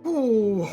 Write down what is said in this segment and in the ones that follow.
Ooh.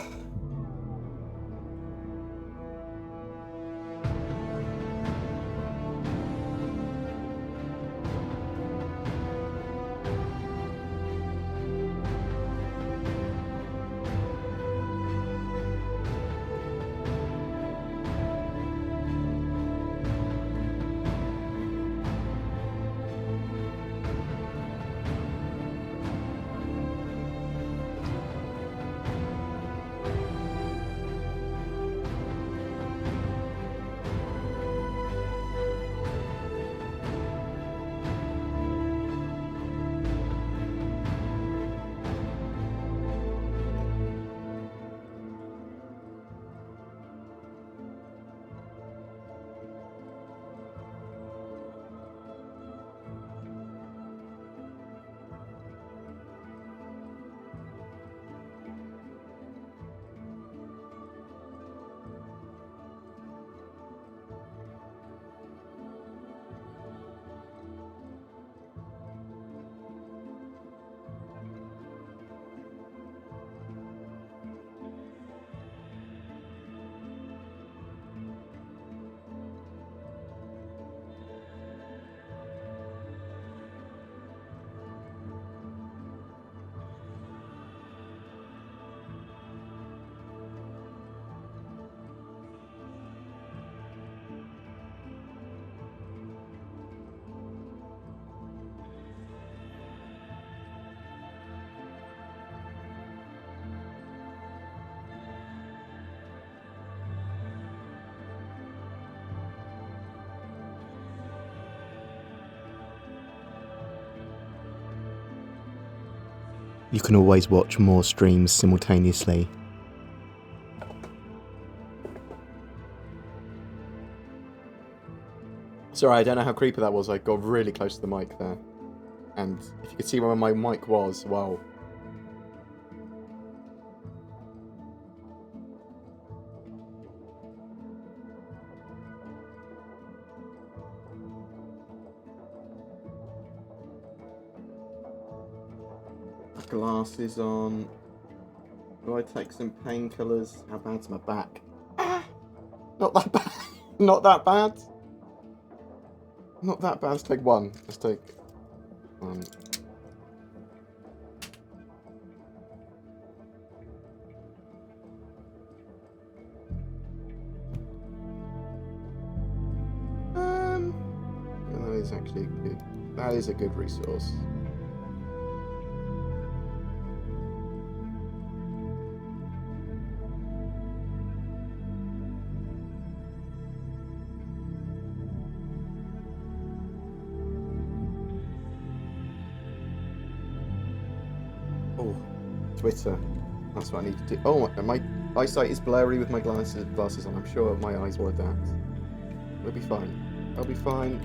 You can always watch more streams simultaneously. Sorry, I don't know how creepy that was. I got really close to the mic there. And if you could see where my mic was, wow. Glasses on. Do I take some painkillers? How bad's my back? Not that bad. Not that bad. Not that bad. Let's take one. Let's take one. That is actually good. That is a good resource. Twitter. That's what I need to do. Oh, my eyesight is blurry with my glasses on. I'm sure my eyes will adapt. We'll be fine. I'll be fine.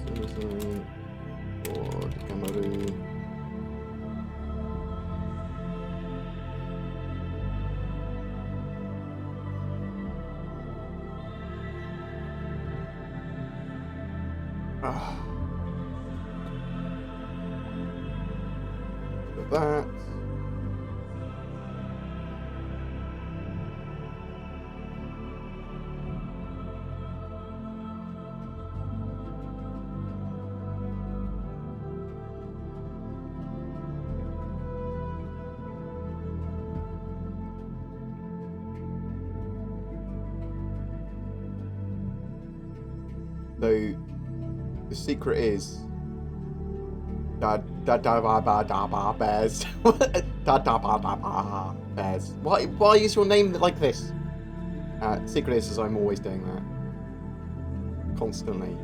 Citizen, BoredGamer. That. So the secret is bears. Bears. Why is your name like this? Secret is I'm always doing that. Constantly.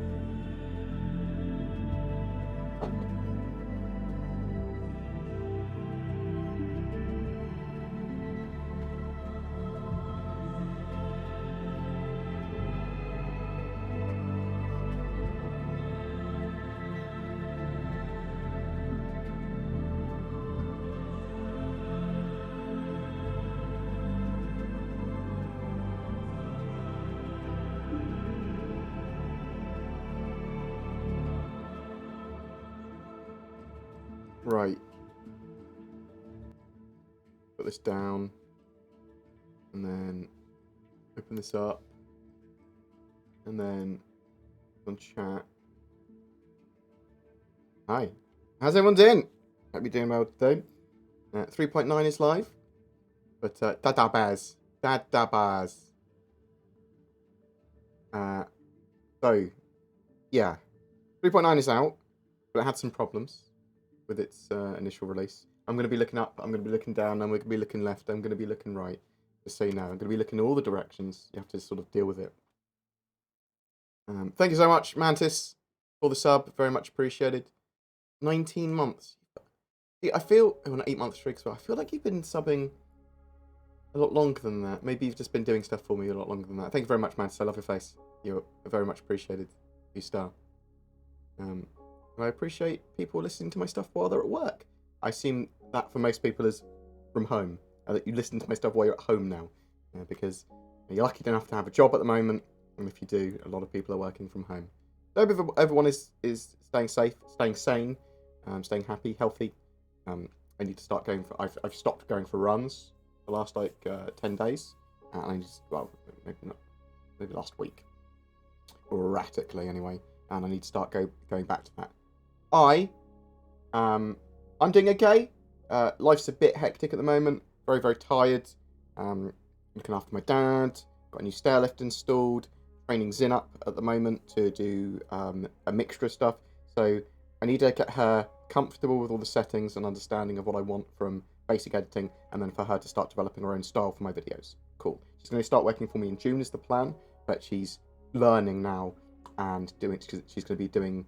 Right. Put this down. And then open this up. And then on chat. Hi. How's everyone doing? Hope you're doing well today. 3.9 is live. But dadabaz. Dadabaz. So, yeah. 3.9 is out, but it had some problems with its initial release. I'm going to be looking up, I'm going to be looking down, I'm going to be looking left, I'm going to be looking right. Just so you know, I'm going to be looking in all the directions. You have to sort of deal with it. Thank you so much, Mantis, for the sub. Very much appreciated. 19 months. I feel, on an 8-month streak as well, I feel like you've been subbing a lot longer than that. Maybe you've just been doing stuff for me a lot longer than that. Thank you very much, Mantis. I love your face. You're very much appreciated. You star. And I appreciate people listening to my stuff while they're at work. I assume that for most people is from home. That you listen to my stuff while you're at home now. Because you're lucky enough to have a job at the moment. And if you do, a lot of people are working from home. So everyone is staying safe, staying sane, staying happy, healthy. I need to start going for... I've stopped going for runs the last, 10 days. And I just... Well, maybe last week. Erratically, anyway. And I need to start going back to that. I'm doing okay. Life's a bit hectic at the moment. Very, very tired. Looking after my dad. Got a new stair lift installed. Training Zin up at the moment to do a mixture of stuff. So I need to get her comfortable with all the settings and understanding of what I want from basic editing, and then for her to start developing her own style for my videos. Cool. She's going to start working for me in June is the plan, but she's learning now and she's going to be doing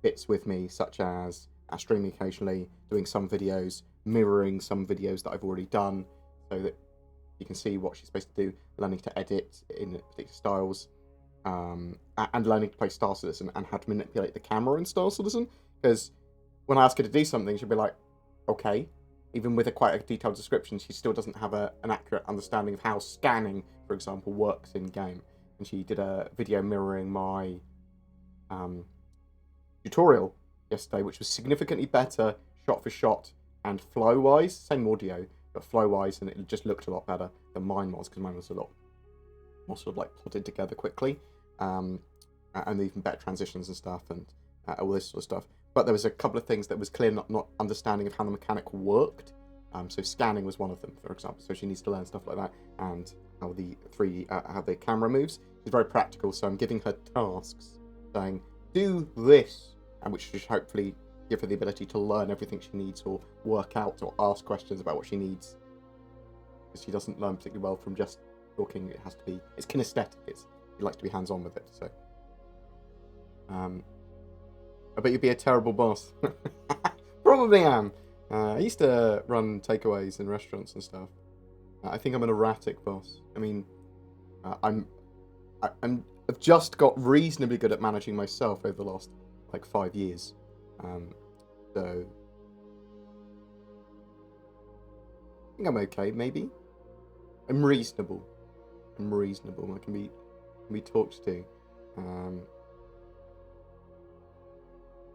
bits with me, such as streaming occasionally, doing some videos, mirroring some videos that I've already done, so that you can see what she's supposed to do, learning to edit in particular styles, and learning to play Star Citizen and how to manipulate the camera in Star Citizen. Because when I ask her to do something, she'll be like, okay. Even with quite a detailed description, she still doesn't have an accurate understanding of how scanning, for example, works in game. And she did a video mirroring my tutorial yesterday, which was significantly better shot for shot and flow-wise. Same audio, but flow-wise, and it just looked a lot better than mine was, because mine was a lot more sort of like plotted together quickly, and even better transitions and stuff, and all this sort of stuff. But there was a couple of things that was clear not understanding of how the mechanic worked. So scanning was one of them, for example. So she needs to learn stuff like that, and how how the camera moves. She's very practical, so I'm giving her tasks, saying, do this, and which should hopefully give her the ability to learn everything she needs, or work out, or ask questions about what she needs. Because she doesn't learn particularly well from just talking. It has to be, it's kinesthetic. She likes to be hands-on with it, so. I bet you'd be a terrible boss. Probably am. I used to run takeaways in restaurants and stuff. I think I'm an erratic boss. I mean, I've just got reasonably good at managing myself over the last 5 years. So I think I'm okay. Maybe I'm reasonable. I can be talked to.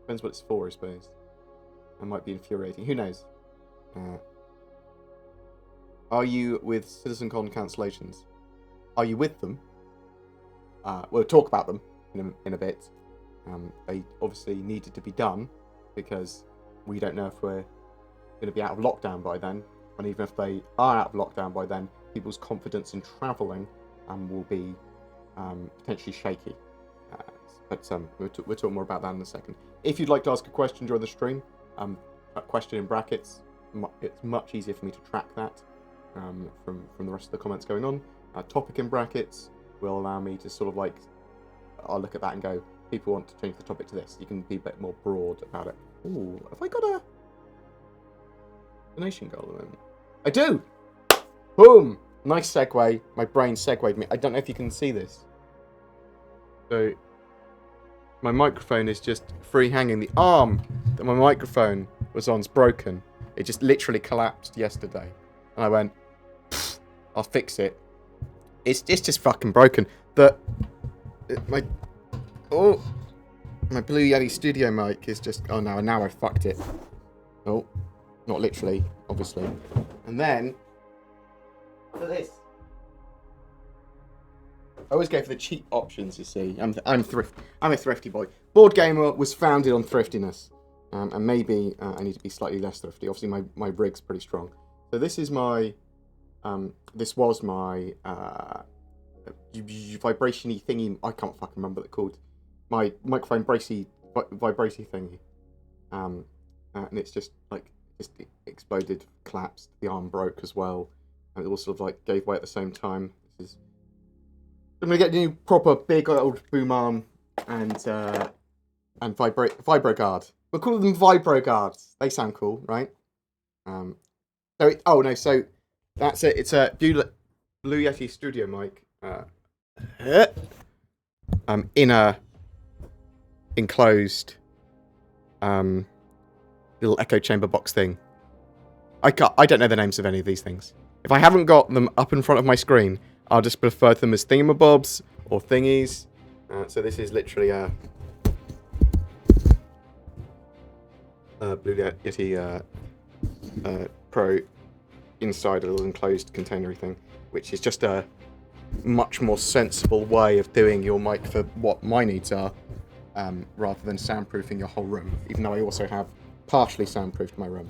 Depends what it's for, I suppose. I might be infuriating. Who knows? Are you with Citizencon cancellations? Are you with them? We'll talk about them in a bit. They obviously needed to be done because we don't know if we're going to be out of lockdown by then. And even if they are out of lockdown by then, people's confidence in travelling will be potentially shaky. But we'll talk more about that in a second. If you'd like to ask a question during the stream, a question in brackets, it's much easier for me to track that from the rest of the comments going on. Topic in brackets will allow me to sort of I'll look at that and go, people want to change the topic to this. You can be a bit more broad about it. Ooh, have I got a donation goal at the moment? I do! Boom! Nice segue. My brain segued me. I don't know if you can see this. So, my microphone is just free hanging. The arm that my microphone was on's broken. It just literally collapsed yesterday. And I went, I'll fix it. It's just fucking broken. My Blue Yeti studio mic is just... Oh, no, now I fucked it. Oh, not literally, obviously. And then, look at this. I always go for the cheap options, you see. I'm a thrifty boy. BoredGamer was founded on thriftiness. And maybe I need to be slightly less thrifty. Obviously, my rig's pretty strong. So this is my... this was my... vibration-y thingy. I can't fucking remember what it's called. My microphone bracey thingy. And it's just exploded, collapsed. The arm broke as well. And it all sort of like gave way at the same time. This is... I'm gonna get a new proper big old boom arm and vibro guard. We'll call them vibro guards. They sound cool, right? So that's it. It's a Blue Yeti Studio mic. In a enclosed little echo chamber box thing. I don't know the names of any of these things. If I haven't got them up in front of my screen, I'll just refer to them as thingamabobs or thingies. So this is literally a Blue Yeti Pro inside a little enclosed containery thing, which is just a much more sensible way of doing your mic for what my needs are, rather than soundproofing your whole room. Even though I also have partially soundproofed my room.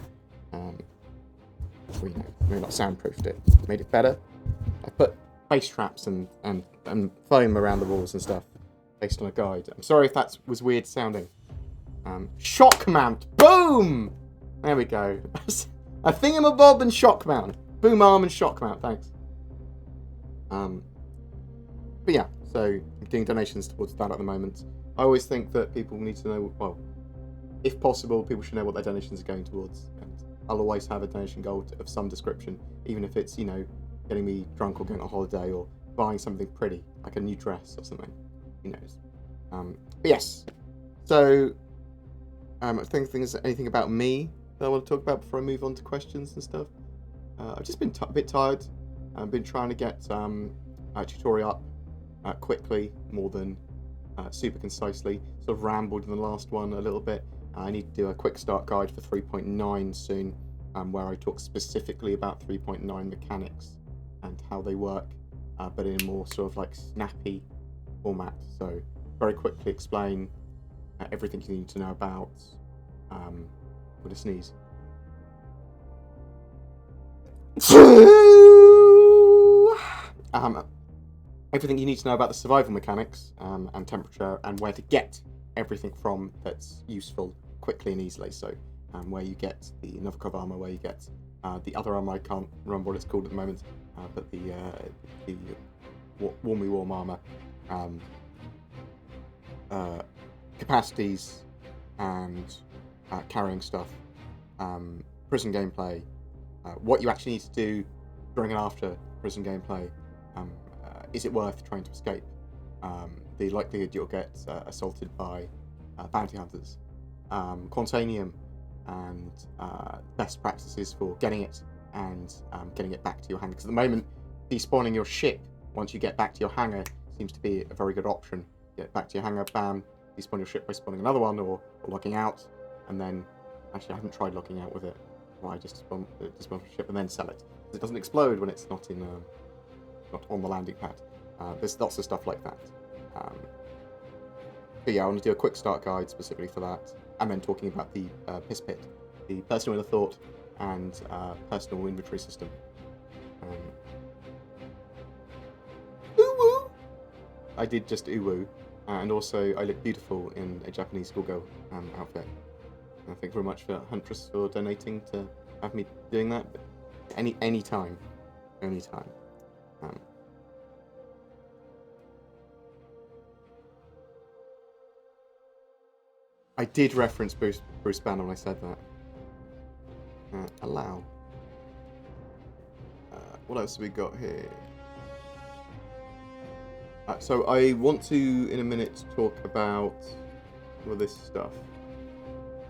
Maybe not soundproofed it, made it better. I put bass traps and foam around the walls and stuff based on a guide. I'm sorry if that was weird sounding. Shock mount. Boom! There we go. A thingamabob and shock mount. Boom arm and shock mount. Thanks. But yeah, so I'm doing donations towards that at the moment. I always think that people need to know, well, if possible, people should know what their donations are going towards. And I'll always have a donation goal of some description, even if it's, getting me drunk or going on holiday or buying something pretty, like a new dress or something. Who knows? But yes. So, I think there's anything about me that I want to talk about before I move on to questions and stuff. I've just been a bit tired. I've been trying to get a tutorial up quickly, more than super concisely. Sort of rambled in the last one a little bit. I need to do a quick start guide for 3.9 soon, where I talk specifically about 3.9 mechanics and how they work, but in a more sort of like snappy format. So very quickly explain everything you need to know about. With a sneeze. Everything you need to know about the survival mechanics and temperature and where to get everything from that's useful quickly and easily. So where you get the Novikov armor, where you get the other armor, I can't remember what it's called at the moment, but the warm armor, capacities and carrying stuff, prison gameplay, what you actually need to do during and after prison gameplay. Is it worth trying to escape? The likelihood you'll get assaulted by bounty hunters, Quantanium, and best practices for getting it and getting it back to your hangar. Because at the moment, despawning your ship once you get back to your hangar seems to be a very good option. Get back to your hangar, bam, despawn your ship by spawning another one or logging out, and then actually I haven't tried logging out with it. Well, I just despawn your ship and then sell it. It doesn't explode when it's not in not on the landing pad. There's lots of stuff like that. But yeah, I want to do a quick start guide specifically for that, and then talking about the piss pit, the personal inner thought, and personal inventory system. Ooh-woo! I did just ooh-woo, and also I look beautiful in a Japanese schoolgirl outfit. Thank you very much for Huntress for donating to have me doing that. But any time. I did reference Bruce Banner when I said that. Allow. What else have we got here? So I want to, in a minute, talk about some of this stuff.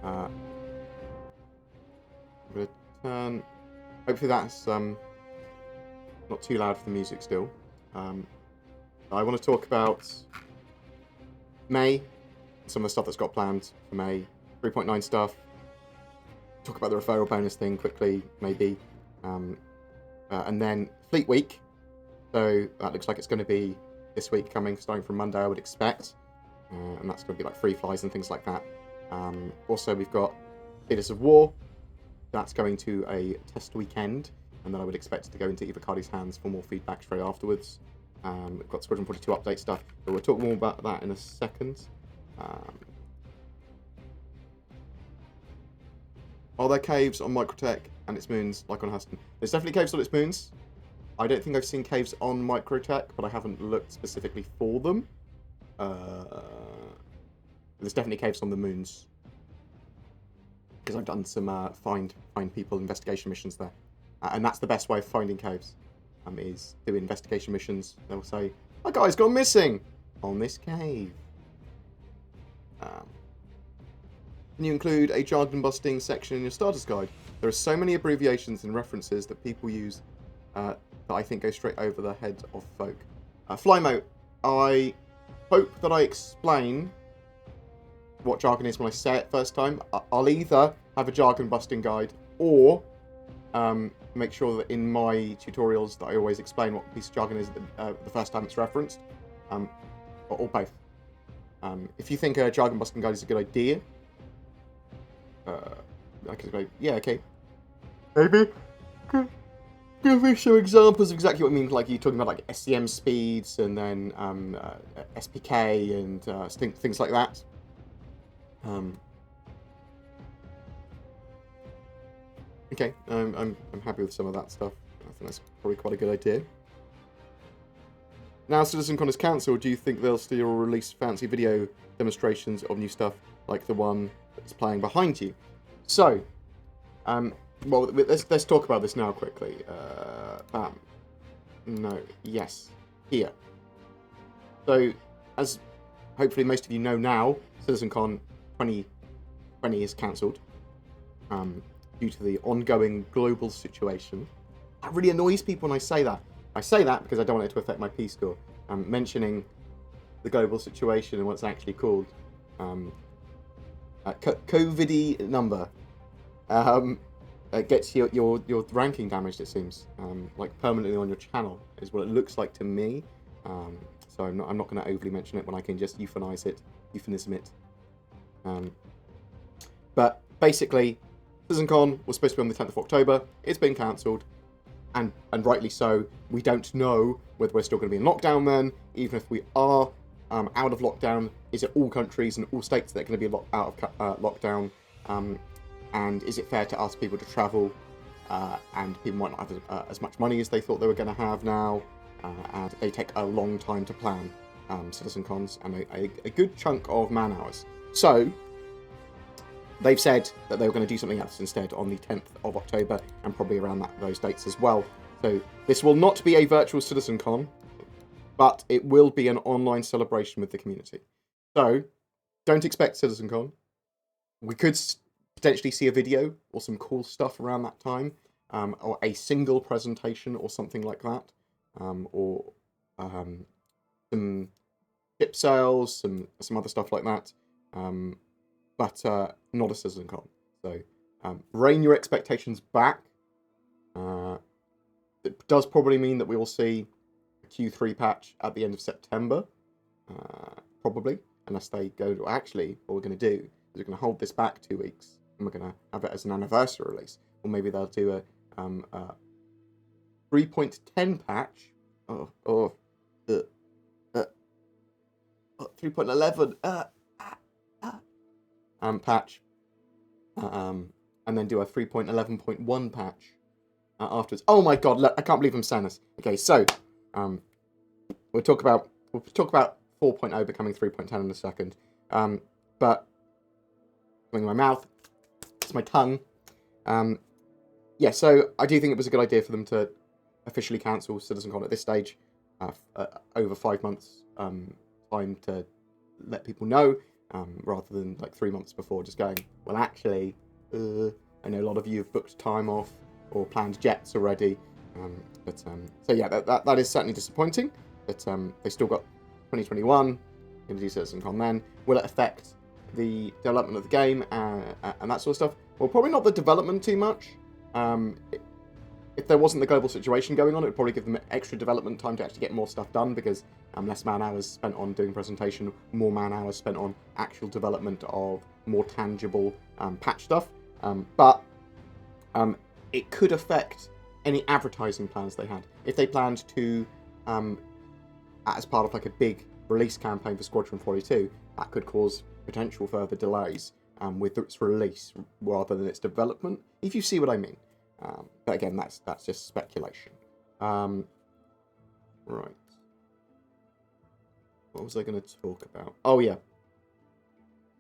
I'm going to turn... Hopefully that's not too loud for the music still. I want to talk about May, some of the stuff that's got planned for May, 3.9 stuff, talk about the referral bonus thing quickly, maybe. And then Fleet Week. So that looks like it's going to be this week coming, starting from Monday, I would expect. And that's going to be like free flies and things like that. Also, we've got Theatres of War. That's going to a test weekend, and then I would expect it to go into Eva Cardi's hands for more feedback straight afterwards. We've got Squadron 42 update stuff, but we'll talk more about that in a second. Are there caves on Microtech and its moons like on Huston? There's definitely caves on its moons. I don't think I've seen caves on Microtech, but I haven't looked specifically for them. There's definitely caves on the moons, because I've done some find people investigation missions there, and that's the best way of finding caves, is doing investigation missions. They'll say, "A guy's gone missing on this cave." Can you include a jargon busting section in your starter's guide? There are so many abbreviations and references that people use that I think go straight over the heads of folk. Flymo, I hope that I explain what jargon is when I say it first time. I'll either have a jargon busting guide or make sure that in my tutorials that I always explain what piece of jargon is the first time it's referenced, or both. If you think a jargon busting guide is a good idea, I could go, yeah, okay. Maybe give me some examples of exactly what I mean. Like, you're talking about like SCM speeds and then SPK and things like that. Okay, I'm happy with some of that stuff. I think that's probably quite a good idea. Now Citizencon is cancelled, do you think they'll still release fancy video demonstrations of new stuff like the one that's playing behind you? So, well, let's talk about this now quickly. Bam. No. Yes. Here. So, as hopefully most of you know now, Citizencon 2020 is cancelled due to the ongoing global situation. That really annoys people when I say that. I say that because I don't want it to affect my P score. I'm mentioning the global situation and what it's actually called. COVID number. It gets your ranking damaged, it seems. Like permanently on your channel is what it looks like to me. So I'm not going to overly mention it when I can just euphemism it. But basically, Citizencon was supposed to be on the 10th of October. It's been cancelled, and rightly so. We don't know whether we're still going to be in lockdown then. Even if we are out of lockdown, is it all countries and all states that are going to be out of lockdown? And is it fair to ask people to travel? And people might not have as much money as they thought they were going to have now. And they take a long time to plan, Citizencons, and a good chunk of man hours. So they've said that they were going to do something else instead on the 10th of October, and probably around those dates as well. So this will not be a virtual Citizencon, but it will be an online celebration with the community. So don't expect Citizencon. We could potentially see a video or some cool stuff around that time, or a single presentation or something like that, or some ship sales, some other stuff like that, but not a Citizencon. So rein your expectations back. It does probably mean that we will see a Q3 patch at the end of September, probably, unless they go, actually, what we're going to do is we're going to hold this back 2 weeks, and we're going to have it as an anniversary release. Or maybe they'll do a 3.10 patch. 3.11 patch, and then do a 3.11.1 patch afterwards. Oh my god, look, I can't believe I'm saying this. Okay, so we'll talk about 4.0 becoming 3.10 in a second. But going in my mouth, it's my tongue. Yeah, so I do think it was a good idea for them to officially cancel Citizencon at this stage, over 5 months time to let people know, rather than like 3 months before just going, well, actually, I know a lot of you have booked time off or planned jets already. So yeah, that is certainly disappointing. But they still got 2021, going to do Citizencon then. Will it affect the development of the game and that sort of stuff. Well, probably not the development too much. If there wasn't the global situation going on, it would probably give them extra development time to actually get more stuff done, because less man hours spent on doing presentation, more man hours spent on actual development of more tangible patch stuff. But it could affect any advertising plans they had. If they planned to, as part of like a big release campaign for Squadron 42, that could cause potential further delays with its release rather than its development, if you see what I mean. But again, that's just speculation. Right. What was I going to talk about? Oh, yeah.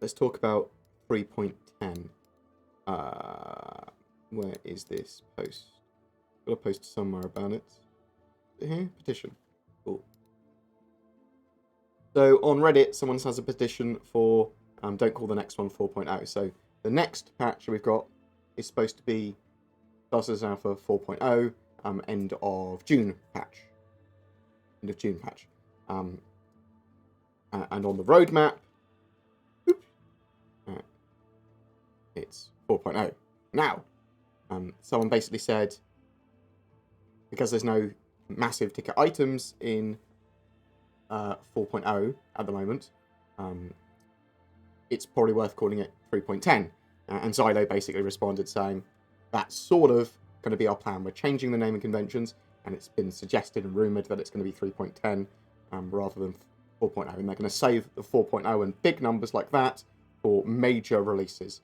Let's talk about 3.10. Where is this post? Got a post somewhere about it. Is it here? Petition. Cool. So on Reddit, someone has a petition for don't call the next one 4.0. So the next patch we've got is supposed to be Star's Alpha 4.0, end of June patch. End of June patch. And on the roadmap, it's 4.0. Now, someone basically said, because there's no massive ticket items in 4.0 at the moment, it's probably worth calling it 3.10. And Xylo basically responded saying, that's sort of going to be our plan. We're changing the naming conventions, and it's been suggested and rumoured that it's going to be 3.10 rather than 4.0. And they're going to save the 4.0 and big numbers like that for major releases.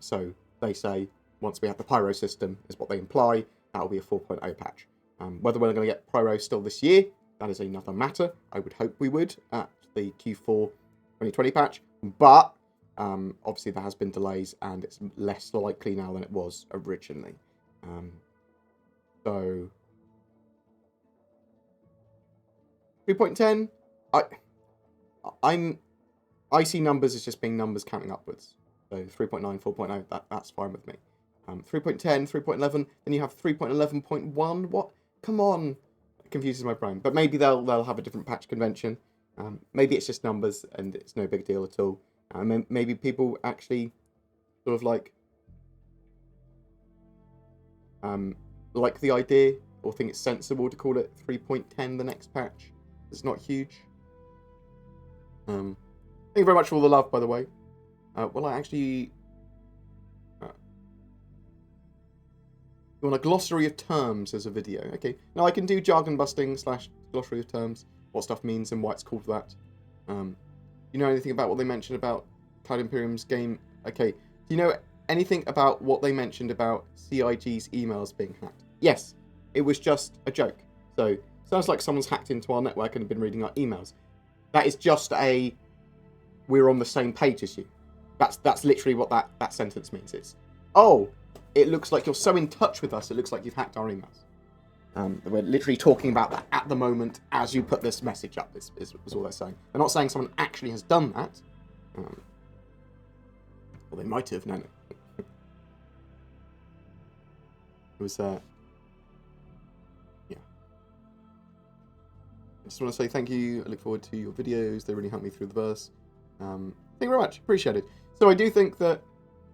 So they say, once we have the Pyro system, is what they imply, that'll be a 4.0 patch. Whether we're going to get Pyro still this year, that is another matter. I would hope we would at the Q4 2020 patch. But obviously there has been delays, and it's less likely now than it was originally. So 3.10, I see numbers as just being numbers counting upwards. So 3.9, 4.0, that's fine with me. 3.10, 3.11, then you have 3.11.1. What? Come on. It confuses my brain. But maybe they'll have a different patch convention. Maybe it's just numbers and it's no big deal at all. Maybe people actually sort of like the idea or think it's sensible to call it 3.10 the next patch. It's not huge. Thank you very much for all the love, by the way. Well, I actually... you want a glossary of terms as a video. Okay. Now I can do jargon busting / glossary of terms, what stuff means and why it's called that. You know anything about what they mentioned about Cloud Imperium's game? Okay. Do you know anything about what they mentioned about CIG's emails being hacked? Yes. It was just a joke. So, sounds like someone's hacked into our network and been reading our emails. That is just a... we're on the same page as you. That's literally what that sentence means. It's, oh, it looks like you're so in touch with us, it looks like you've hacked our emails. We're literally talking about that at the moment as you put this message up, is all they're saying. They're not saying someone actually has done that. Well, they might have, no. It was, yeah. I just want to say thank you. I look forward to your videos. They really help me through the verse. Thank you very much. Appreciate it. So I do think that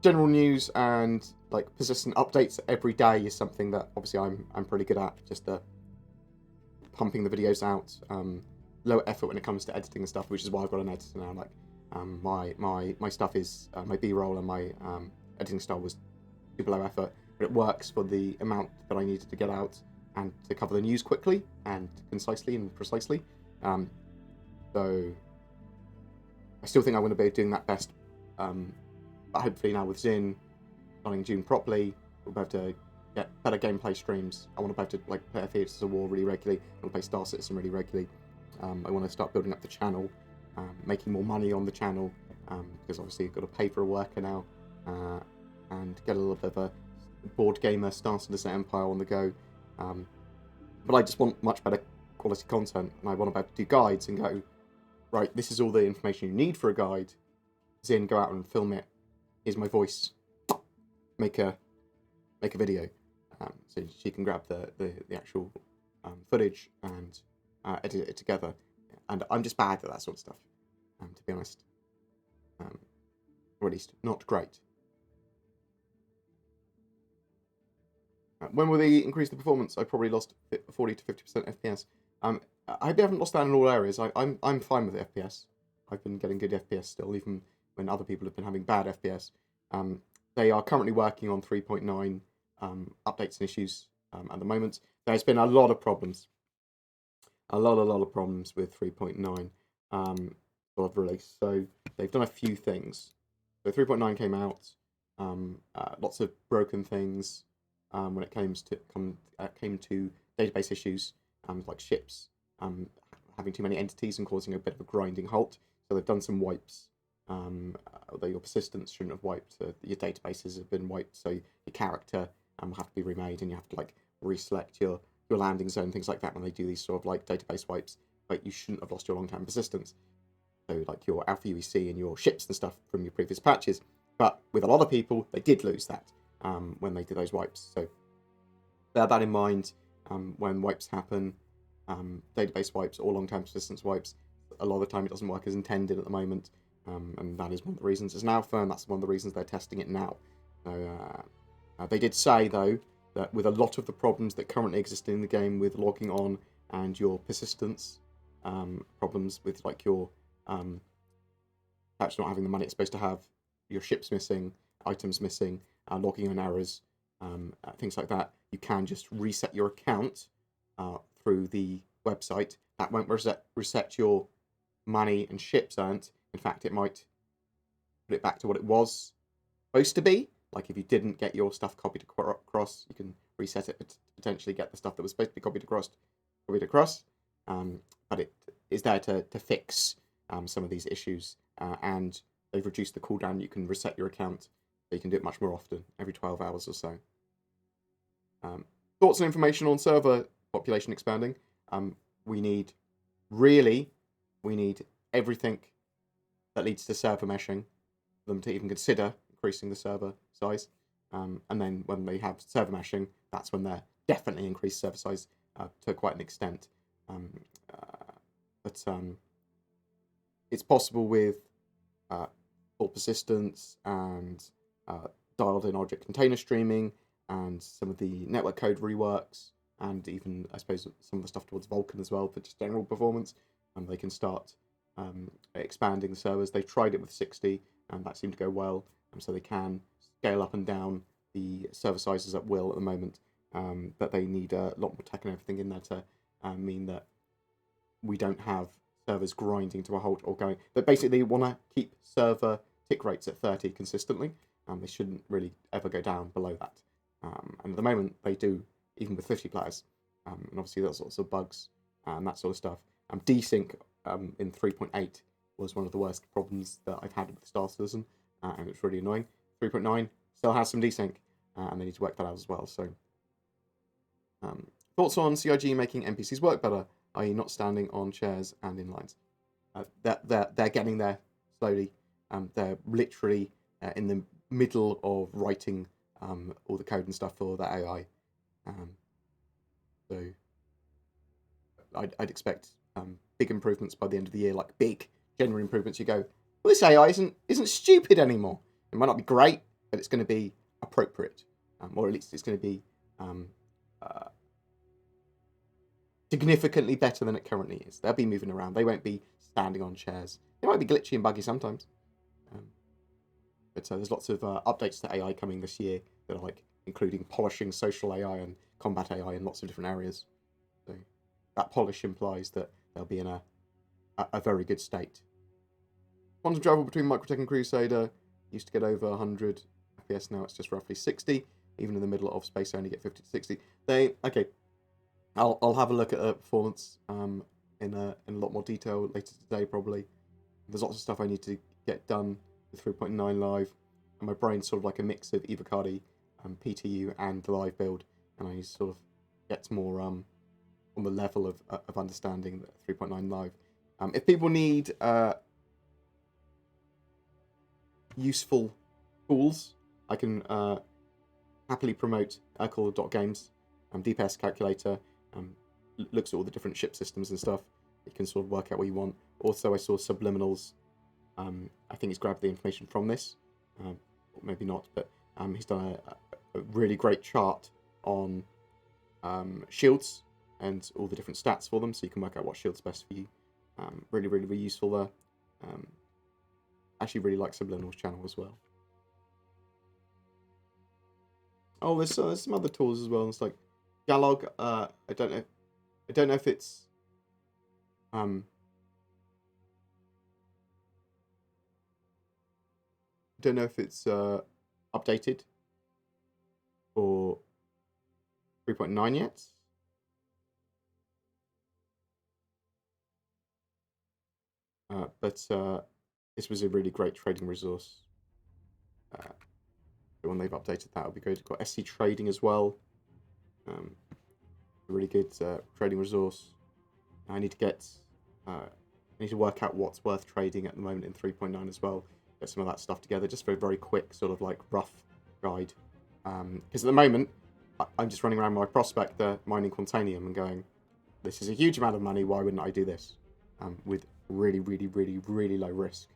general news and like persistent updates every day is something that obviously I'm pretty good at. Just pumping the videos out. Low effort when it comes to editing and stuff, which is why I've got an editor now. Like my stuff is my B-roll and my editing style was super low effort, but it works for the amount that I needed to get out and to cover the news quickly and concisely and precisely. So I still think I'm going to be doing that best. But hopefully now with Zin starting June properly, we'll be able to get better gameplay streams. I want to be able to like play Theatres of War really regularly. I want to play Star Citizen really regularly. I want to start building up the channel, making more money on the channel, because obviously you've got to pay for a worker now, and get a little bit of a BoredGamer Star Citizen Empire on the go. But I just want much better quality content, and I want to be able to do guides and go, right, this is all the information you need for a guide. Zin, go out and film it. Here's my voice. Make a video. So she can grab the actual footage and edit it together. And I'm just bad at that sort of stuff, to be honest. or at least not great. When will they increase the performance? I probably lost 40 to 50% FPS. I haven't lost that in all areas. I'm fine with FPS. I've been getting good FPS still, even when other people have been having bad FPS. They are currently working on 3.9 updates and issues at the moment. There's been a lot of problems. A lot of problems with 3.9 of release. So they've done a few things. So 3.9 came out. Lots of broken things when it came to database issues, like ships having too many entities and causing a bit of a grinding halt. So they've done some wipes. Although your persistence shouldn't have wiped, your databases have been wiped, so your character have to be remade, and you have to like reselect your landing zone, things like that when they do these sort of like database wipes. But you shouldn't have lost your long-term persistence. So like your alpha UEC and your ships and stuff from your previous patches. But with a lot of people, they did lose that when they did those wipes. So bear that in mind when wipes happen, database wipes or long-term persistence wipes. A lot of the time it doesn't work as intended at the moment. And that is one of the reasons it's an alpha, and that's one of the reasons they're testing it now. So, they did say, though, that with a lot of the problems that currently exist in the game with logging on and your persistence problems with like your patch not having the money it's supposed to have, your ships missing, items missing, logging on errors, things like that, you can just reset your account through the website. That won't reset your money and ships earned. In fact, it might put it back to what it was supposed to be. Like if you didn't get your stuff copied across, you can reset it to potentially get the stuff that was supposed to be copied across. But it is there to fix some of these issues. And they've reduced the cooldown. You can reset your account, so you can do it much more often, every 12 hours or so. Thoughts and information on server population expanding. We need everything that leads to server meshing for them to even consider increasing the server size. And then when they have server meshing, that's when they're definitely increased server size to quite an extent. But it's possible with full persistence and dialed-in object container streaming and some of the network code reworks, and even, I suppose, some of the stuff towards Vulkan as well for just general performance. They can start expanding the servers. They tried it with 60, and that seemed to go well. So they can scale up and down the server sizes at will at the moment. But they need a lot more tech and everything in there to mean that we don't have servers grinding to a halt or going. But basically, they want to keep server tick rates at 30 consistently. They shouldn't really ever go down below that. And at the moment, they do, even with 50 players. And obviously, there's lots of bugs and that sort of stuff. Desync in 3.8 was one of the worst problems that I've had with Star Citizen, and it's really annoying. 3.9 still has some desync, and they need to work that out as well. So, thoughts on CIG making NPCs work better, i.e., not standing on chairs and in lines? They're getting there slowly. They're literally in the middle of writing all the code and stuff for the AI. So I'd expect big improvements by the end of the year, like big genuine improvements. You go, well, this AI isn't stupid anymore. It might not be great, but it's going to be appropriate, or at least it's going to be significantly better than it currently is. They'll be moving around. They won't be standing on chairs. They might be glitchy and buggy sometimes. But there's lots of updates to AI coming this year that are like including polishing social AI and combat AI in lots of different areas. So that polish implies that they'll be in a very good state. Quantum travel between Microtech and Crusader used to get over 100 FPS. Now it's just roughly 60. Even in the middle of space, I only get 50 to 60. I'll have a look at performance in a lot more detail later today, probably. There's lots of stuff I need to get done with 3.9 live, and my brain's sort of like a mix of Evocardi, PTU, and the live build, and I need to sort of get more on the level of understanding 3.9 live. If people need useful tools, I can happily promote Urkel.games. DPS calculator looks at all the different ship systems and stuff. You can sort of work out what you want. Also, I saw Subliminals. I think he's grabbed the information from this. or maybe not, but he's done a really great chart on shields and all the different stats for them, so you can work out what shield's best for you. Really, really, really useful there. Actually really like Subliminal's channel as well. Oh, there's some other tools as well. It's like Galog. I don't know if it's updated for 3.9 yet. But this was a really great trading resource. When they've updated that, it'll be good. We've got SC Trading as well. A really good trading resource. I need to work out what's worth trading at the moment in 3.9 as well. Get some of that stuff together, just for a very quick sort of like rough guide. Because at the moment, I'm just running around my prospector mining Quantanium and going, this is a huge amount of money, why wouldn't I do this? With really, really, really, really low risk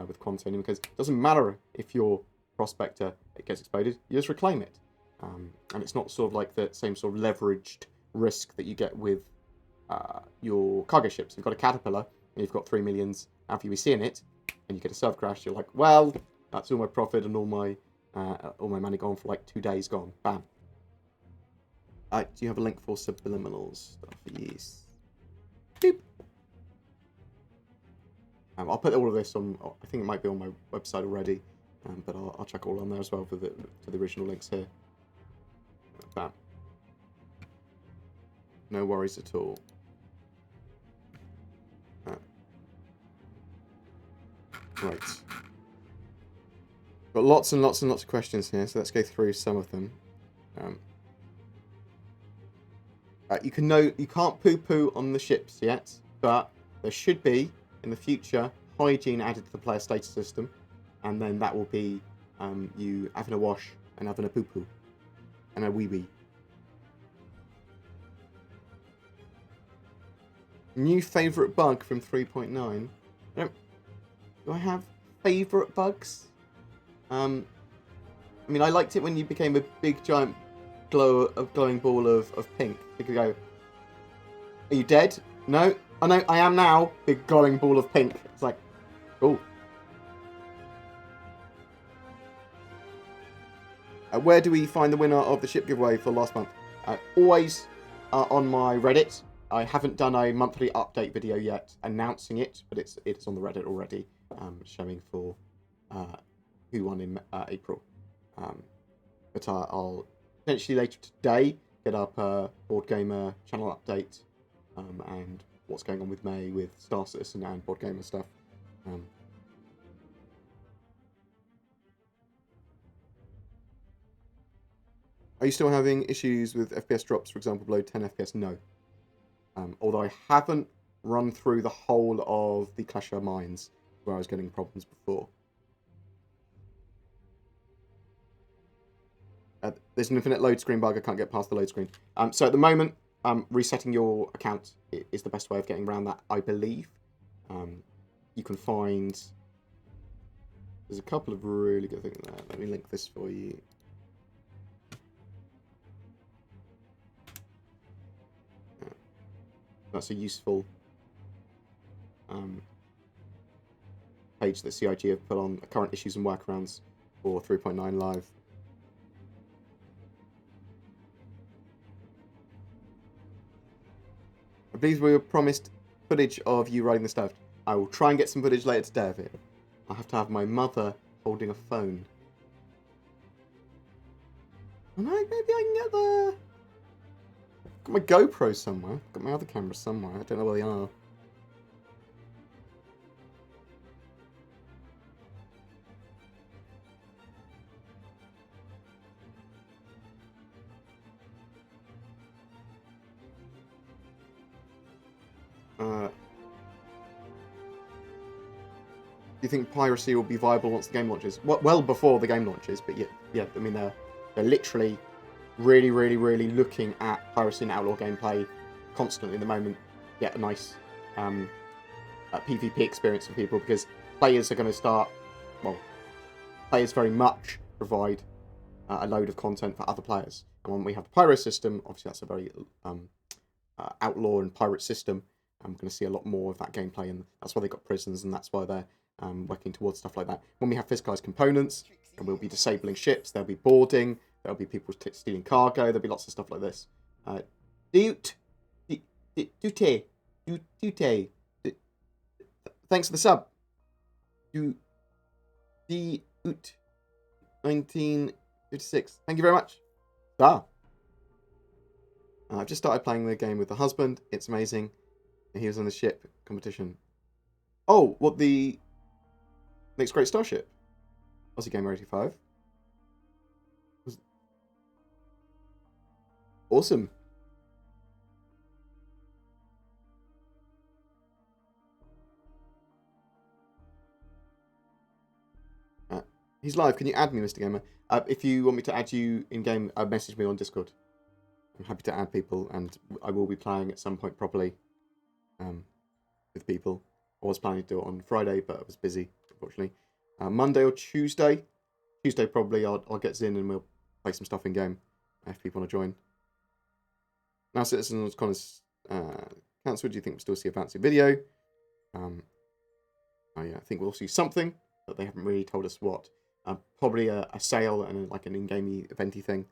with Quantanium, because it doesn't matter if your prospector it gets exploded, you just reclaim it. And it's not sort of like the same sort of leveraged risk that you get with your cargo ships. You've got a Caterpillar, and you've got 3 millions RVUC in it, and you get a serve crash, you're like, well, that's all my profit and all my money gone for like 2 days gone. Bam. Do you have a link for Subliminals stuff? Yes. Boop. I'll put all of this on, I think it might be on my website already, but I'll check all on there as well for the original links here. Bam. No worries at all. Right. Got lots and lots and lots of questions here, so let's go through some of them. You can't poo-poo on the ships yet, but there should be, in the future, hygiene added to the player status system, and then that will be you having a wash and having a poo-poo and a wee-wee. New favourite bug from 3.9. Do I have favourite bugs? I mean, I liked it when you became a big giant glowing ball of pink. You could go, are you dead? No? Oh no, I am now. Big glowing ball of pink. It's like, cool. Where do we find the winner of the ship giveaway for last month? Always on my Reddit. I haven't done a monthly update video yet announcing it, but it's on the Reddit already, showing for who won in April. But I'll potentially later today get up a BoredGamer channel update and what's going on with May with Star Citizen and BoredGamer stuff. Are you still having issues with FPS drops, for example, below 10 FPS? No. Although I haven't run through the whole of the Clash of Mines where I was getting problems before. There's an infinite load screen bug. I can't get past the load screen. So at the moment, resetting your account is the best way of getting around that, I believe. You can find... There's a couple of really good things there. Let me link this for you. That's a useful page that CIG have put on current issues and workarounds for 3.9 live. I believe we were promised footage of you riding the stove. I will try and get some footage later today of it. I'll have to have my mother holding a phone. Oh no, maybe I can get the... Got my GoPro somewhere. Got my other camera somewhere. I don't know where they are. Do you think piracy will be viable once the game launches? Well before the game launches, but yeah. I mean, they're literally really looking at piracy and outlaw gameplay constantly at the moment. Get a nice PvP experience for people, because players are going to start, well, players very much provide a load of content for other players. And when we have the pyro system, obviously that's a very outlaw and pirate system. I'm going to see a lot more of that gameplay, and that's why they've got prisons, and that's why they're working towards stuff like that. When we have physicalized components, and we'll be disabling ships, there'll be boarding, there'll be people stealing cargo, there'll be lots of stuff like this. Thanks for the sub. 1956. Thank you very much. I've just started playing the game with the husband. It's amazing. He was on the ship competition. Oh, what, the next great starship? Aussie Gamer 85. Awesome. He's live. Can you add me, Mr. Gamer? If you want me to add you in-game, message me on Discord. I'm happy to add people, and I will be playing at some point properly with people. I was planning to do it on Friday, but I was busy, unfortunately. Monday or Tuesday. Tuesday probably I'll get in and we'll play some stuff in-game if people want to join. Now Citizencon is cancelled. Do you think we'll still see a fancy video? I think we'll see something, but they haven't really told us what. Probably a sale and like an in-game eventy thing.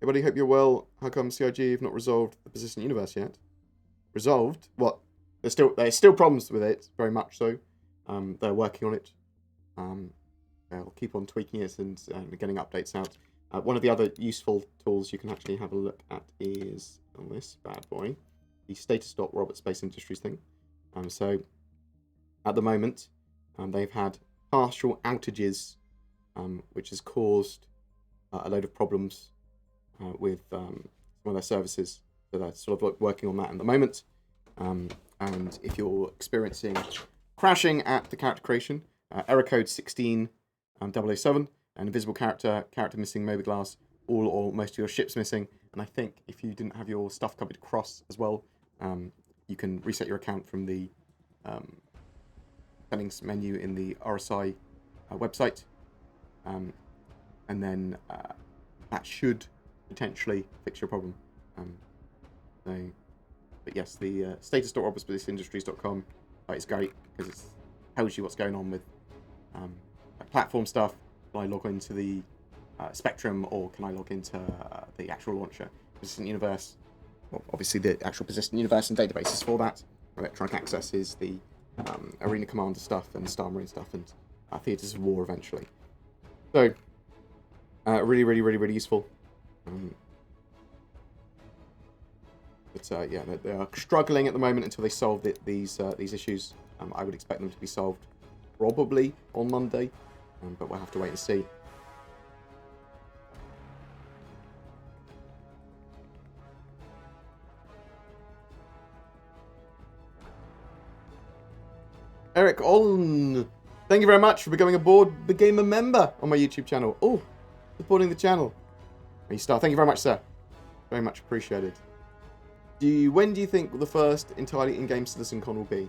Hey buddy, hope you're well. How come CIG have not resolved the persistent universe yet? Resolved? What? There's still problems with it, very much so. They're working on it. They'll keep on tweaking it and getting updates out. One of the other useful tools you can actually have a look at is on this bad boy, the status.robert space industries thing. So at the moment, they've had partial outages, which has caused a load of problems with some of their services. So they're sort of working on that at the moment. And if you're experiencing crashing at the character creation, error code 16007, an invisible character missing mobiGlass, all or most of your ships missing, and I think if you didn't have your stuff copied across as well, you can reset your account from the settings menu in the RSI website, and then that should potentially fix your problem. But yes, the status.robertspaceindustries.com is great because it tells you what's going on with like platform stuff. Can I log into the Spectrum, or can I log into the actual launcher? Persistent Universe, well, obviously the actual Persistent Universe and databases for that. Electronic Access is the Arena Commander stuff and Star Marine stuff and Theatres of War eventually. So, really useful. But yeah, they are struggling at the moment until they solve these issues. I would expect them to be solved probably on Monday, but we'll have to wait and see. Eric Oln, thank you very much for becoming a BoredGamer member on my YouTube channel. Oh, supporting the channel. Thank you very much, sir. Very much appreciated. When do you think the first entirely in-game Citizencon will be?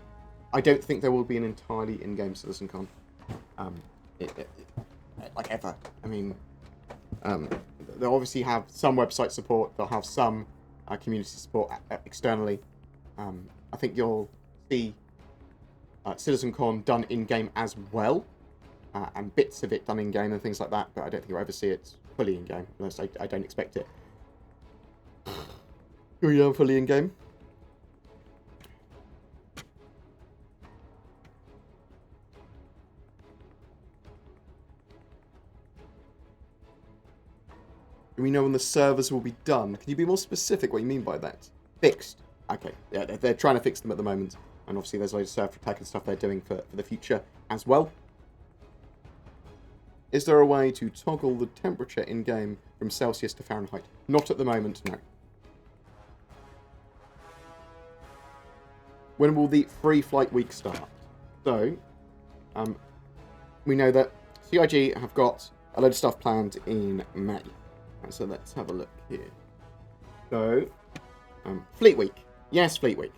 I don't think there will be an entirely in-game Citizencon. Like ever. I mean, they'll obviously have some website support. They'll have some community support externally. I think you'll see Citizencon done in-game as well, and bits of it done in-game and things like that, but I don't think you'll ever see it fully in-game, unless I don't expect it. Oh yeah, fully in-game. Do we know when the servers will be done? Can you be more specific what you mean by that? Fixed. Okay, yeah, they're trying to fix them at the moment. And obviously there's loads of server tech and stuff they're doing for the future as well. Is there a way to toggle the temperature in-game from Celsius to Fahrenheit? Not at the moment, no. When will the free flight week start? So, we know that CIG have got a load of stuff planned in May. So let's have a look here. So, Fleet Week. Yes, Fleet Week.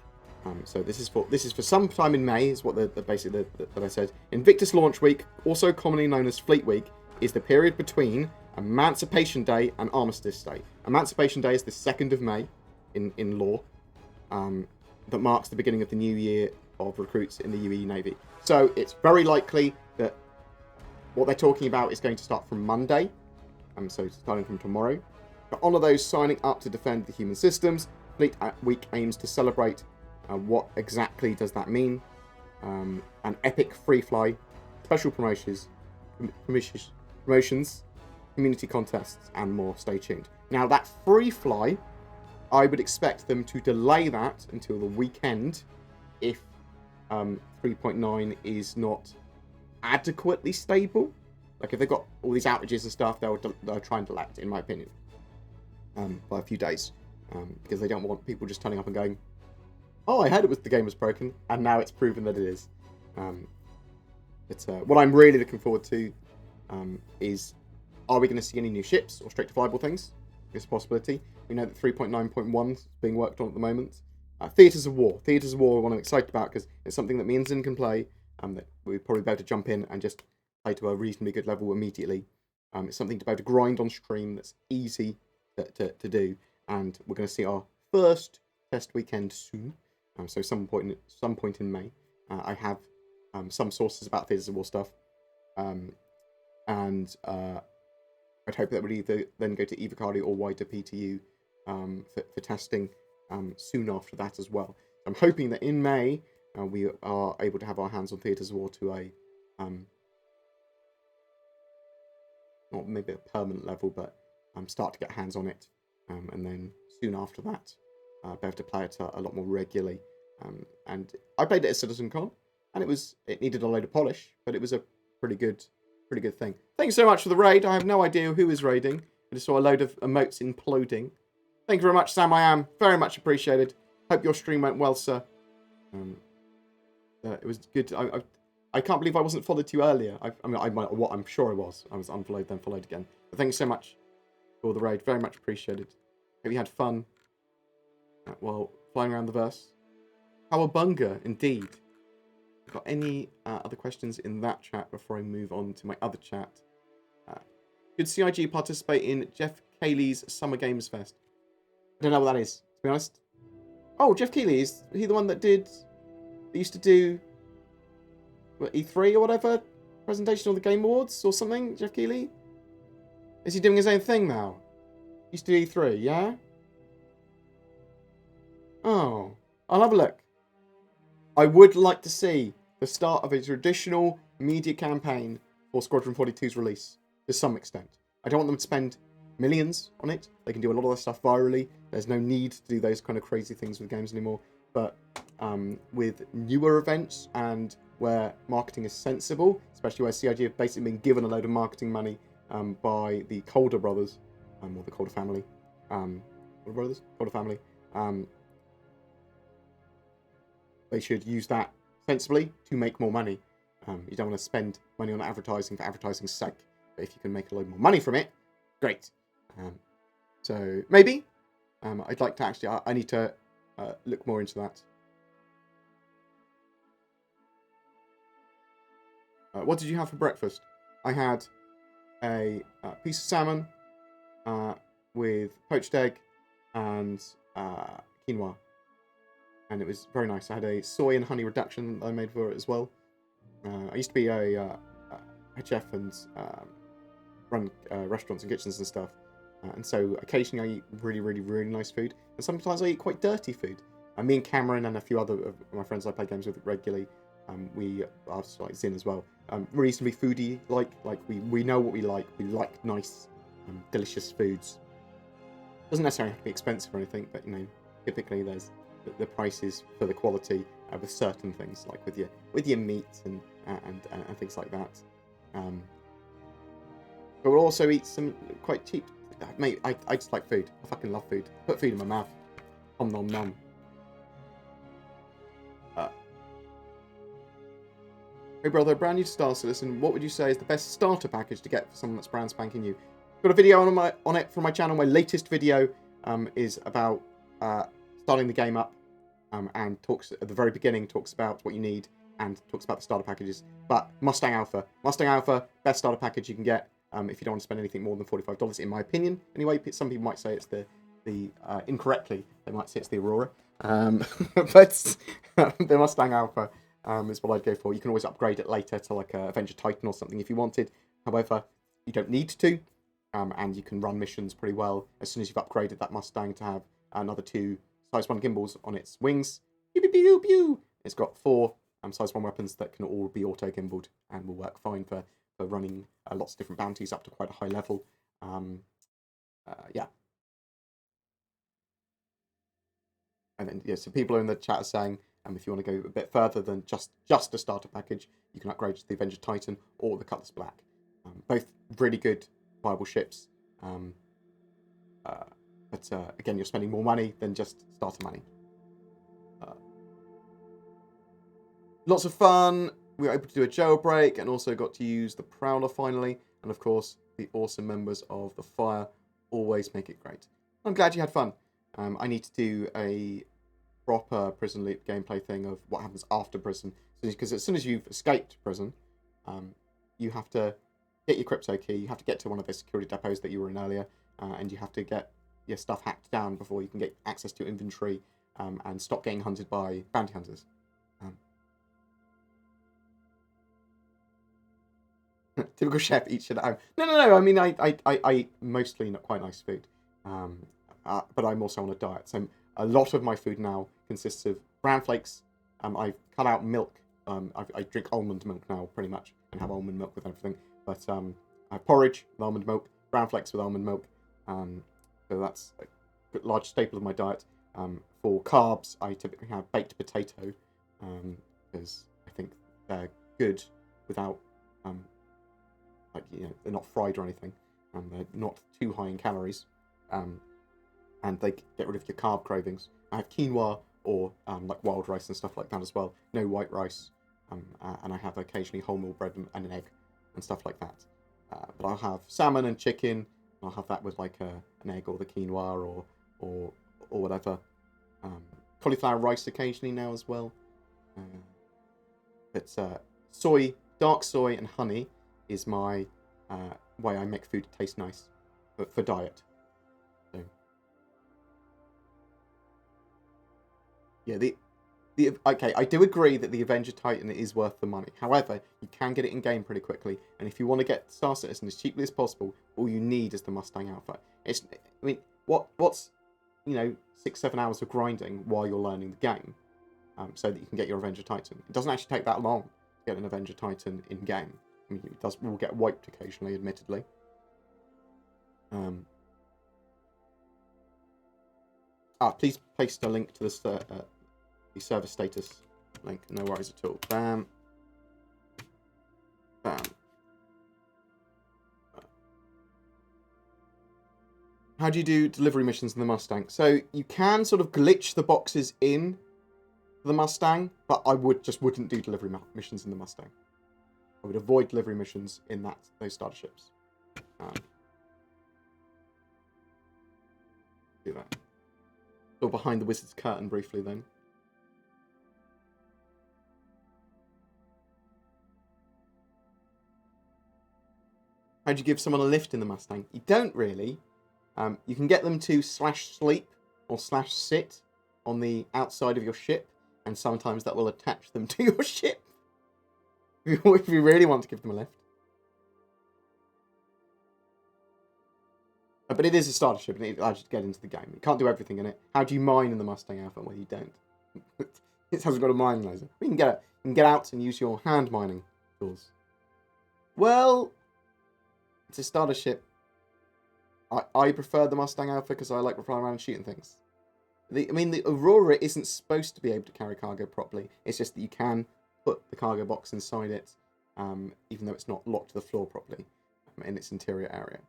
So this is for some time in May, is what basically that I said. Invictus Launch Week, also commonly known as Fleet Week, is the period between Emancipation Day and Armistice Day. Emancipation Day is the 2nd of May in law, that marks the beginning of the new year of recruits in the UE Navy. So it's very likely that what they're talking about is going to start from Monday, so starting from tomorrow. For all of those signing up to defend the human systems, Fleet Week aims to celebrate what exactly does that mean. An epic free fly, special promotions, community contests, and more. Stay tuned. Now that free fly, I would expect them to delay that until the weekend if 3.9 is not adequately stable. Like if they've got all these outages and stuff, they'll try and delay it, in my opinion, by a few days, because they don't want people just turning up and going, "Oh, I heard the game was broken," and now it's proven that it is. What I'm really looking forward to is, are we going to see any new ships or straight to flyable things? It's a possibility. We know that 3.9.1 is being worked on at the moment. Theatres of War. Theatres of War are what I'm excited about, because it's something that me and Zin can play, that we'd probably be able to jump in and just play to a reasonably good level immediately. It's something to be able to grind on stream that's easy to do, and we're going to see our first test weekend soon. So some point in May. I have some sources about Theatres of War stuff, and I'd hope that would either then go to Evacari or wider PTU for testing soon after that as well. I'm hoping that in May we are able to have our hands on Theatres of War to a not maybe a permanent level, but start to get hands on it, and then soon after that be able to play it a lot more regularly. And I played it at Citizencon, and it needed a load of polish, but it was a pretty good thing. Thanks so much for the raid. I have no idea who is raiding. I just saw a load of emotes imploding. Thank you very much, Sam. I am very much appreciated. Hope your stream went well, sir. It was good. I can't believe I wasn't followed to you earlier. I'm sure I was. I was unfollowed, then followed again. But thanks so much for the raid. Very much appreciated. Hope you had fun while flying around the verse. Cowabunga, indeed. Got any other questions in that chat before I move on to my other chat? Could CIG participate in Jeff Cayley's Summer Games Fest? I don't know what that is, to be honest. Oh, Jeff Keighley, is he the one that used to do E3 or whatever? Presentation on the Game Awards or something? Jeff Keighley? Is he doing his own thing now? He used to do E3, yeah? Oh, I'll have a look. I would like to see the start of a traditional media campaign for Squadron 42's release, to some extent. I don't want them to spend millions on it. They can do a lot of that stuff virally. There's no need to do those kind of crazy things with games anymore. But with newer events and where marketing is sensible, especially where CIG have basically been given a load of marketing money by the Calder brothers, or the Calder family. Calder family. They should use that sensibly to make more money. You don't want to spend money on advertising for advertising's sake. But if you can make a load more money from it, great. So maybe. I'd like to actually, I need to look more into that. What did you have for breakfast? I had a piece of salmon with poached egg and quinoa. And it was very nice. I had a soy and honey reduction that I made for it as well. I used to be a chef and run restaurants and kitchens and stuff. And so occasionally I eat really, really, really nice food. And sometimes I eat quite dirty food. Me and Cameron and a few other of my friends I play games with regularly, we are like Zin as well. Reasonably foodie, like we know what we like. We like nice, delicious foods. Doesn't necessarily have to be expensive or anything, but typically there's the prices for the quality with certain things, like with your meat and things like that. But we'll also eat some quite cheap. Mate, I just like food. I fucking love food. Put food in my mouth. Nom nom nom. Hey brother, brand new to Star Citizen. What would you say is the best starter package to get for someone that's brand spanking new? Got a video on it from my channel. My latest video is about starting the game up, and talks at the very beginning, talks about what you need and talks about the starter packages. But Mustang Alpha, best starter package you can get if you don't want to spend anything more than $45, in my opinion. Anyway, some people might say it's the incorrectly, they might say it's the Aurora, but the Mustang Alpha is what I'd go for. You can always upgrade it later to like a Avenger Titan or something if you wanted. However, you don't need to, and you can run missions pretty well as soon as you've upgraded that Mustang to have another 2 size 1 gimbals on its wings. Pew, pew, pew, pew. It's got 4 size 1 weapons that can all be auto gimbaled and will work fine for running lots of different bounties up to quite a high level. Yeah. And then, yeah, so people in the chat are saying, if you want to go a bit further than just a starter package, you can upgrade to the Avenger Titan or the Cutlass Black. Both really good, viable ships. But again, you're spending more money than just starter money. Lots of fun. We were able to do a jailbreak and also got to use the Prowler finally. And of course, the awesome members of the Fire always make it great. I'm glad you had fun. I need to do a proper Prison Loop gameplay thing of what happens after prison. Because as soon as you've escaped prison, you have to get your crypto key. You have to get to one of the security depots that you were in earlier. And you have to get your stuff hacked down before you can get access to your inventory and stop getting hunted by bounty hunters. Typical chef eats shit at home. No. I mean, I eat mostly not quite nice food, but I'm also on a diet. So a lot of my food now consists of bran flakes. I've cut out milk. I drink almond milk now, pretty much, and have almond milk with everything. But I have porridge with almond milk, bran flakes with almond milk. So that's a large staple of my diet. For carbs, I typically have baked potato, because I think they're good without they're not fried or anything, and they're not too high in calories, and they get rid of your carb cravings. I have quinoa or like wild rice and stuff like that as well. No white rice, and I have occasionally wholemeal bread and an egg and stuff like that. But I'll have salmon and chicken. And I'll have that with like an egg or the quinoa or whatever. Cauliflower rice occasionally now as well. But soy, dark soy and honey is my way I make food taste nice for diet. So, yeah, okay, I do agree that the Avenger Titan is worth the money. However, you can get it in game pretty quickly, and if you want to get Star Citizen as cheaply as possible, all you need is the Mustang Alpha. What's 6-7 hours of grinding while you're learning the game, so that you can get your Avenger Titan. It doesn't actually take that long to get an Avenger Titan in game. I mean, will get wiped occasionally, admittedly. Please paste a link to the server status link. No worries at all. Bam. Bam. How do you do delivery missions in the Mustang? So you can sort of glitch the boxes in the Mustang, but I wouldn't do delivery missions in the Mustang. I would avoid delivery missions in those starter ships. Do that. Go behind the wizard's curtain briefly then. How do you give someone a lift in the Mustang? You don't really. You can get them to /sleep or /sit on the outside of your ship, and sometimes that will attach them to your ship. If you really want to give them a lift. But it is a starter ship, and it allows you to get into the game. You can't do everything in it. How do you mine in the Mustang Alpha? Well, you don't. It hasn't got a mining laser. You can get out and use your hand mining tools. Well, it's a starter ship. I prefer the Mustang Alpha because I like flying around and shooting things. The Aurora isn't supposed to be able to carry cargo properly. It's just that you can put the cargo box inside it, even though it's not locked to the floor properly in its interior area.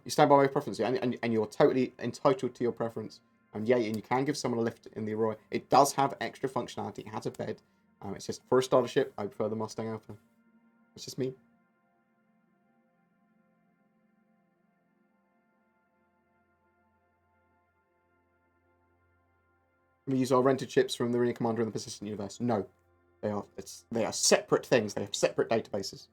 You stand by my preference, and you're totally entitled to your preference. And you can give someone a lift in the Aurora. It does have extra functionality. It has a bed. It's just, for a starter ship, I prefer the Mustang Alpha. It's just me. Can we use our rented ships from the Arena Commander in the Persistent Universe? No. They are separate things. They have separate databases.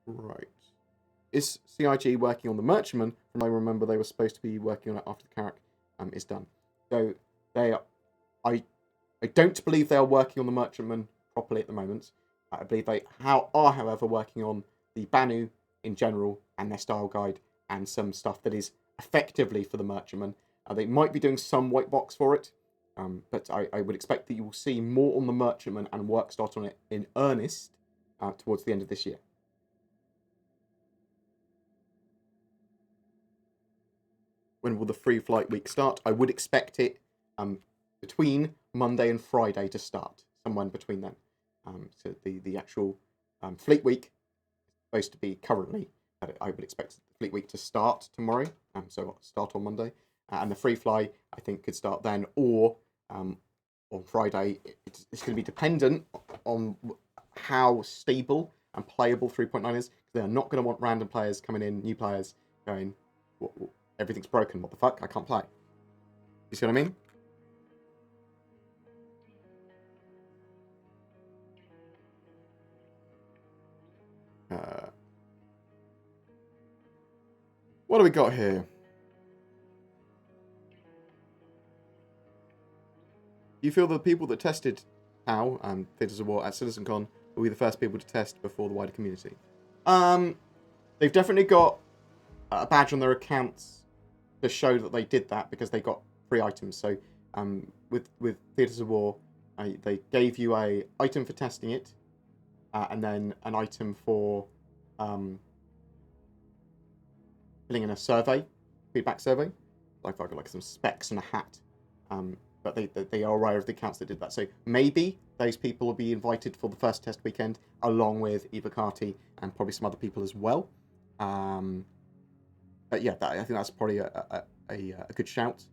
Right. Is CIG working on the Merchantman? From I remember they were supposed to be working on it after the Carrack is done. So they are, I don't believe they are working on the Merchantman properly at the moment. I believe they are, however, working on the Banu in general and their style guide and some stuff that is effectively for the Merchantman. They might be doing some white box for it, but I would expect that you will see more on the Merchantman and work start on it in earnest towards the end of this year. When will the free flight week start? I would expect it between Monday and Friday to start, somewhere in between then. So the actual fleet week is supposed to be currently, I would expect the fleet week to start tomorrow, so start on Monday. And the free fly, I think, could start then, or on Friday. It's going to be dependent on how stable and playable 3.9 is. They are not going to want random players coming in, new players, going, everything's broken, what the fuck, I can't play. You see what I mean? What do we got here? Do you feel the people that tested POW and Theatres of War at Citizencon will be the first people to test before the wider community? They've definitely got a badge on their accounts to show that they did that because they got free items. So with Theatres of War, they gave you a item for testing it, and then an item for filling in a survey, feedback survey. Like I got like some specs and a hat. But they are aware of the accounts that did that. So maybe those people will be invited for the first test weekend, along with Eva Carty and probably some other people as well. But yeah, I think that's probably a good shout.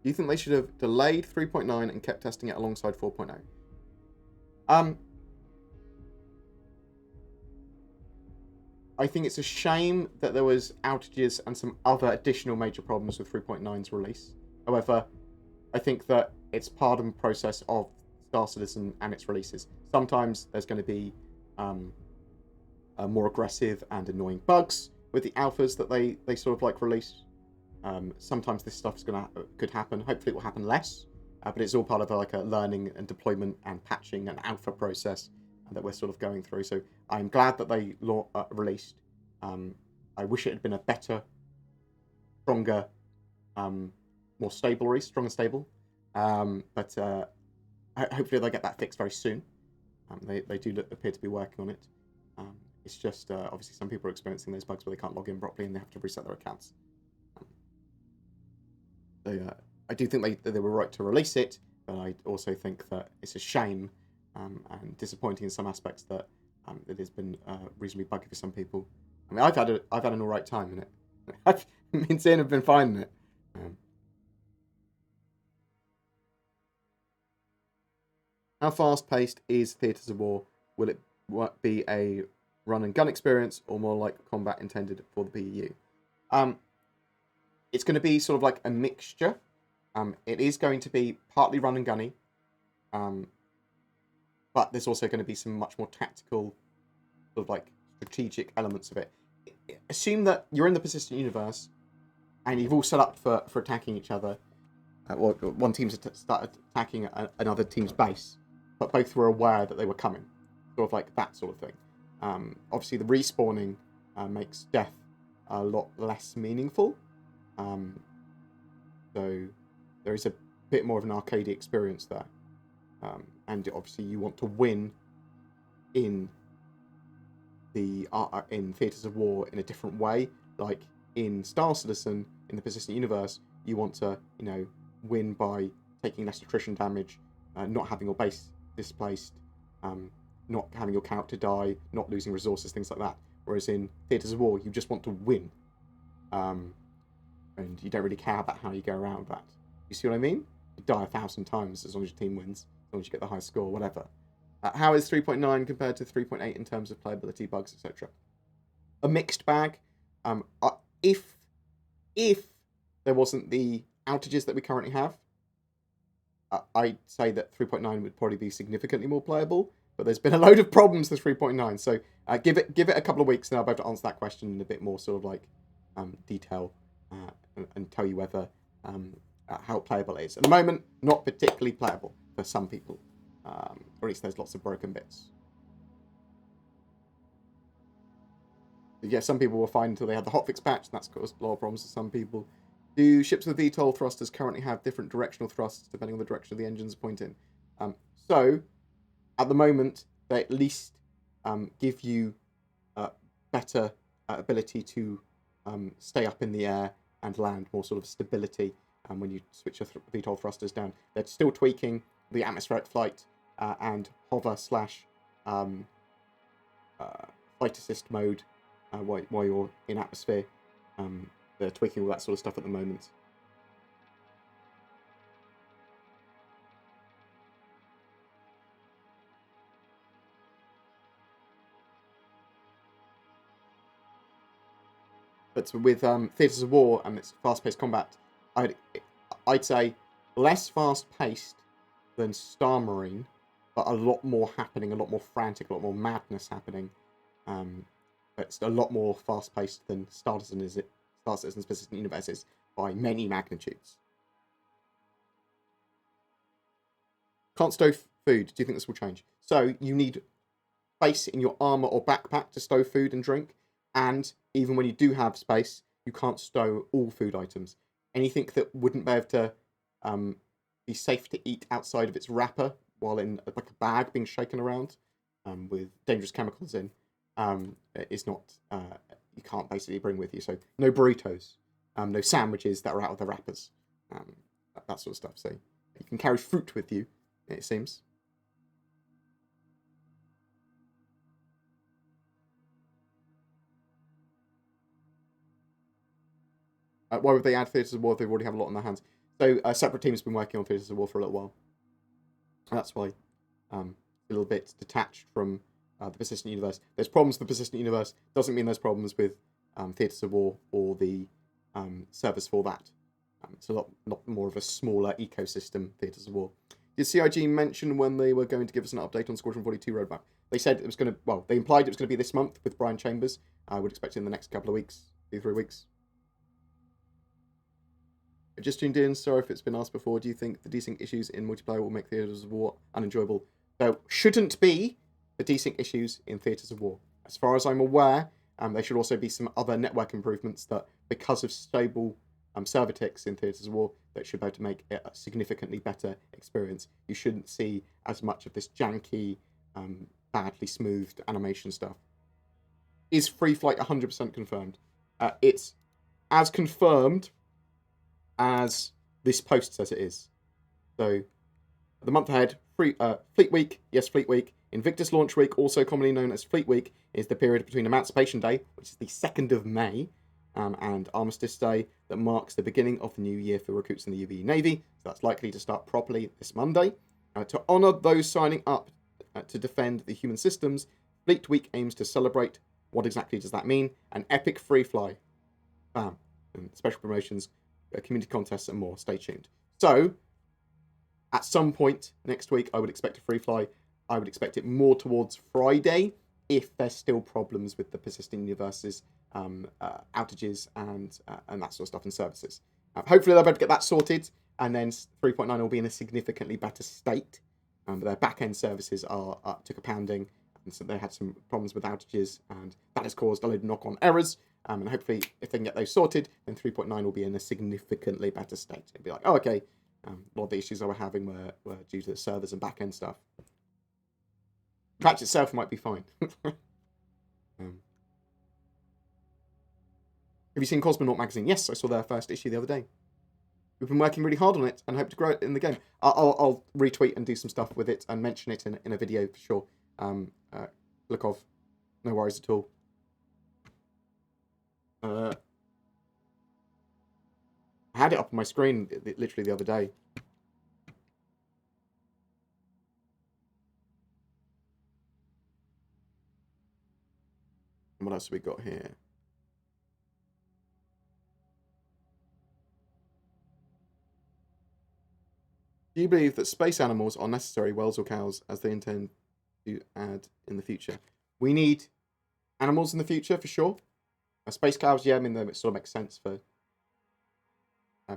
Do you think they should have delayed 3.9 and kept testing it alongside 4.0? I think it's a shame that there was outages and some other additional major problems with 3.9's release. However, I think that it's part of the process of Star Citizen and its releases. Sometimes there's going to be more aggressive and annoying bugs with the alphas that they sort of like release. Sometimes this stuff's could happen. Hopefully it will happen less, but it's all part of like a learning and deployment and patching and alpha process that we're sort of going through. So I'm glad that they released. I wish it had been a better, stronger, more stable release, strong and stable. But hopefully they'll get that fixed very soon. They do appear to be working on it. It's just obviously some people are experiencing those bugs where they can't log in properly and they have to reset their accounts. I do think they were right to release it, but I also think that it's a shame and disappointing in some aspects that it has been reasonably buggy for some people. I mean, I've had an all right time in it. Me and Zane have been fine in it. How fast-paced is Theatres of War? Will it be a run and gun experience or more like combat intended for the PEU? It's going to be sort of like a mixture. It is going to be partly run and gunny, but there's also going to be some much more tactical, sort of like strategic elements of it. Assume that you're in the persistent universe, and you've all set up for attacking each other. One team's started attacking another team's base, but both were aware that they were coming. Sort of like that sort of thing. Obviously, the respawning makes death a lot less meaningful. So there is a bit more of an arcade experience there. And obviously you want to win in Theatres of War in a different way. Like in Star Citizen, in the Persistent Universe, you want to, win by taking less attrition damage, not having your base displaced, not having your character die, not losing resources, things like that. Whereas in Theatres of War, you just want to win. And you don't really care about how you go around that. You see what I mean? You die 1,000 times as long as your team wins. as long as you get the high score, whatever. How is 3.9 compared to 3.8 in terms of playability, bugs, etc.? A mixed bag. If there wasn't the outages that we currently have, I'd say that 3.9 would probably be significantly more playable. But there's been a load of problems with 3.9, so give it a couple of weeks, and I'll be able to answer that question in a bit more sort of like detail and tell you whether how playable it is. At the moment, not particularly playable for some people, or at least there's lots of broken bits. But yeah, some people were fine until they had the hotfix patch, and that's caused a lot of problems to some people. Do ships with VTOL thrusters currently have different directional thrusts depending on the direction of the engines pointing? So, at the moment, they at least give you better ability to stay up in the air and land, more sort of stability when you switch your VTOL thrusters down. They're still tweaking the atmospheric flight and hover / flight assist mode while you're in atmosphere. They're tweaking all that sort of stuff at the moment. But with Theatres of War and its fast-paced combat, I'd say less fast-paced than Star Marine, but a lot more happening, a lot more frantic, a lot more madness happening. It's a lot more fast-paced than Star Citizen's Persistent Universe is by many magnitudes. Can't stow food. Do you think this will change? So you need space in your armor or backpack to stow food and drink. And even when you do have space, you can't stow all food items. Anything that wouldn't be able to be safe to eat outside of its wrapper while in like a bag being shaken around with dangerous chemicals in is not, you can't basically bring with you. So no burritos, no sandwiches that are out of the wrappers, that sort of stuff. So you can carry fruit with you, it seems. Why would they add Theatres of War if they already have a lot on their hands? So a separate team has been working on Theatres of War for a little while. That's why a little bit detached from the Persistent Universe. There's problems with the Persistent Universe. Doesn't mean there's problems with Theatres of War or the service for that. It's a lot more of a smaller ecosystem, Theatres of War. Did CIG mention when they were going to give us an update on Squadron 42 roadmap? They said it was going to, well, they implied it was going to be this month with Brian Chambers. I would expect it in the next couple of weeks, 2-3 weeks. I just tuned in, sorry if it's been asked before. Do you think the desync issues in multiplayer will make Theatres of War unenjoyable? There shouldn't be the desync issues in Theatres of War. As far as I'm aware, there should also be some other network improvements that, because of stable server ticks in Theatres of War, that should be able to make it a significantly better experience. You shouldn't see as much of this janky, badly smoothed animation stuff. Is Free Flight 100% confirmed? It's as confirmed as this post says it is. So, the month ahead, Fleet Week, yes, Fleet Week. Invictus Launch Week, also commonly known as Fleet Week, is the period between Emancipation Day, which is the 2nd of May, and Armistice Day, that marks the beginning of the new year for recruits in the UV Navy. So that's likely to start properly this Monday. To honour those signing up to defend the human systems, Fleet Week aims to celebrate. What exactly does that mean? An epic free fly. Bam. And special promotions, community contests and more. Stay tuned. So, at some point next week, I would expect a free fly. I would expect it more towards Friday if there's still problems with the Persistent Universe's outages and that sort of stuff and services. Hopefully they'll be able to get that sorted, and then 3.9 will be in a significantly better state. But their back-end services took a pounding, and so they had some problems with outages, and that has caused a load of knock-on errors. And hopefully, if they can get those sorted, then 3.9 will be in a significantly better state. It'll be like, oh, okay, a lot of the issues I were having were due to the servers and back-end stuff. The patch itself might be fine. Have you seen Cosmonaut magazine? Yes, I saw their first issue the other day. We've been working really hard on it and hope to grow it in the game. I'll retweet and do some stuff with it and mention it in a video for sure. Look off. No worries at all. I had it up on my screen literally the other day. What else have we got here? Do you believe that space animals are necessary, whales or cows, as they intend to add in the future? We need animals in the future, for sure. Space cows, yeah, I mean, it sort of makes sense for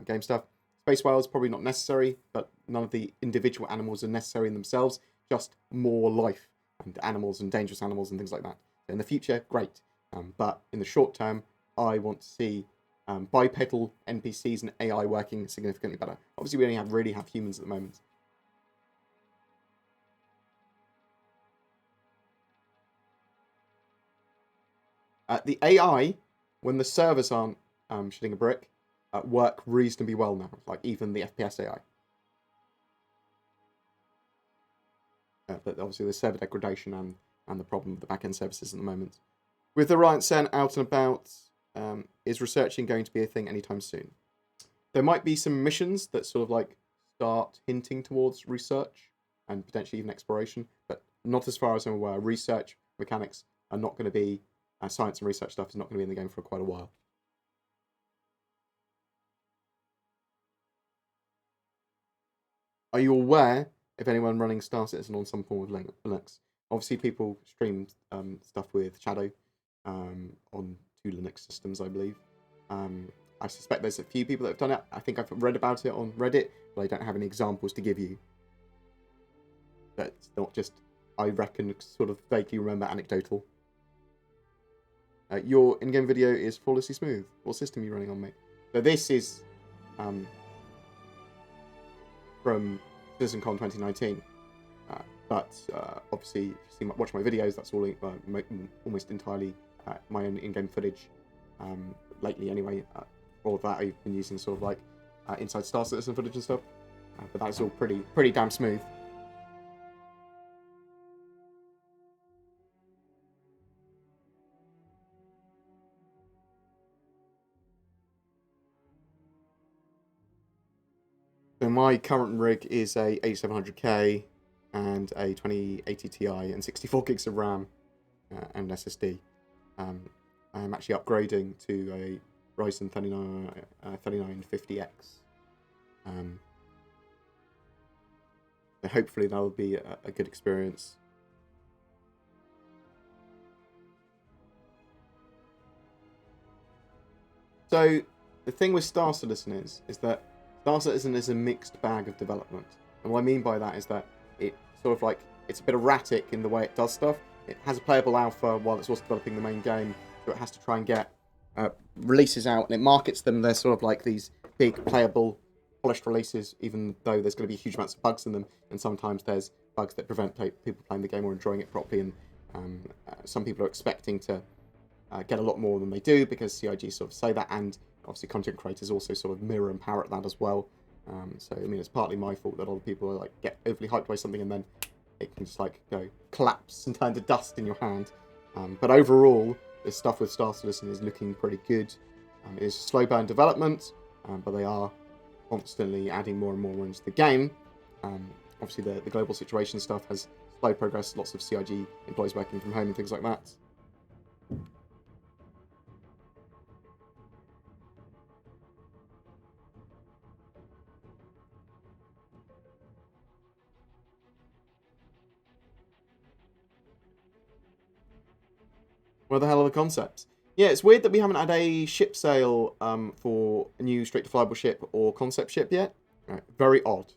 game stuff. Space whales, probably not necessary, but none of the individual animals are necessary in themselves, just more life and animals and dangerous animals and things like that. In the future, great. But in the short term, I want to see bipedal NPCs and AI working significantly better. Obviously, we only really have humans at the moment. The AI, when the servers aren't shitting a brick, work reasonably well now. Like even the FPS AI. But obviously, there's server degradation and the problem with the backend services at the moment. With the Reliant Sen out and about, is researching going to be a thing anytime soon? There might be some missions that sort of like start hinting towards research and potentially even exploration, but not as far as I'm aware. Research mechanics are not going to be, science and research stuff is not going to be in the game for quite a while. Are you aware of anyone running Star Citizen on some form of Linux? Obviously, people streamed stuff with Shadow on 2 Linux systems, I believe. I suspect there's a few people that have done it. I think I've read about it on Reddit, but I don't have any examples to give you. That's not just, I reckon, sort of vaguely remember anecdotal. Your in-game video is flawlessly smooth. What system are you running on, mate? So this is from Citizencon 2019. But obviously, if you watch my videos, that's all almost entirely my own in-game footage. Lately, anyway, all of that I've been using sort of like inside Star Citizen footage and stuff. But that's all pretty damn smooth. So my current rig is a 8700K and a 2080 Ti and 64 gigs of RAM and SSD. I'm actually upgrading to a Ryzen 3950X. So hopefully that'll be a good experience. So the thing with Star Citizen is that Star Citizen is a mixed bag of development. And what I mean by that is that it sort of like, it's a bit erratic in the way it does stuff. It has a playable alpha while it's also developing the main game, so it has to try and get releases out, and it markets them. They're sort of like these big, playable, polished releases, even though there's going to be huge amounts of bugs in them, and sometimes there's bugs that prevent people playing the game or enjoying it properly, and some people are expecting to get a lot more than they do, because CIG sort of say that, and obviously content creators also sort of mirror and parrot that as well. So, I mean, it's partly my fault that a lot of people are, like, get overly hyped by something and then it can just, like, go collapse and turn to dust in your hand. But overall, this stuff with Star Citizen is looking pretty good. It is slow burn development, but they are constantly adding more and more into the game. Obviously, the global situation stuff has slow progress, lots of CIG employees working from home and things like that. What the hell are the concepts? Yeah, it's weird that we haven't had a ship sale for a new straight-to-flyable ship or concept ship yet. Right, very odd.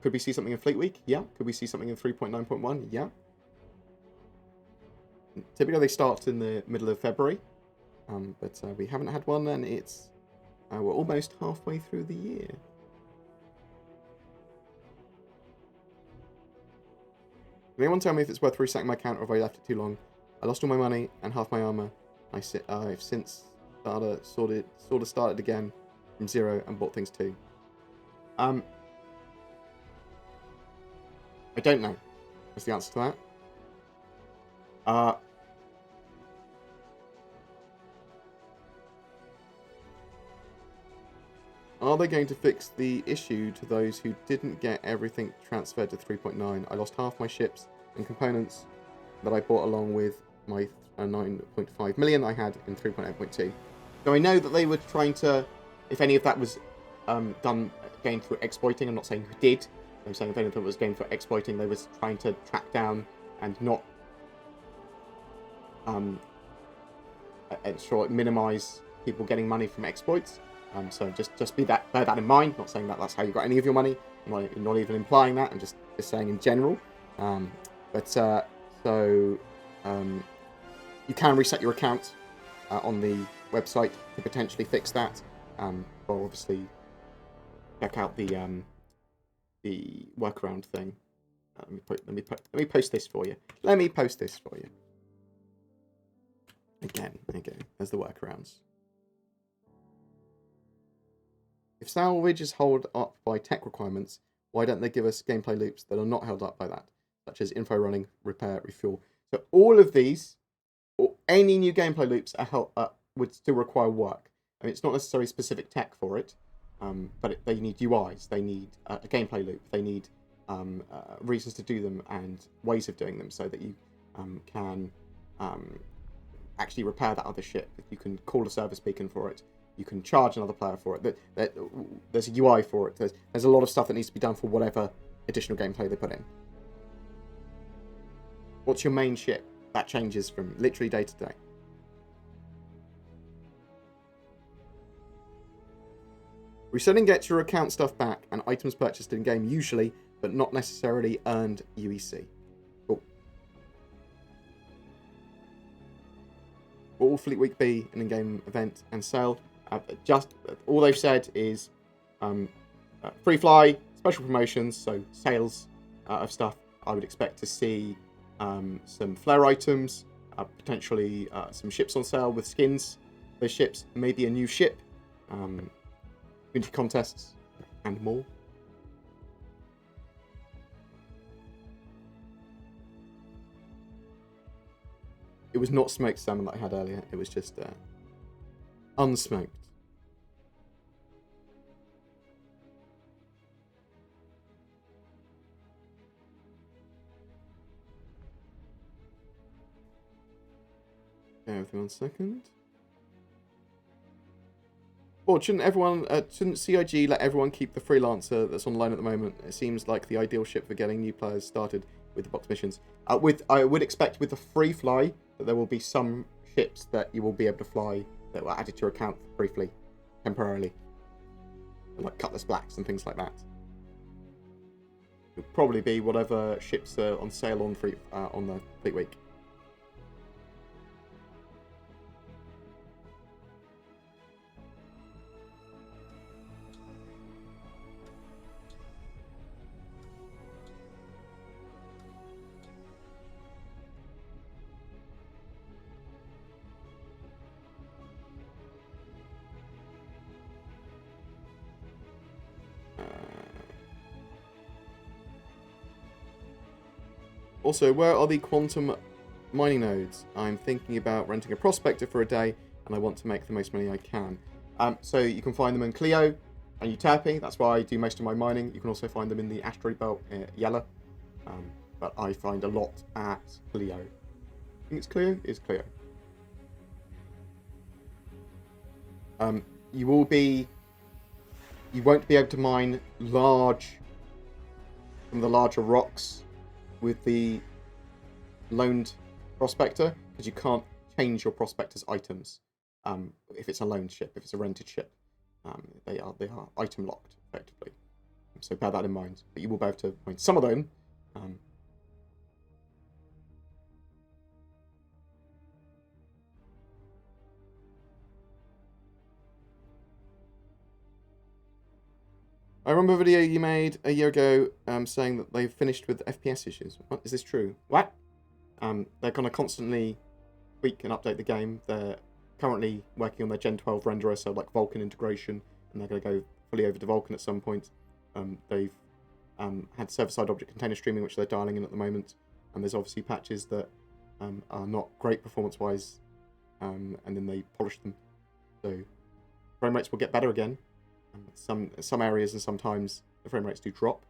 Could we see something in Fleet Week? Yeah. Could we see something in 3.9.1? Yeah. Typically, they start in the middle of February. But we haven't had one, and it's... we're almost halfway through the year. Can anyone tell me if it's worth resetting my account or if I left it too long? I lost all my money and half my armor. I've since started again from zero and bought things too. I don't know. What's the answer to that? Are they going to fix the issue to those who didn't get everything transferred to 3.9? I lost half my ships and components that I bought along with my 9.5 million I had in 3.8.2. So I know that they were trying to, if any of that was gained through exploiting, I'm not saying who did, I'm saying if any of it was gained through exploiting, they was trying to track down and not minimize people getting money from exploits. So just bear that in mind. Not saying that that's how you got any of your money. I'm not even implying that. I'm just saying in general. You can reset your account on the website to potentially fix that. Well, obviously, check out the workaround thing. Let me post this for you. Let me post this for you. Again, there's the workarounds. If salvage is held up by tech requirements, why don't they give us gameplay loops that are not held up by that, such as info running, repair, refuel? So all of these, or any new gameplay loops would still require work. I mean, it's not necessarily specific tech for it, but they need UIs, they need a gameplay loop, they need reasons to do them and ways of doing them, so that you can actually repair that other ship. You can call a service beacon for it. You can charge another player for it. There's a UI for it. There's a lot of stuff that needs to be done for whatever additional gameplay they put in. What's your main ship? That changes from literally day to day. Resetting gets your account stuff back and items purchased in-game usually, but not necessarily earned UEC. Cool. What will Fleet Week be an in-game event and sale? Just all they've said is free fly, special promotions, so sales of stuff. I would expect to see some flare items, potentially some ships on sale with skins. Those ships, maybe a new ship, community contests, and more. It was not smoked salmon that I had earlier. It was just unsmoked. Bear with me 1 second. Or shouldn't CIG let everyone keep the freelancer that's online at the moment? It seems like the ideal ship for getting new players started with the box missions. I would expect with the free fly that there will be some ships that you will be able to fly that were added to your account briefly, temporarily, like Cutlass Blacks and things like that. It'll probably be whatever ships are on sale on the Fleet Week. Also, where are the quantum mining nodes? I'm thinking about renting a prospector for a day, and I want to make the most money I can. So you can find them in Clio and Utapi. That's where I do most of my mining. You can also find them in the asteroid belt, Yella. But I find a lot at Clio. I think it's Clio? It's Clio. You won't be able to mine some of the larger rocks with the loaned prospector, because you can't change your prospector's items if it's a loaned ship. If it's a rented ship, they are item locked effectively. So bear that in mind. But you will be able to mine some of them. I remember a video you made a year ago saying that they've finished with FPS issues. What, is this true? What? They're going to constantly tweak and update the game. They're currently working on their Gen 12 renderer, so like Vulkan integration, and they're going to go fully over to Vulkan at some point. They've had server-side object container streaming, which they're dialing in at the moment, and there's obviously patches that are not great performance-wise, and then they polish them. So frame rates will get better again. Some areas and sometimes the frame rates do drop,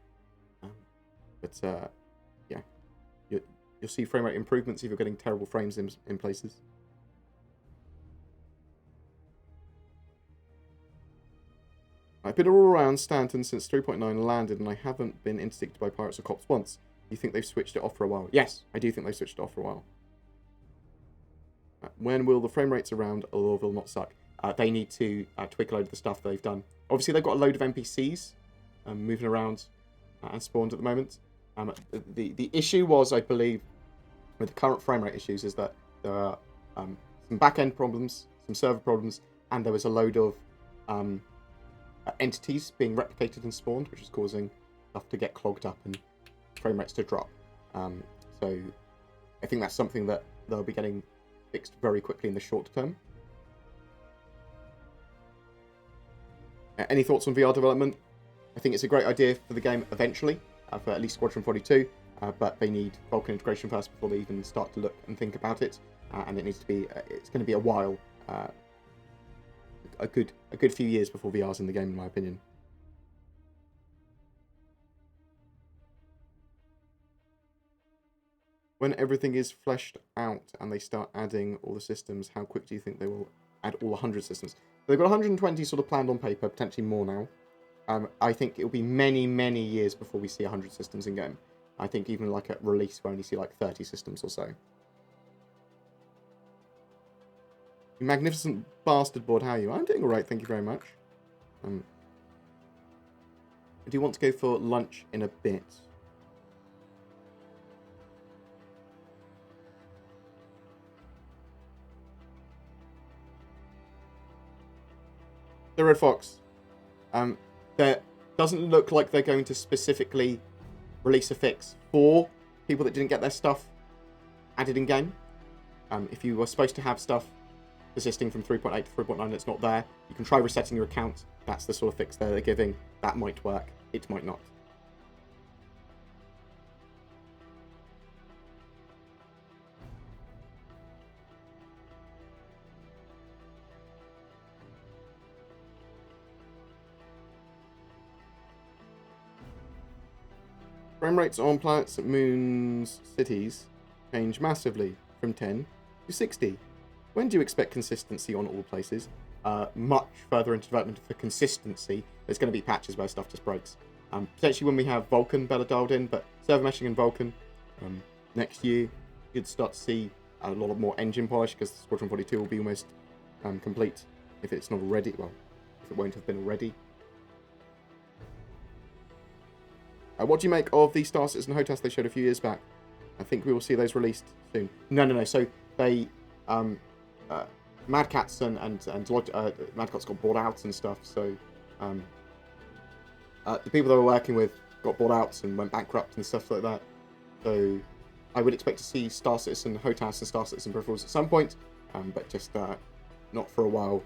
but yeah, you'll see frame rate improvements if you're getting terrible frames in places. I've been all around Stanton since 3.9 landed, and I haven't been interdicted by pirates or cops once. Do you think they've switched it off for a while? Yes, I do think they've switched it off for a while. When will the frame rates around Lorville not suck? They need to tweak a load of the stuff they've done. Obviously, they've got a load of NPCs moving around and spawned at the moment. The issue was, I believe, with the current frame rate issues, is that there are some back-end problems, some server problems, and there was a load of entities being replicated and spawned, which is causing stuff to get clogged up and frame rates to drop. So I think that's something that they'll be getting fixed very quickly in the short term. Any thoughts on VR development? I think it's a great idea for the game eventually, for at least Squadron 42, but they need Vulkan integration first before they even start to look and think about it, and it needs to be, it's going to be a while, a good few years before VR's in the game, in my opinion. When everything is fleshed out and they start adding all the systems, how quick do you think they will add all 100 systems? They've got 120 sort of planned on paper, potentially more now. I think it'll be many, many years before we see 100 systems in game. I think even like at release, we'll only see like 30 systems or so. You magnificent bastard board, how are you? I'm doing alright, thank you very much. Do you want to go for lunch in a bit? The Red Fox. There doesn't look like they're going to specifically release a fix for people that didn't get their stuff added in game. If you were supposed to have stuff persisting from 3.8 to 3.9 and it's not there, you can try resetting your account. That's the sort of fix they're giving. That might work. It might not. Frame rates on planets, moons, cities change massively from 10 to 60. When do you expect consistency on all places? Much further into development for consistency. There's going to be patches where stuff just breaks. Potentially when we have Vulkan better dialed in, but server meshing in Vulkan next year, you'd start to see a lot more engine polish because Squadron 42 will be almost complete if it's not already. Well, if it won't have been already. What do you make of the Star Citizen HOTAS they showed a few years back? I think we will see those released soon. No. So they, Mad Catz and Mad Catz got bought out and stuff. So the people they were working with got bought out and went bankrupt and stuff like that. So I would expect to see Star Citizen HOTAS and Star Citizen peripherals at some point, but just not for a while.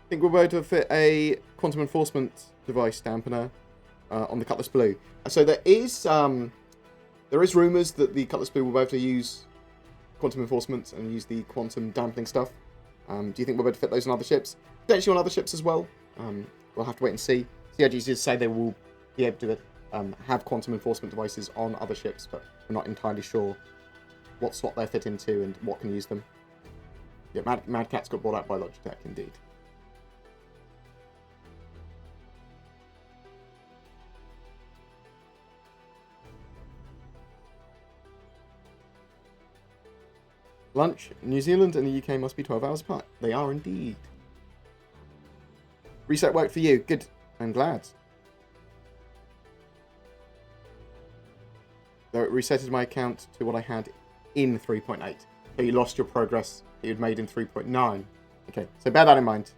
I think we're about to fit a quantum enforcement device dampener on the Cutlass Blue. So there is rumours that the Cutlass Blue will be able to use quantum enforcement and use the quantum dampening stuff. Do you think we're able to fit those on other ships? Potentially on other ships as well. We'll have to wait and see. CIG did say they will be able to have quantum enforcement devices on other ships, but we're not entirely sure what slot they fit into and what can use them. Yeah, Mad Catz got bought out by Logitech, indeed. Lunch, New Zealand and the UK must be 12 hours apart. They are indeed. Reset worked for you. Good. I'm glad. Though it resetted my account to what I had in 3.8. So you lost your progress that you'd made in 3.9. Okay, so bear that in mind.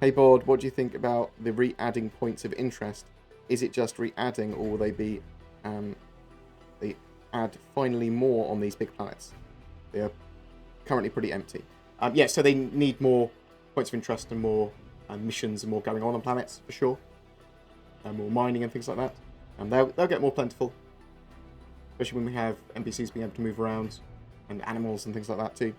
Hey Board, what do you think about the re-adding points of interest? Is it just re-adding, or will they be they add finally more on these big planets? They are currently pretty empty. Yeah, so they need more points of interest and more missions and more going on planets, for sure. And more mining and things like that. And they'll get more plentiful. Especially when we have NPCs being able to move around. And animals and things like that too.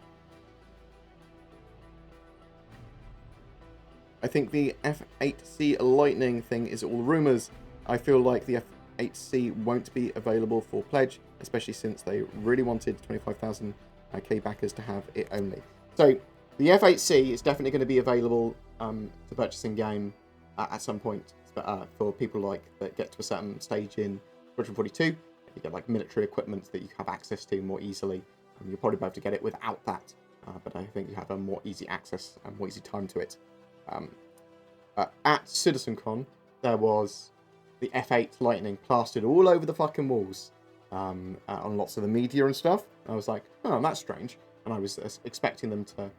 I think the F8C Lightning thing is all rumours. I feel like the F8C won't be available for pledge, especially since they really wanted 25,000 K backers to have it only. So the F8C is definitely going to be available to purchase in game at some point for people like that get to a certain stage in Squadron 42. You get like military equipment that you have access to more easily. You'll probably be able to get it without that, but I think you have a more easy access and more easy time to it. At Citizencon, there was the F8 Lightning plastered all over the fucking walls on lots of the media and stuff. I was like, oh, that's strange. And I was expecting them to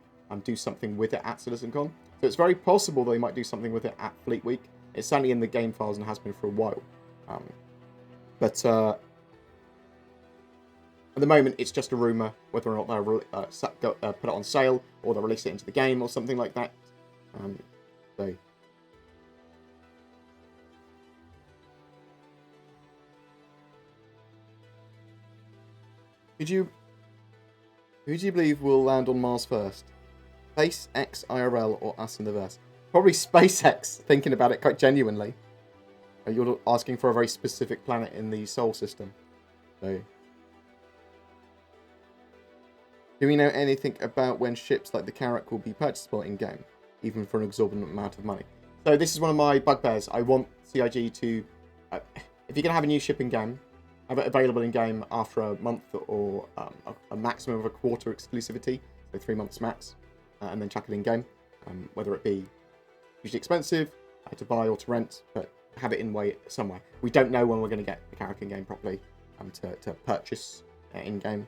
do something with it at Citizencon. So it's very possible they might do something with it at Fleet Week. It's certainly in the game files and has been for a while. But at the moment, it's just a rumour whether or not they'll put it on sale or they'll release it into the game or something like that. So who do you believe will land on Mars first? SpaceX IRL or us in the verse? Probably SpaceX, thinking about it quite genuinely. You're asking for a very specific planet in the Sol system. So, do we know anything about when ships like the Carrack will be purchasable in-game, even for an exorbitant amount of money? So this is one of my bugbears. I want CIG to, if you're going to have a new ship in-game, have it available in-game after a month or a maximum of a quarter exclusivity, so 3 months max, and then chuck it in-game, whether it be hugely expensive to buy or to rent, but have it in way somewhere. We don't know when we're going to get the Carrack in-game properly to purchase in-game.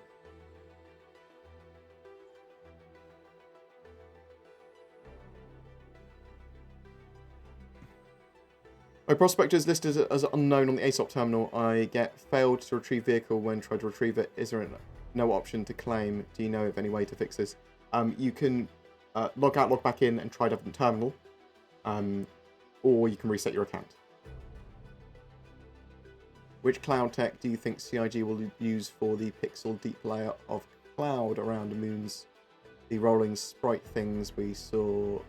My prospector is listed as unknown on the ASOP terminal. I get failed to retrieve vehicle when tried to retrieve it. Is there no option to claim? Do you know of any way to fix this? You can log out, log back in, and try a different terminal. Or you can reset your account. Which cloud tech do you think CIG will use for the pixel deep layer of cloud around the moons? The rolling sprite things we saw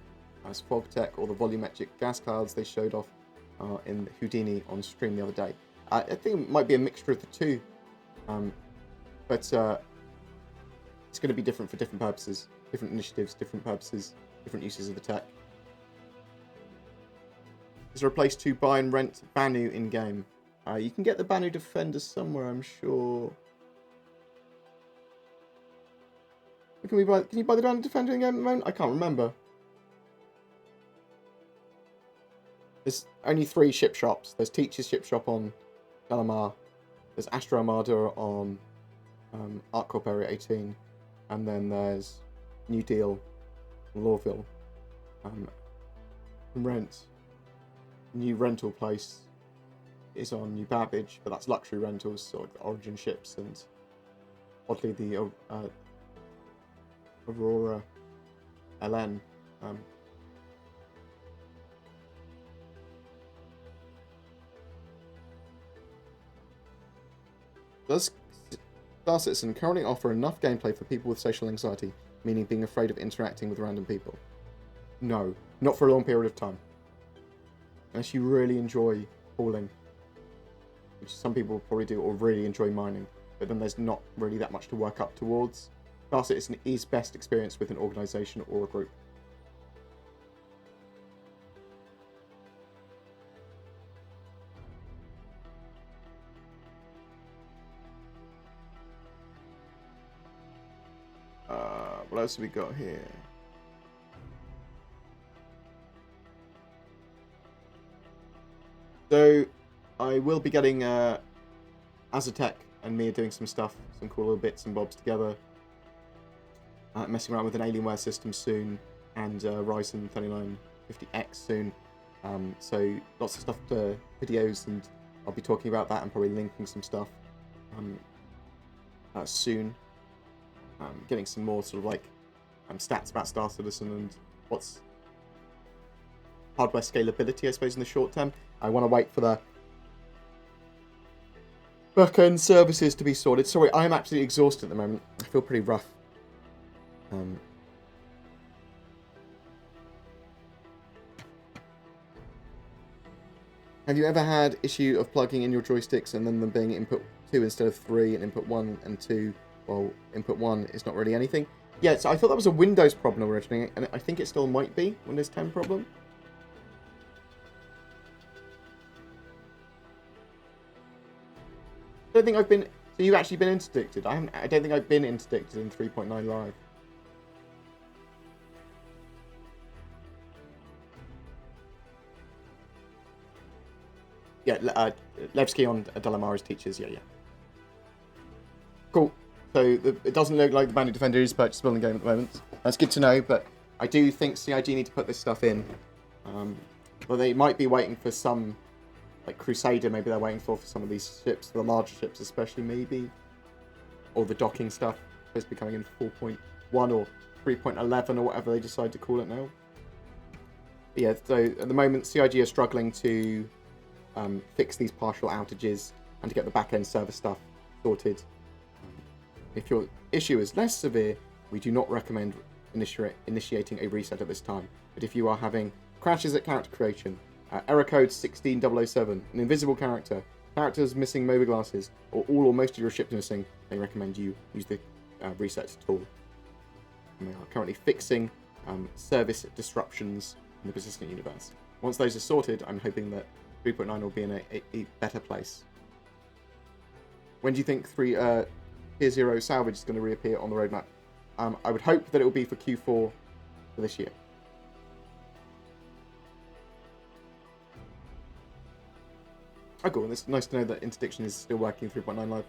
as fog tech, or the volumetric gas clouds they showed off in Houdini on stream the other day. I think it might be a mixture of the two, but it's going to be different for different purposes, different initiatives, different purposes, different uses of the tech. Is there a place to buy and rent Banu in-game? You can get the Banu Defender somewhere, I'm sure. Can you buy the Banu Defender in-game at the moment? I can't remember. There's only 3 ship shops. There's Teacher's Ship Shop on Delamar. There's Astro Armada on ArcCorp Area 18. And then there's New Deal in Lawville. Rent. New rental place is on New Babbage, but that's luxury rentals, so like the Origin ships and oddly the Aurora LN. Does Star Citizen currently offer enough gameplay for people with social anxiety, meaning being afraid of interacting with random people? No, not for a long period of time. Unless you really enjoy hauling, which some people probably do, or really enjoy mining, but then there's not really that much to work up towards. Star Citizen is best experienced with an organisation or a group. What else have we got here? So, I will be getting Azatec and Mia doing some stuff, some cool little bits and bobs together. Messing around with an Alienware system soon, and Ryzen 3950X soon. So, lots of stuff to videos, and I'll be talking about that and probably linking some stuff soon. Getting some more sort of like stats about Star Citizen and what's hardware scalability, I suppose, in the short term. I want to wait for the back-end services to be sorted. Sorry, I am absolutely exhausted at the moment. I feel pretty rough. Have you ever had issue of plugging in your joysticks and then them being input 2 instead of 3 and input 1 and 2? Well, input 1 is not really anything. Yeah, so I thought that was a Windows problem originally, and I think it still might be Windows 10 problem. I don't think I've been... So you've actually been interdicted. I don't think I've been interdicted in 3.9 Live. Yeah, Levski on Delamara's teachers, yeah. Cool. So it doesn't look like the Bandit Defender is purchasable in the game at the moment. That's good to know, but I do think CIG need to put this stuff in. Well, they might be waiting for some, like Crusader, maybe they're waiting for some of these ships, the larger ships especially, maybe. Or the docking stuff. It's becoming in 4.1 or 3.11 or whatever they decide to call it now. But yeah, so at the moment, CIG are struggling to fix these partial outages and to get the back-end server stuff sorted. If your issue is less severe, we do not recommend initiating a reset at this time. But if you are having crashes at character creation, error code 16007, an invisible character, characters missing motor glasses, or all or most of your ships missing, they recommend you use the reset tool. And they are currently fixing service disruptions in the persistent universe. Once those are sorted, I'm hoping that 3.9 will be in a better place. When do you think Tier 0 salvage is going to reappear on the roadmap? I would hope that it will be for Q4 for this year. Oh, cool. It's nice to know that interdiction is still working 3.9 Live.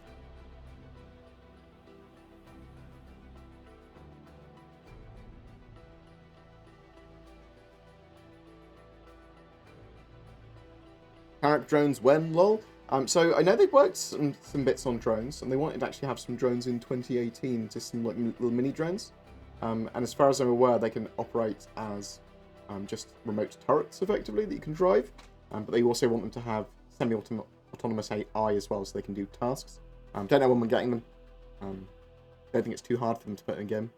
Character drones when, lol? So I know they've worked some bits on drones, and they wanted to actually have some drones in 2018, just some like little mini drones. And as far as I'm aware, they can operate as just remote turrets, effectively, that you can drive. But they also want them to have semi-autonomous AI as well, so they can do tasks. Don't know when we're getting them. Don't think it's too hard for them to put in a game.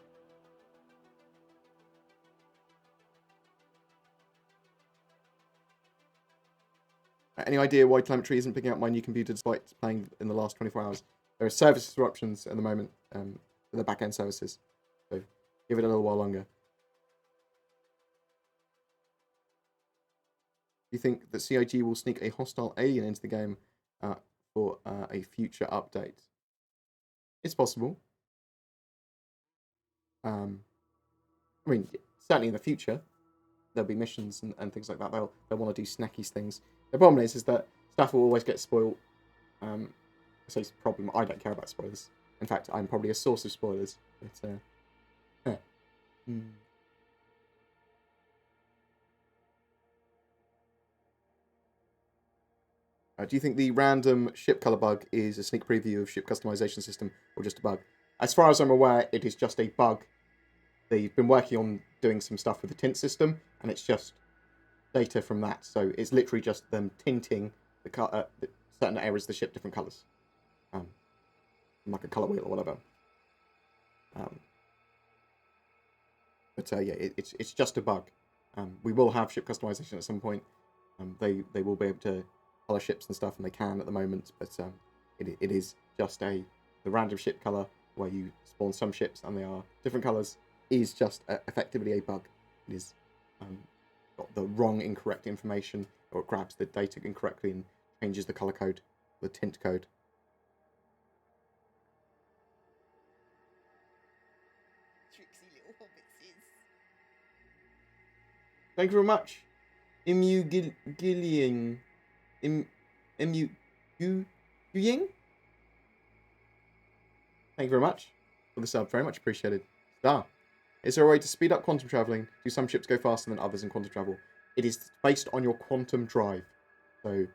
Any idea why telemetry isn't picking up my new computer despite playing in the last 24 hours? There are service disruptions at the moment for the back-end services. So give it a little while longer. Do you think that CIG will sneak a hostile alien into the game for a future update? It's possible. I mean, certainly in the future, there'll be missions and things like that. They'll want to do snacky things. The problem is that stuff will always get spoiled. I say it's a problem. I don't care about spoilers. In fact, I'm probably a source of spoilers. But, do you think the random ship color bug is a sneak preview of ship customization system or just a bug? As far as I'm aware, it is just a bug. They've been working on doing some stuff with the tint system, and it's just data from that. So it's literally just them tinting the certain areas of the ship different colors, like a color wheel or whatever. But yeah, it's just a bug. We will have ship customization at some point. They will be able to color ships and stuff, and they can at the moment. But it is just the random ship color where you spawn some ships and they are different colors is just effectively a bug. It is got the wrong, incorrect information, or it grabs the data incorrectly and changes the color code, the tint code. Tricksy little hobbitses. Thank you very much. Ying? Thank you very much for the sub. Very much appreciated. Star. Is there a way to speed up quantum traveling? Do some ships go faster than others in quantum travel? It is based on your quantum drive. So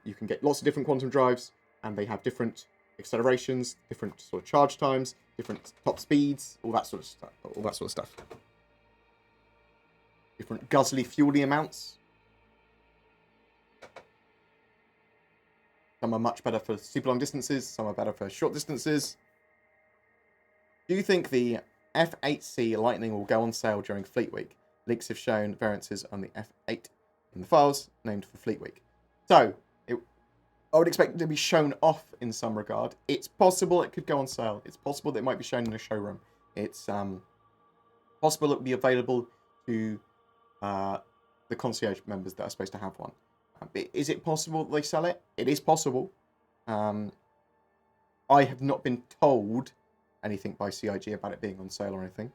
you can get lots of different quantum drives, and they have different accelerations, different sort of charge times, different top speeds, all that sort of stuff. Different guzzly fueling amounts. Some are much better for super long distances, some are better for short distances. Do you think the F8C Lightning will go on sale during Fleet Week? Leaks have shown variances on the F8 in the files named for Fleet Week. So, I would expect it to be shown off in some regard. It's possible it could go on sale. It's possible that it might be shown in a showroom. It's possible it will be available to the concierge members that are supposed to have one. Is it possible that they sell it? It is possible. I have not been told anything by CIG about it being on sale or anything.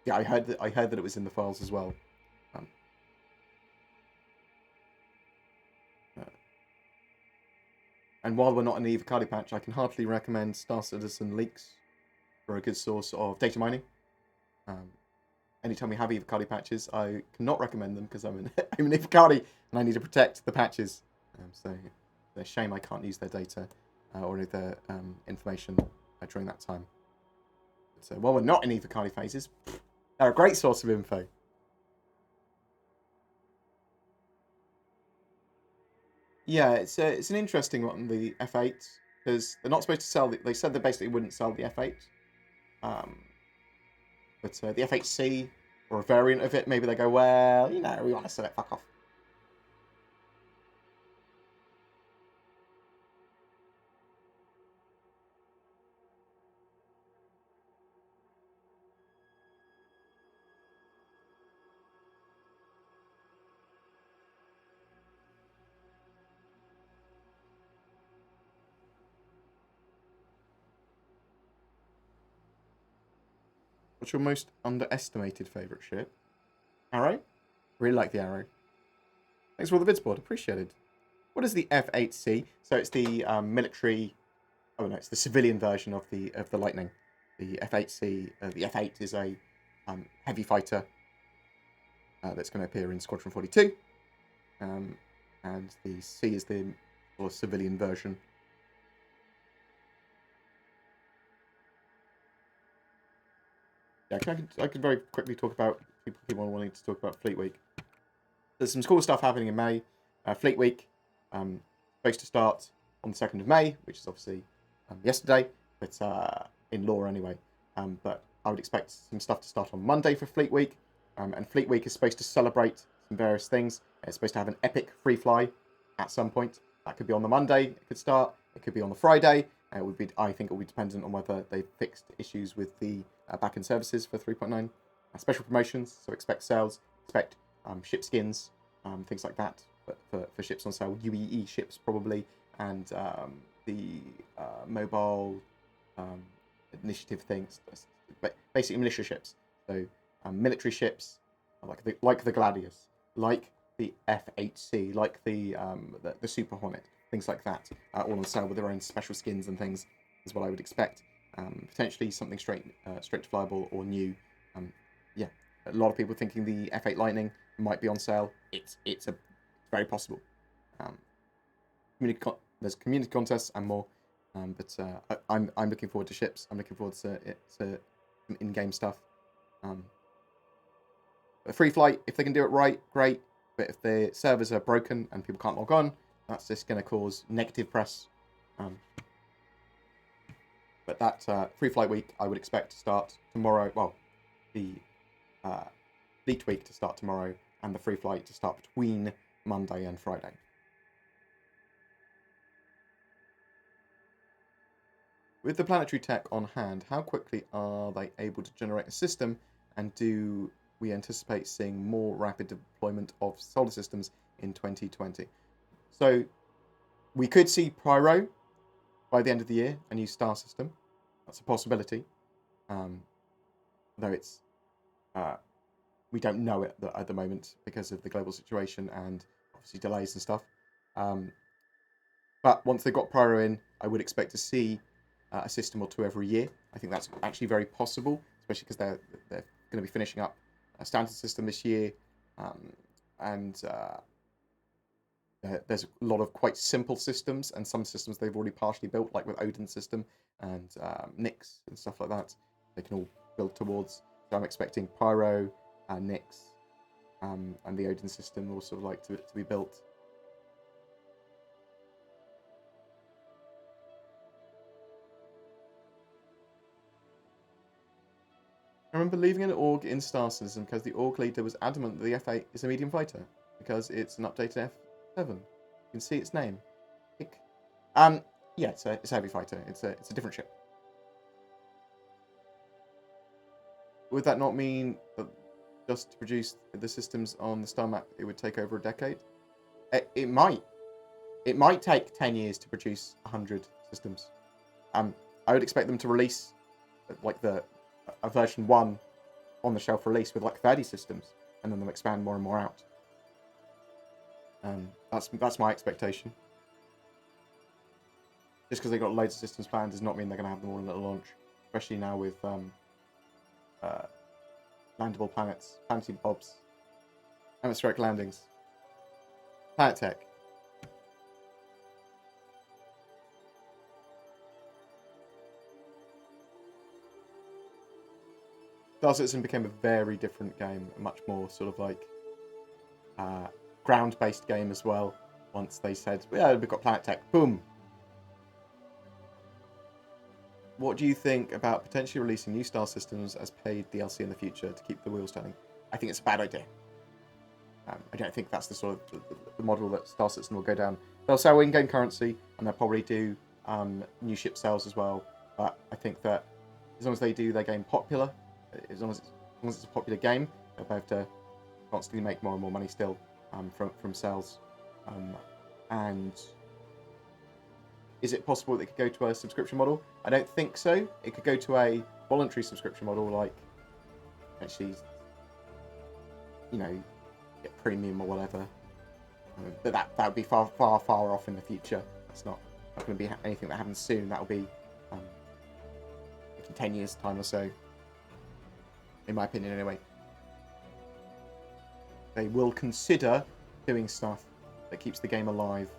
Yeah, I heard that it was in the files as well. And while we're not in the Evocati patch, I can heartily recommend Star Citizen leaks for a good source of data mining. Anytime we have Evocati patches, I cannot recommend them because I'm in Evocati and I need to protect the patches. So it's a shame I can't use their data or their information during that time. So while we're not in Evocati phases, they're a great source of info. Yeah, it's an interesting one, the F8, because they're not supposed to sell. They said they basically wouldn't sell the F8, but the F8C or a variant of it, maybe they go, well, you know, we want to sell it. Fuck off. What's your most underestimated favourite ship? Arrow? Really like the Arrow. Thanks for all the vids, board. Appreciated. What is the F8C? So it's the military. Oh no, it's the civilian version of the Lightning. The F8C. The F8 is a heavy fighter that's going to appear in Squadron 42, and the C is the sort of civilian version. Yeah, I could very quickly talk about people wanting to talk about Fleet Week. There's some cool stuff happening in May. Fleet Week supposed to start on the 2nd of May, which is obviously yesterday, but in law anyway. But I would expect some stuff to start on Monday for Fleet Week. And Fleet Week is supposed to celebrate some various things. It's supposed to have an epic free fly at some point. That could be on the Monday, it could start. It could be on the Friday. I think it will be dependent on whether they've fixed issues with the back-end services for 3.9. Special promotions, so expect sales, expect ship skins, things like that for ships on sale. UEE ships probably, and the mobile initiative things, basically militia ships. So military ships, like the Gladius, like the F8C, like the Super Hornet, things like that, all on sale with their own special skins and things, is what I would expect. Potentially something straight to flyable or new. Yeah, a lot of people thinking the F8 Lightning might be on sale. It's very possible. There's community contests and more, but I'm looking forward to ships. I'm looking forward to some in-game stuff. A free flight, if they can do it right, great. But if the servers are broken and people can't log on, that's just going to cause negative press. But that free flight week, I would expect to start tomorrow. Well, the Fleet Week to start tomorrow, and the free flight to start between Monday and Friday. With the planetary tech on hand, how quickly are they able to generate a system, and do we anticipate seeing more rapid deployment of solar systems in 2020? So we could see Pyro by the end of the year, a new star system. That's a possibility. Though it's we don't know it at the moment because of the global situation and obviously delays and stuff. But once they've got Pyro in, I would expect to see a system or two every year. I think that's actually very possible, especially because they're going to be finishing up a standard system this year, and there's a lot of quite simple systems, and some systems they've already partially built, like with Odin's system and Nyx and stuff like that. They can all build towards. So I'm expecting Pyro, Nyx, and the Odin system also like to be built. I remember leaving an org in Star Citizen because the org leader was adamant that the F8 is a medium fighter because it's an updated F7. You can see its name. Pick. Yeah, it's a heavy fighter. It's a different ship. Would that not mean that just to produce the systems on the star map, it would take over a decade? It might. It might take 10 years to produce 100 systems. I would expect them to release like a version 1 on the shelf release with like 30 systems, and then they'll expand more and more out. That's my expectation. Just because they've got loads of systems planned does not mean they're going to have them all at launch, especially now with landable planets, fancy bobs, atmospheric landings, planet tech. Star Citizen became a very different game, a much more sort of like ground-based game as well. Once they said, yeah, we've got planet tech, boom. What do you think about potentially releasing new Star Systems as paid DLC in the future to keep the wheels turning? I think it's a bad idea. I don't think that's the sort of the model that Star Citizen will go down. They'll sell in-game currency, and they'll probably do new ship sales as well. But I think that as long as they do their game popular, as long as it's a popular game, they'll be able to constantly make more and more money still from sales. And is it possible that it could go to a subscription model? I don't think so. It could go to a voluntary subscription model, like actually, you know, get premium or whatever. But that would be far off in the future. That's not going to be anything that happens soon. That will be in 10 years' time or so, in my opinion, anyway. They will consider doing stuff that keeps the game alive.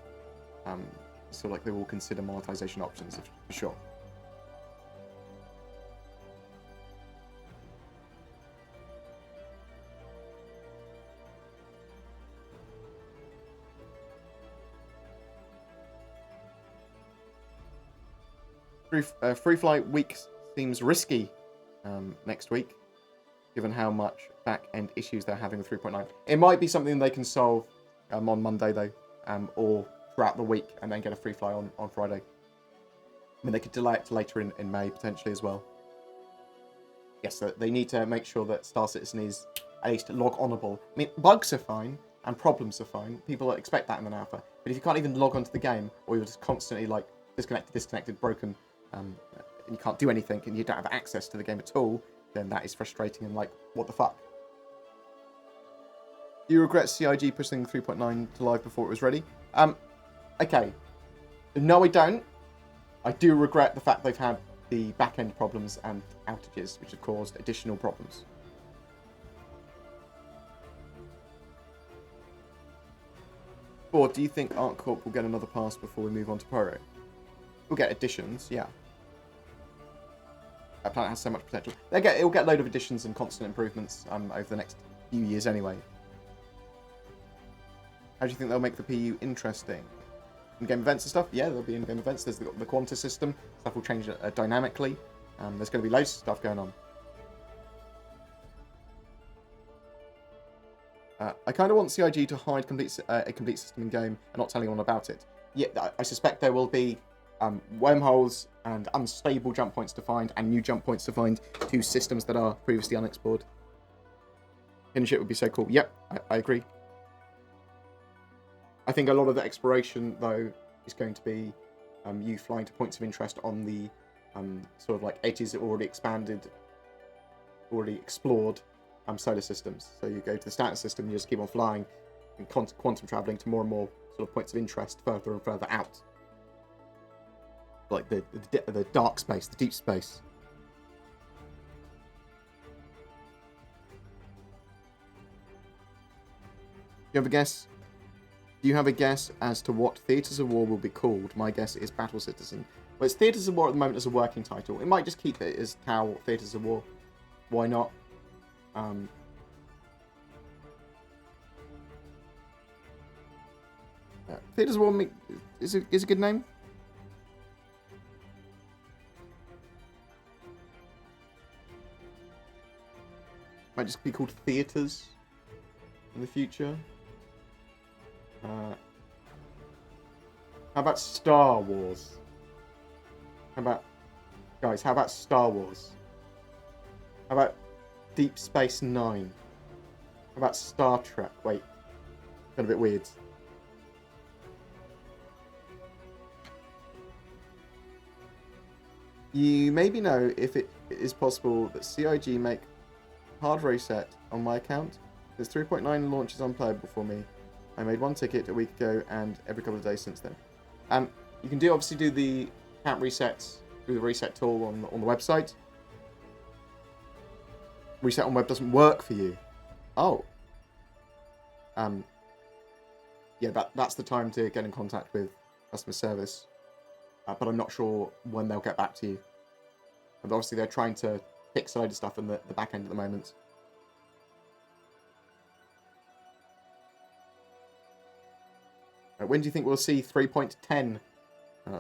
So like they will consider monetization options for sure. Free Flight week seems risky next week, given how much back-end issues they're having with 3.9. It might be something they can solve on Monday, though, or throughout the week, and then get a free fly on Friday. I mean, they could delay it to later in May, potentially, as well. Yes, they need to make sure that Star Citizen is at least log-onable. I mean, bugs are fine, and problems are fine. People expect that in an alpha. But if you can't even log onto the game, or you're just constantly, like, disconnected, broken, and you can't do anything, and you don't have access to the game at all, then that is frustrating and, like, what the fuck? Do you regret CIG pushing 3.9 to live before it was ready? Okay. No, I don't. I do regret the fact they've had the back-end problems and outages, which have caused additional problems. Or do you think ArcCorp will get another pass before we move on to Pyro? We'll get additions, yeah. That planet has so much potential. It'll get a load of additions and constant improvements over the next few years anyway. How do you think they'll make the PU interesting? In-game events and stuff? Yeah, there'll be in-game events. There's the Quanta system. Stuff will change dynamically. There's going to be loads of stuff going on. I kind of want CIG to hide a complete system in-game and not tell anyone about it. Yeah, I suspect there will be wormholes and unstable jump points to find and new jump points to find to systems that are previously unexplored. Finish it would be so cool. Yep, I agree. I think a lot of the exploration, though, is going to be you flying to points of interest on the sort of like edges that already explored solar systems. So you go to the Status system, you just keep on flying and quantum traveling to more and more sort of points of interest further and further out. Like the dark space, the deep space. Do you have a guess as to what Theatres of War will be called? My guess is Battle Citizen. Well, it's Theatres of War at the moment as a working title. It might just keep it as TOW Theatres of War. Why not? Theatres of War is a good name. Might just be called theatres in the future. How about Star Wars? How about... Guys, how about Star Wars? How about Deep Space Nine? How about Star Trek? Wait. Got a bit weird. You maybe know if it is possible that CIG make hard reset on my account. There's 3.9 launches unplayable for me. I made one ticket a week ago and every couple of days since then. You can obviously do the account resets through the reset tool on the website. Reset on web doesn't work for you. Oh. Yeah, that's the time to get in contact with customer service. But I'm not sure when they'll get back to you. And obviously they're trying to fix a load of stuff in the back end at the moment. When do you think we'll see 3.10?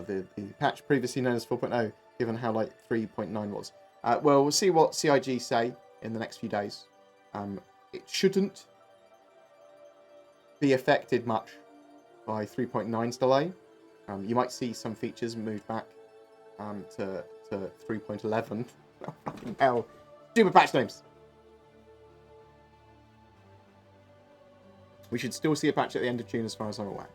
The patch previously known as 4.0, given how like 3.9 was. Well, we'll see what CIG say in the next few days. It shouldn't be affected much by 3.9's delay. You might see some features moved back to 3.11. Oh, fucking hell. Stupid patch names. We should still see a patch at the end of June as far as I'm aware.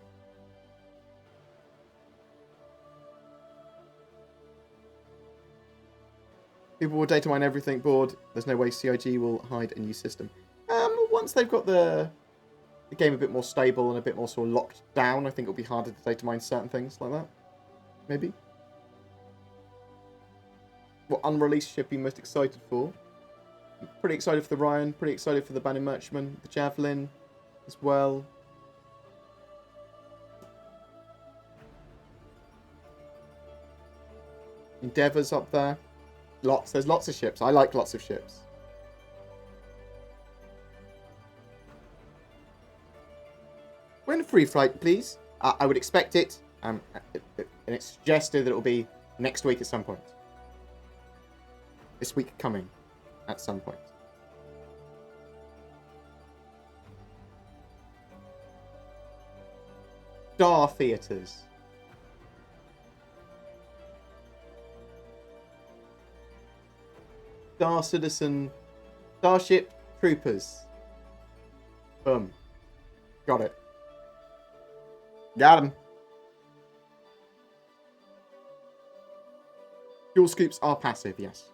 People will data mine everything board. There's no way CIG will hide a new system. Once they've got the game a bit more stable and a bit more sort of locked down, I think it'll be harder to data mine certain things like that. Maybe. What unreleased ship are you most excited for? I'm pretty excited for the Ryan, pretty excited for the Banner Merchman, the Javelin as well. Endeavour's up there. There's lots of ships. I like lots of ships. When free flight, please? I would expect it. And it's suggested that it will be next week at some point. This week coming at some point. Star Theatres. Star Citizen. Starship Troopers. Boom. Got it. Got him. Fuel scoops are passive, yes.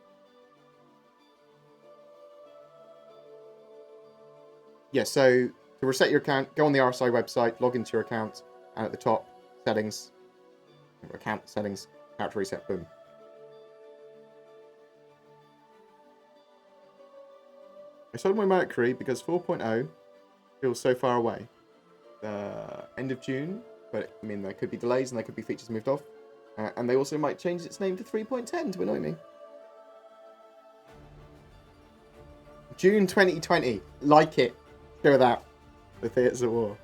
Yeah, so to reset your account, go on the RSI website, log into your account, and at the top, settings, account settings, character reset, boom. I sold my Mercury because 4.0 feels so far away. End of June, but I mean, there could be delays and there could be features moved off. And they also might change its name to 3.10 to annoy me. June 2020. Like it. Go with that. The Theatres of War.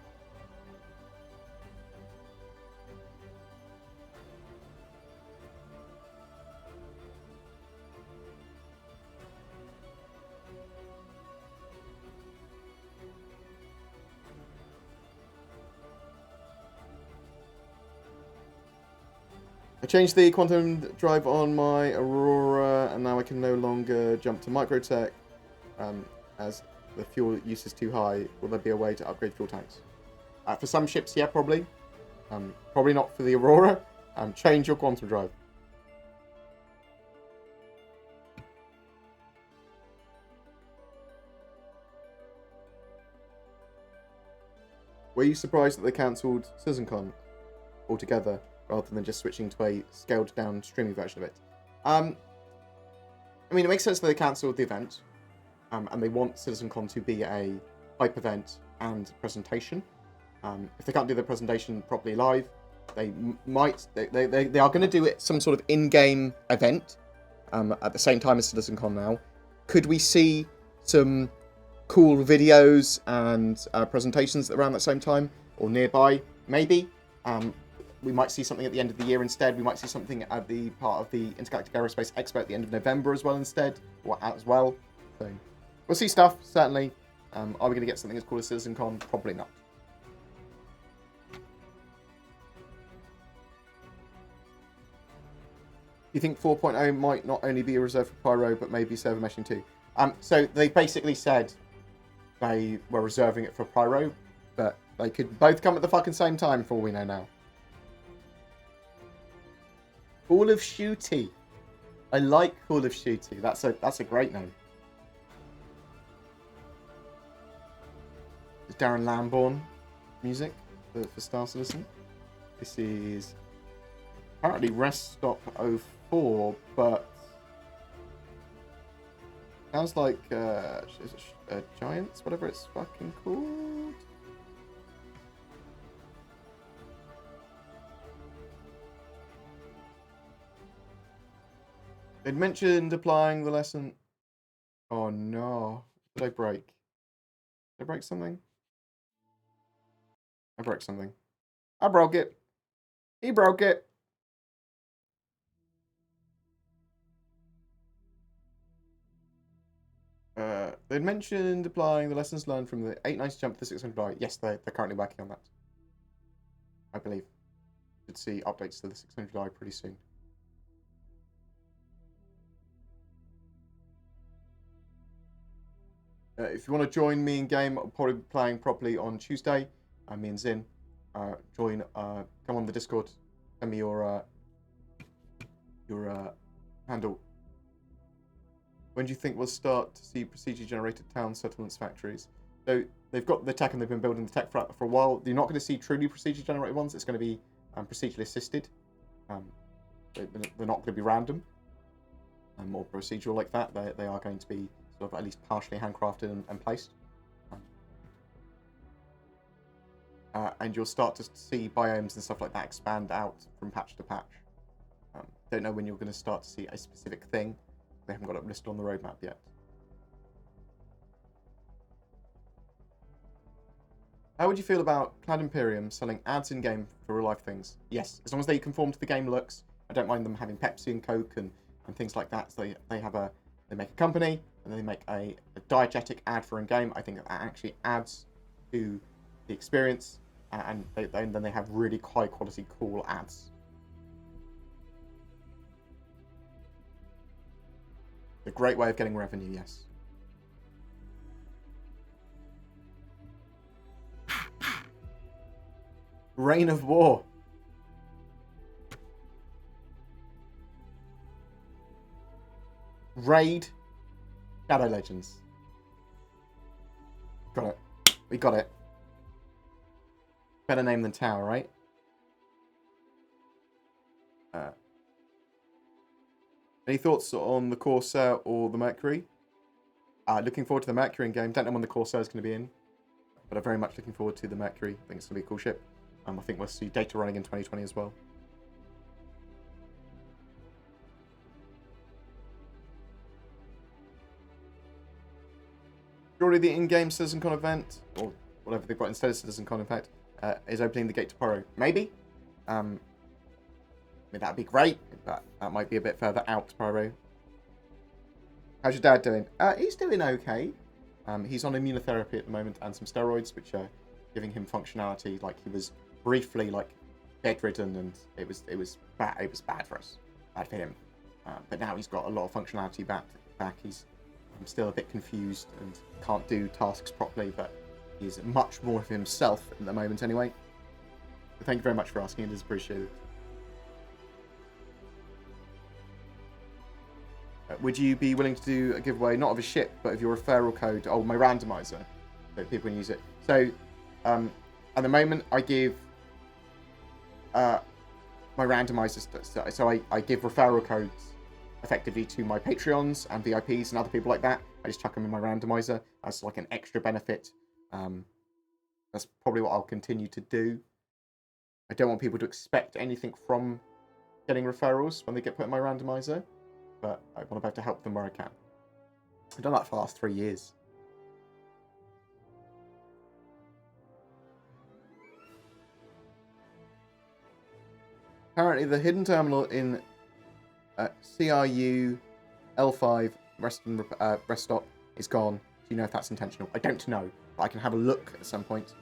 I changed the quantum drive on my Aurora, and now I can no longer jump to Microtech, as the fuel use is too high. Will there be a way to upgrade fuel tanks? For some ships, yeah, probably. Probably not for the Aurora. Change your quantum drive. Were you surprised that they cancelled Citizencon altogether, rather than just switching to a scaled-down streaming version of it? I mean, it makes sense that they cancelled the event, and they want Citizencon to be a hype event and presentation. If they can't do the presentation properly live, they are going to do it some sort of in-game event at the same time as Citizencon now. Could we see some cool videos and presentations around that same time or nearby? Maybe. We might see something at the end of the year instead. We might see something at the part of the Intergalactic Aerospace Expo at the end of November as well instead, or as well. So We'll see stuff, certainly. Are we going to get something that's called a Citizencon? Probably not. You think 4.0 might not only be reserved for Pyro, but maybe server meshing too? So they basically said they were reserving it for Pyro, but they could both come at the fucking same time for all we know now. Call of Shooty. I like Call of Shooty. That's a great name. It's Darren Lambourne music for Star Citizen. This is apparently Rest Stop 04, but sounds like Giants, whatever it's fucking called. They'd mentioned applying the lesson. Oh no. Did I break? Did I break something? I broke something. I broke it. He broke it. They'd mentioned applying the lessons learned from the 890 jump to the 600i. Yes, they're currently working on that. I believe. Should see updates to the 600i pretty soon. If you want to join me in game, I'll probably be playing properly on Tuesday. Me and Zin. Come on the Discord. Send me your handle. When do you think we'll start to see procedure-generated town settlements factories? So they've got the tech and they've been building the tech for a while. You're not going to see truly procedure-generated ones. It's going to be procedurally assisted. They're not going to be random or procedural like that. They are going to be sort of at least partially handcrafted and placed. And you'll start to see biomes and stuff like that expand out from patch to patch. Don't know when you're going to start to see a specific thing. They haven't got it listed on the roadmap yet. How would you feel about Cloud Imperium selling ads in-game for real-life things? Yes, as long as they conform to the game looks. I don't mind them having Pepsi and Coke and things like that. So they make a company and then they make a diegetic ad for in-game. I think that actually adds to the experience, and then they have really high-quality, cool ads. A great way of getting revenue, yes. Reign of War. Raid. Shadow Legends. Got it. We got it. Better name than Tower, right? Any thoughts on the Corsair or the Mercury? Looking forward to the Mercury in game. Don't know when the Corsair is going to be in, but I'm very much looking forward to the Mercury. I think it's going to be a cool ship. I think we'll see data running in 2020 as well. Surely the in-game Citizencon event, or whatever they've got instead of Citizencon, in fact, is opening the gate to Pyro. Maybe. I mean, that'd be great, but that might be a bit further out, Pyro. How's your dad doing? He's doing okay. He's on immunotherapy at the moment and some steroids, which are giving him functionality. Like, he was briefly bedridden, and it was bad. It was bad for us, bad for him. But now he's got a lot of functionality back. He's still a bit confused and can't do tasks properly, but he's much more of himself at the moment, anyway. So thank you very much for asking. It is appreciated. Would you be willing to do a giveaway, not of a ship, but of your referral code? Oh, my randomizer, so people can use it. So, at the moment, I give my randomizers. So I give referral codes effectively to my Patreons and VIPs and other people like that. I just chuck them in my randomizer as like an extra benefit. That's probably what I'll continue to do. I don't want people to expect anything from getting referrals when they get put in my randomizer, but I want to be able to help them where I can. I've done that for the last 3 years. Apparently, the hidden terminal in CRU L5 rest stop is gone. Do you know if that's intentional? I don't know, but I can have a look at some point.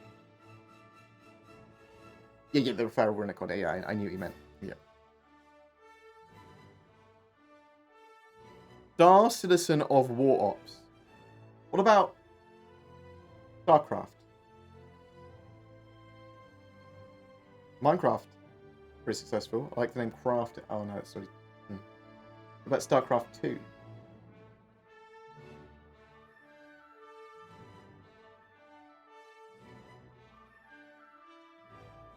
Yeah, the referral rune code. Yeah, I knew what you meant. Yeah. Star Citizen of War Ops. What about StarCraft? Minecraft. Pretty successful. I like the name Craft. Oh no, sorry. What about StarCraft 2?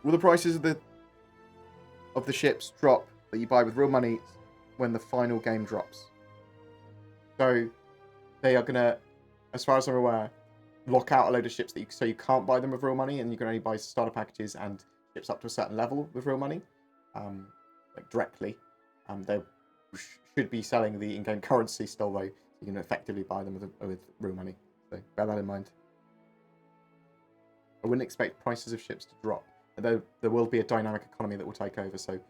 Will the prices of the ships drop that you buy with real money when the final game drops? So they are gonna, as far as I'm aware, lock out a load of ships so you can't buy them with real money, and you can only buy starter packages and ships up to a certain level with real money, like directly. They should be selling the in-game currency still though, so you can effectively buy them with real money. So bear that in mind. I wouldn't expect prices of ships to drop. Although there will be a dynamic economy that will take over, so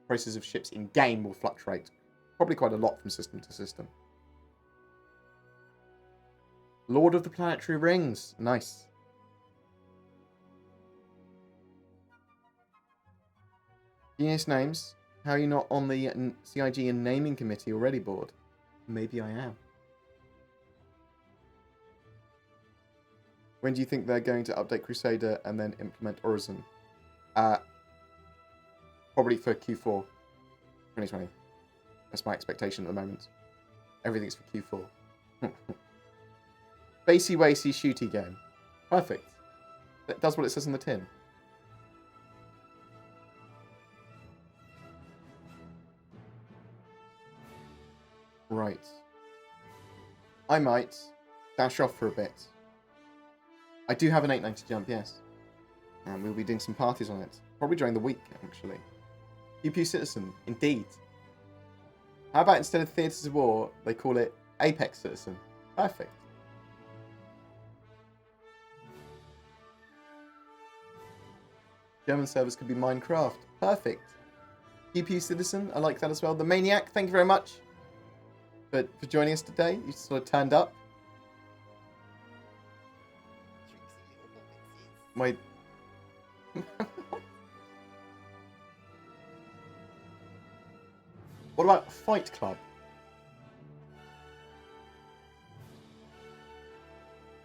prices of ships in game will fluctuate probably quite a lot from system to system. Lord of the Planetary Rings, nice. Genius names. How are you not on the CIG and naming committee already, Bored? Maybe I am. When do you think they're going to update Crusader and then implement Horizon? Probably for Q4 2020. That's my expectation at the moment. Everything's for Q4. Spacey Wacy shooty game. Perfect. That does what it says on the tin. Right. I might dash off for a bit. I do have an 890 jump, yes. And we'll be doing some parties on it. Probably during the week, actually. UP Citizen, indeed. How about instead of Theatres of War, they call it Apex Citizen? Perfect. German servers could be Minecraft. Perfect. UP Citizen, I like that as well. The Maniac, thank you very much for joining us today. You sort of turned up. My... What about Fight Club?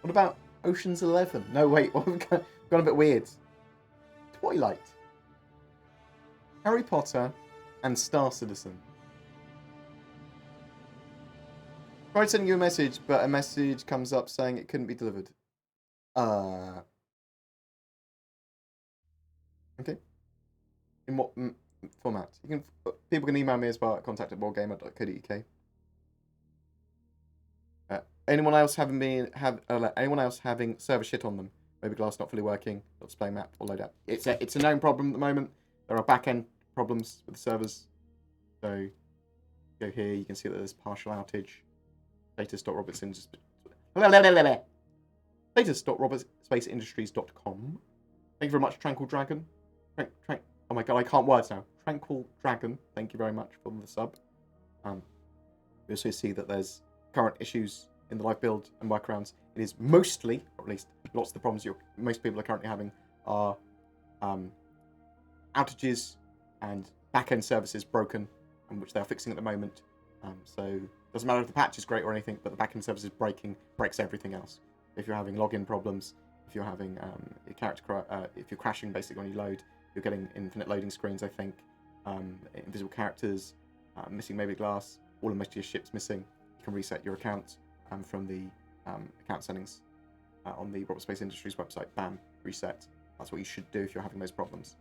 What about Ocean's 11? No, wait, we've gone a bit weird. Twilight. Harry Potter and Star Citizen. Tried sending you a message, but a message comes up saying it couldn't be delivered. Okay. In what format? People can email me as well at contact@boredgamer.co.uk. Anyone else having server shit on them? Maybe glass not fully working, not displaying map or loadout. It's a known problem at the moment. There are back-end problems with the servers. So go here, you can see that there's partial outage. Status.robertspaceindustries.com. Thank you very much, Tranquil Dragon. Oh my god, I can't words now. Tranquil Dragon, thank you very much for the sub. We also see that there's current issues in the live build and workarounds. It is mostly, or at least lots of the problems most people are currently having are outages and back-end services broken, which they're fixing at the moment. So it doesn't matter if the patch is great or anything, but the back-end service is breaks everything else. If you're having login problems, if you're having if you're crashing basically when you load, you're getting infinite loading screens, I think, invisible characters, missing maybe glass, all of most of your ships missing. You can reset your account from the account settings on the Robert Space Industries website. Bam, reset. That's what you should do if you're having those problems.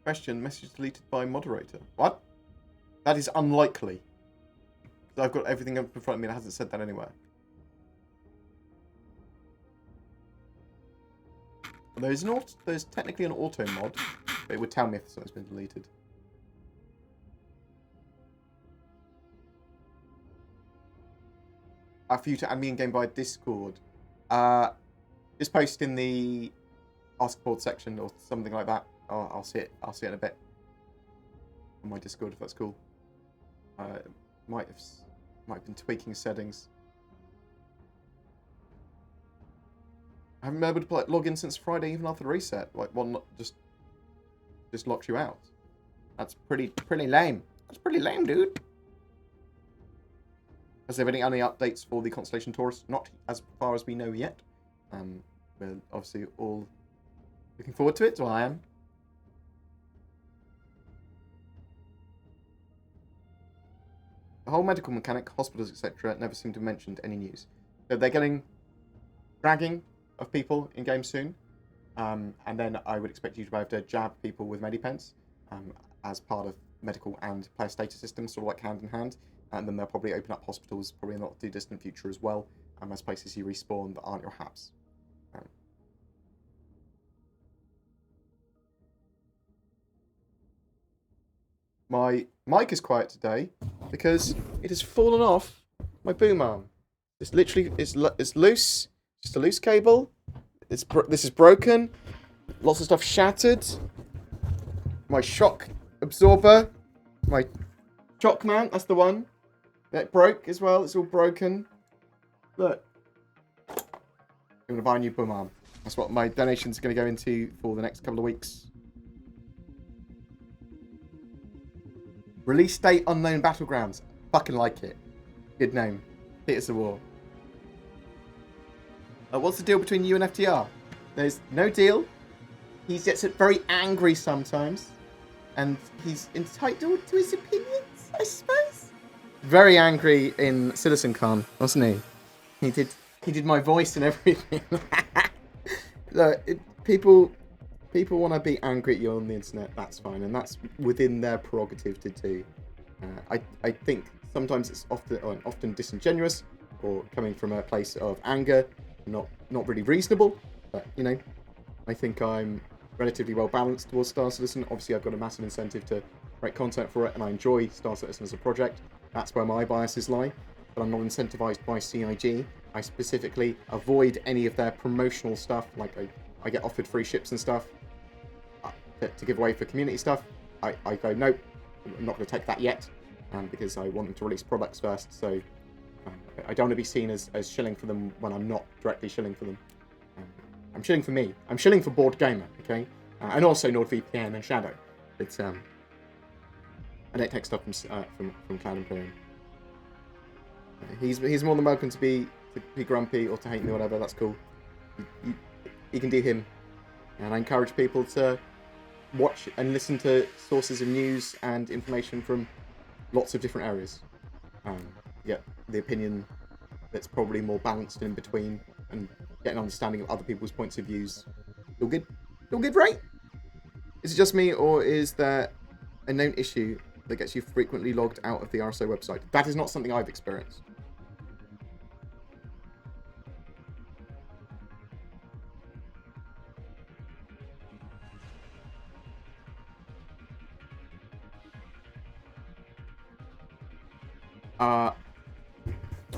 Question, message deleted by moderator. What? That is unlikely. I've got everything up in front of me and it hasn't said that anywhere. There's technically an auto mod, but it would tell me if something's been deleted. For you to add me in game by Discord. Just post in the Ask Board section or something like that. I'll see it in a bit. on my Discord if that's cool. Might have been tweaking settings. I haven't been able to log in since Friday, even after the reset. Like one just locks you out. That's pretty lame. That's pretty lame, dude. Has there been any updates for the Constellation Taurus? Not as far as we know yet. We're obviously all looking forward to it. Well, I am. The whole medical mechanic, hospitals, etc., never seem to have mentioned any news. So they're getting dragging of people in game soon, and then I would expect you to be able to jab people with medipens as part of medical and player status systems, sort of like hand in hand. And then they'll probably open up hospitals, probably in the not too distant future as well, as places you respawn that aren't your HAPs. My mic is quiet today because it has fallen off my boom arm. It's literally it's loose, just a loose cable. This is broken. Lots of stuff shattered. My shock absorber, my shock mount, that's the one. That broke as well. It's all broken. Look, I'm gonna buy a new boom arm. That's what my donations are gonna go into for the next couple of weeks. Release date unknown battlegrounds. Fucking like it. Good name. Theatres of War. What's the deal between you and FTR? There's no deal. He gets very angry sometimes, and he's entitled to his opinions, I suppose. Very angry in Citizencon, wasn't he? He did my voice and everything. Look, people want to be angry at you on the internet. That's fine, and that's within their prerogative to do. I think sometimes it's often disingenuous or coming from a place of anger, not really reasonable. But you know, I think I'm relatively well balanced towards Star Citizen. Obviously, I've got a massive incentive to create content for it, and I enjoy Star Citizen as a project. That's where my biases lie. But I'm not incentivized by CIG. I specifically avoid any of their promotional stuff. Like I get offered free ships and stuff to give away for community stuff. I go, nope, I'm not going to take that yet, because I want them to release products first. So I don't want to be seen as shilling for them when I'm not directly shilling for them. I'm shilling for me. I'm shilling for BoredGamer, okay? And also NordVPN and Shadow. But I don't take stuff from Cloud Imperium. He's more than welcome to be grumpy or to hate me or whatever. That's cool. He can do him. And I encourage people to watch and listen to sources of news and information from lots of different areas. Get the opinion that's probably more balanced in between, and get an understanding of other people's points of views. All good? All good, right? Is it just me, or is there a known issue that gets you frequently logged out of the RSO website? That is not something I've experienced.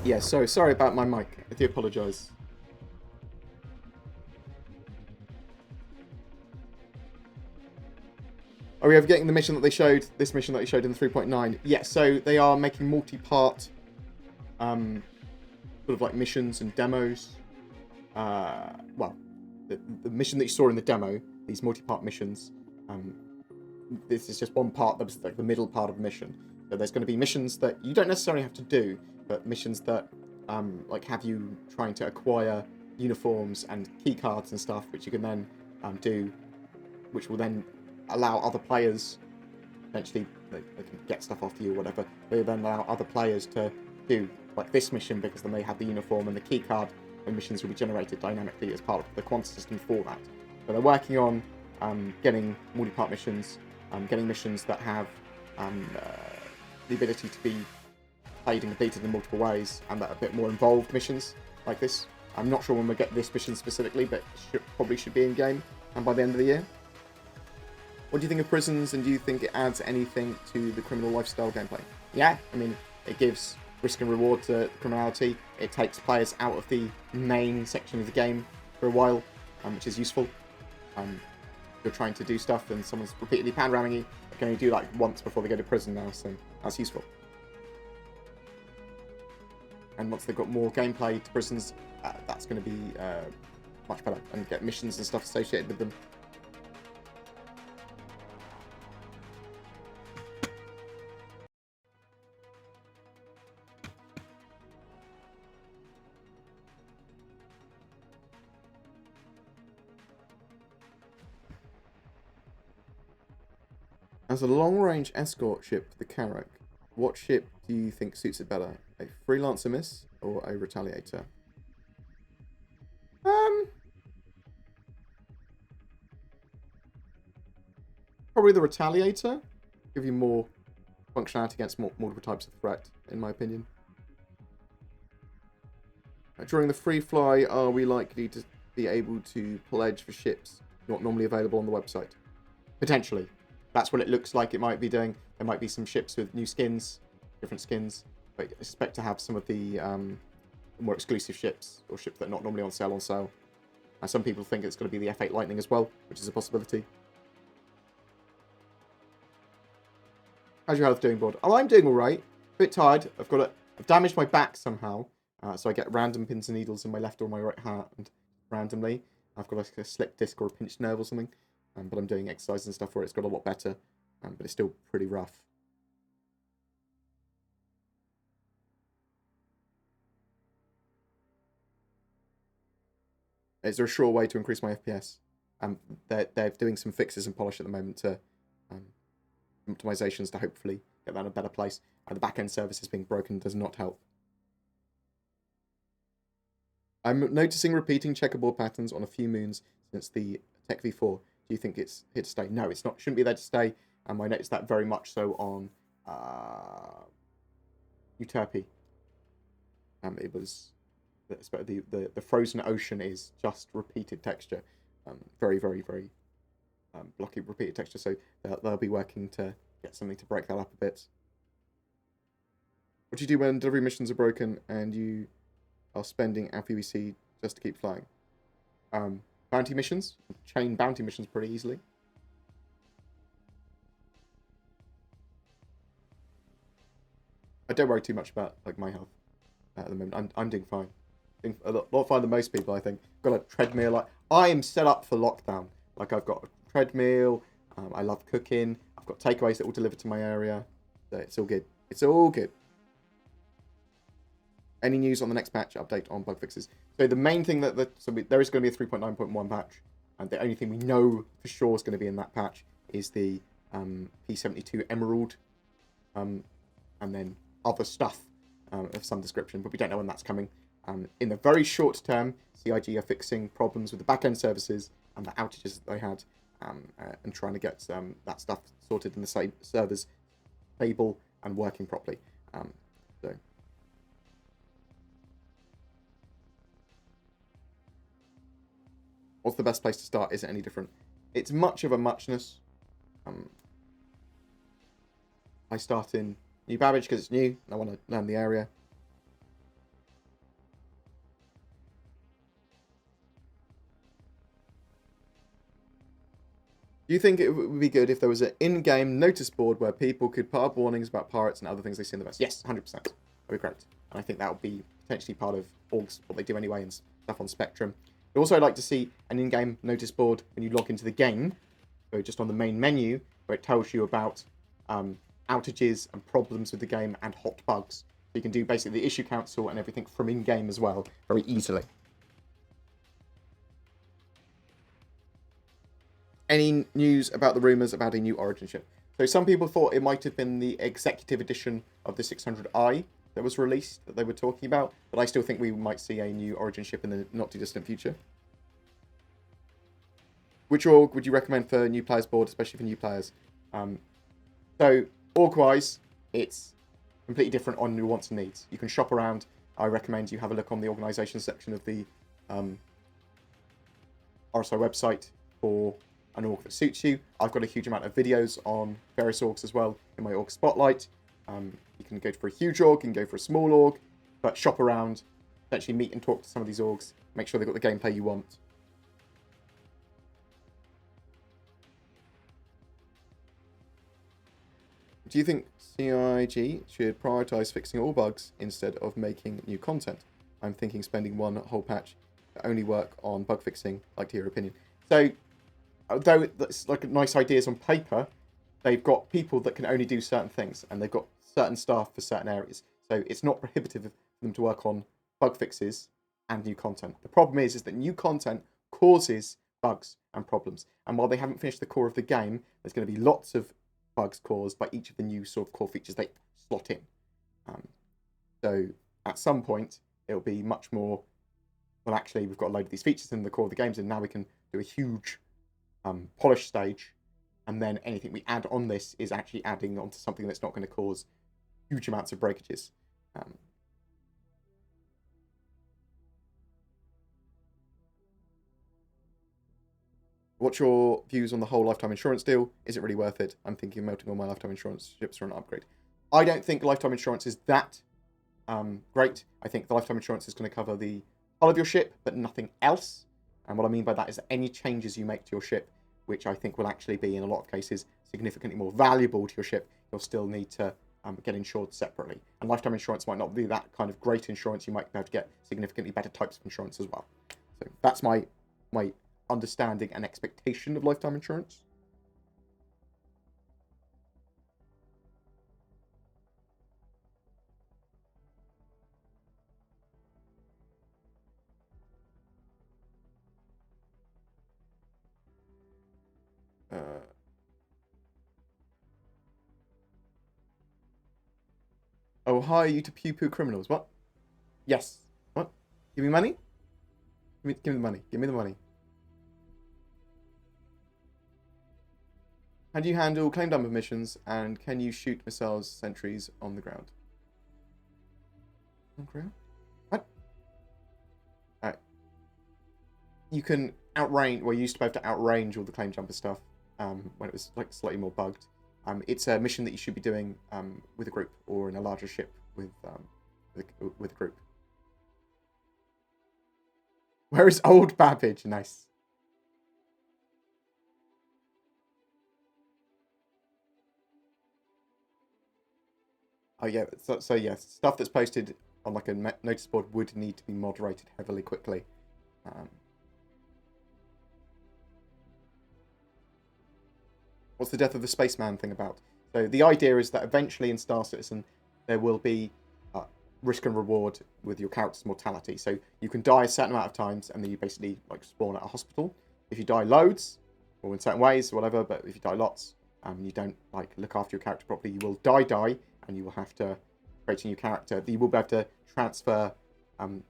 Yeah, sorry about my mic. I do apologise. Are we ever getting the mission that they showed? This mission that they showed in the 3.9? Yeah, so they are making multi-part, sort of like missions and demos. Well, the mission that you saw in the demo, these multi-part missions, this is just one part that was like the middle part of the mission. So there's going to be missions that you don't necessarily have to do, but missions that like have you trying to acquire uniforms and key cards and stuff, which you can then do, which will then allow other players, eventually they can get stuff off you or whatever, they then allow other players to do like this mission because then they have the uniform and the key card, and missions will be generated dynamically as part of the quanta system for that. So they're working on getting multi-part missions, getting missions that have the ability to be played and completed in multiple ways, and that are a bit more involved missions like this. I'm not sure when we'll get this mission specifically, but probably should be in game and by the end of the year. What do you think of prisons, and do you think it adds anything to the criminal lifestyle gameplay? Yeah, I mean, it gives risk and reward to criminality. It takes players out of the main section of the game for a while, which is useful. You're trying to do stuff and someone's repeatedly pan ramming you, can only do like once before they go to prison now, so that's useful. And once they've got more gameplay to prisons, that's going to be much better, and get missions and stuff associated with them. As a long-range escort ship, the Carrack, what ship do you think suits it better? A Freelancer Miss or a Retaliator? Probably the Retaliator. Give you more functionality against multiple types of threat, in my opinion. During the free fly, are we likely to be able to pledge for ships not normally available on the website? Potentially. That's what it looks like it might be doing. There might be some ships with new skins, different skins, but I expect to have some of the more exclusive ships, or ships that are not normally on sale. Some people think it's going to be the F8 Lightning as well, which is a possibility. How's your health doing, Bored? Oh, I'm doing all right. A bit tired. I've damaged my back somehow, so I get random pins and needles in my left or my right hand randomly. I've got like a slipped disc or a pinched nerve or something, but I'm doing exercise and stuff where it's got a lot better, but it's still pretty rough. Is there a sure way to increase my FPS? They're doing some fixes and polish at the moment to optimizations to hopefully get that in a better place. The back-end services being broken does not help. I'm noticing repeating checkerboard patterns on a few moons since the Tech V4. Do you think it's here to stay? No, it's not. Shouldn't be there to stay. I noticed that very much so on Uterpi. It was the frozen ocean is just repeated texture, very blocky repeated texture. So they'll be working to get something to break that up a bit. What do you do when delivery missions are broken and you are spending LPVC just to keep flying? Bounty missions, chain bounty missions pretty easily. I don't worry too much about like my health at the moment. I'm doing fine. Doing a lot finer than most people, I think. Got a treadmill. Like, I am set up for lockdown. Like, I've got a treadmill. I love cooking. I've got takeaways that will deliver to my area. So it's all good. It's all good. Any news on the next patch update on bug fixes? So the main thing there is going to be a 3.9.1 patch, and the only thing we know for sure is going to be in that patch is the P72 Emerald, and then other stuff of some description, but we don't know when that's coming. In the very short term, CIG are fixing problems with the back-end services and the outages that they had, and trying to get that stuff sorted in the servers stable and working properly. So. What's the best place to start? Is it any different? It's much of a muchness. I start in New Babbage because it's new and I want to learn the area. Do you think it would be good if there was an in-game notice board where people could put up warnings about pirates and other things they see in the West? Yes, 100%. That'd be great. And I think that would be potentially part of orgs, what they do anyway, and stuff on Spectrum. I'd also like to see an in-game notice board when you log into the game, so just on the main menu, where it tells you about outages and problems with the game and hot bugs. So you can do basically the issue council and everything from in-game as well, very easily. Any news about the rumours about a new Origin ship? So some people thought it might have been the executive edition of the 600i that was released that they were talking about, but I still think we might see a new Origin ship in the not too distant future. Which org would you recommend for new players board, especially for new players? So org-wise, it's completely different on your wants and needs. You can shop around. I recommend you have a look on the organisation section of the RSI website for an org that suits you. I've got a huge amount of videos on various orgs as well in my org spotlight. You can go for a huge org, you can go for a small org, but shop around, essentially meet and talk to some of these orgs, make sure they've got the gameplay you want. Do you think CIG should prioritize fixing all bugs instead of making new content? I'm thinking spending one whole patch to only work on bug fixing. Like to hear your opinion. So, although it's like nice ideas on paper, they've got people that can only do certain things, and they've got certain staff for certain areas. So it's not prohibitive for them to work on bug fixes and new content. The problem is that new content causes bugs and problems. And while they haven't finished the core of the game, there's going to be lots of bugs caused by each of the new sort of core features they slot in. So at some point, it'll be much more, well, actually, we've got a load of these features in the core of the games, and now we can do a huge polish stage, and then anything we add on this is actually adding onto something that's not going to cause huge amounts of breakages. What's your views on the whole lifetime insurance deal? Is it really worth it? I'm thinking of melting all my lifetime insurance ships for an upgrade. I don't think lifetime insurance is that great. I think the lifetime insurance is going to cover the hull of your ship, but nothing else. And what I mean by that is that any changes you make to your ship, which I think will actually be, in a lot of cases, significantly more valuable to your ship, you'll still need to get insured separately. And lifetime insurance might not be that kind of great insurance. You might be able to get significantly better types of insurance as well. So that's my understanding and expectation of lifetime insurance. Oh, hire you to pew-poo criminals. What? Yes. What? Give me money? Give me the money. Give me the money. How do you handle claim dumper missions, and can you shoot missiles sentries on the ground? On ground? What? You can outrange, well, you used to be able to outrange all the claim jumper stuff when it was like slightly more bugged. It's a mission that you should be doing with a group, or in a larger ship with a group. Where is old Babbage? Nice. Oh yeah, so yeah, stuff that's posted on like a notice board would need to be moderated heavily quickly. What's the death of the spaceman thing about? So the idea is that eventually in Star Citizen there will be risk and reward with your character's mortality. So you can die a certain amount of times, and then you basically like spawn at a hospital. If you die loads, or in certain ways, or whatever, but if you die lots, you don't like look after your character properly, you will die, and you will have to create a new character. You will be able to transfer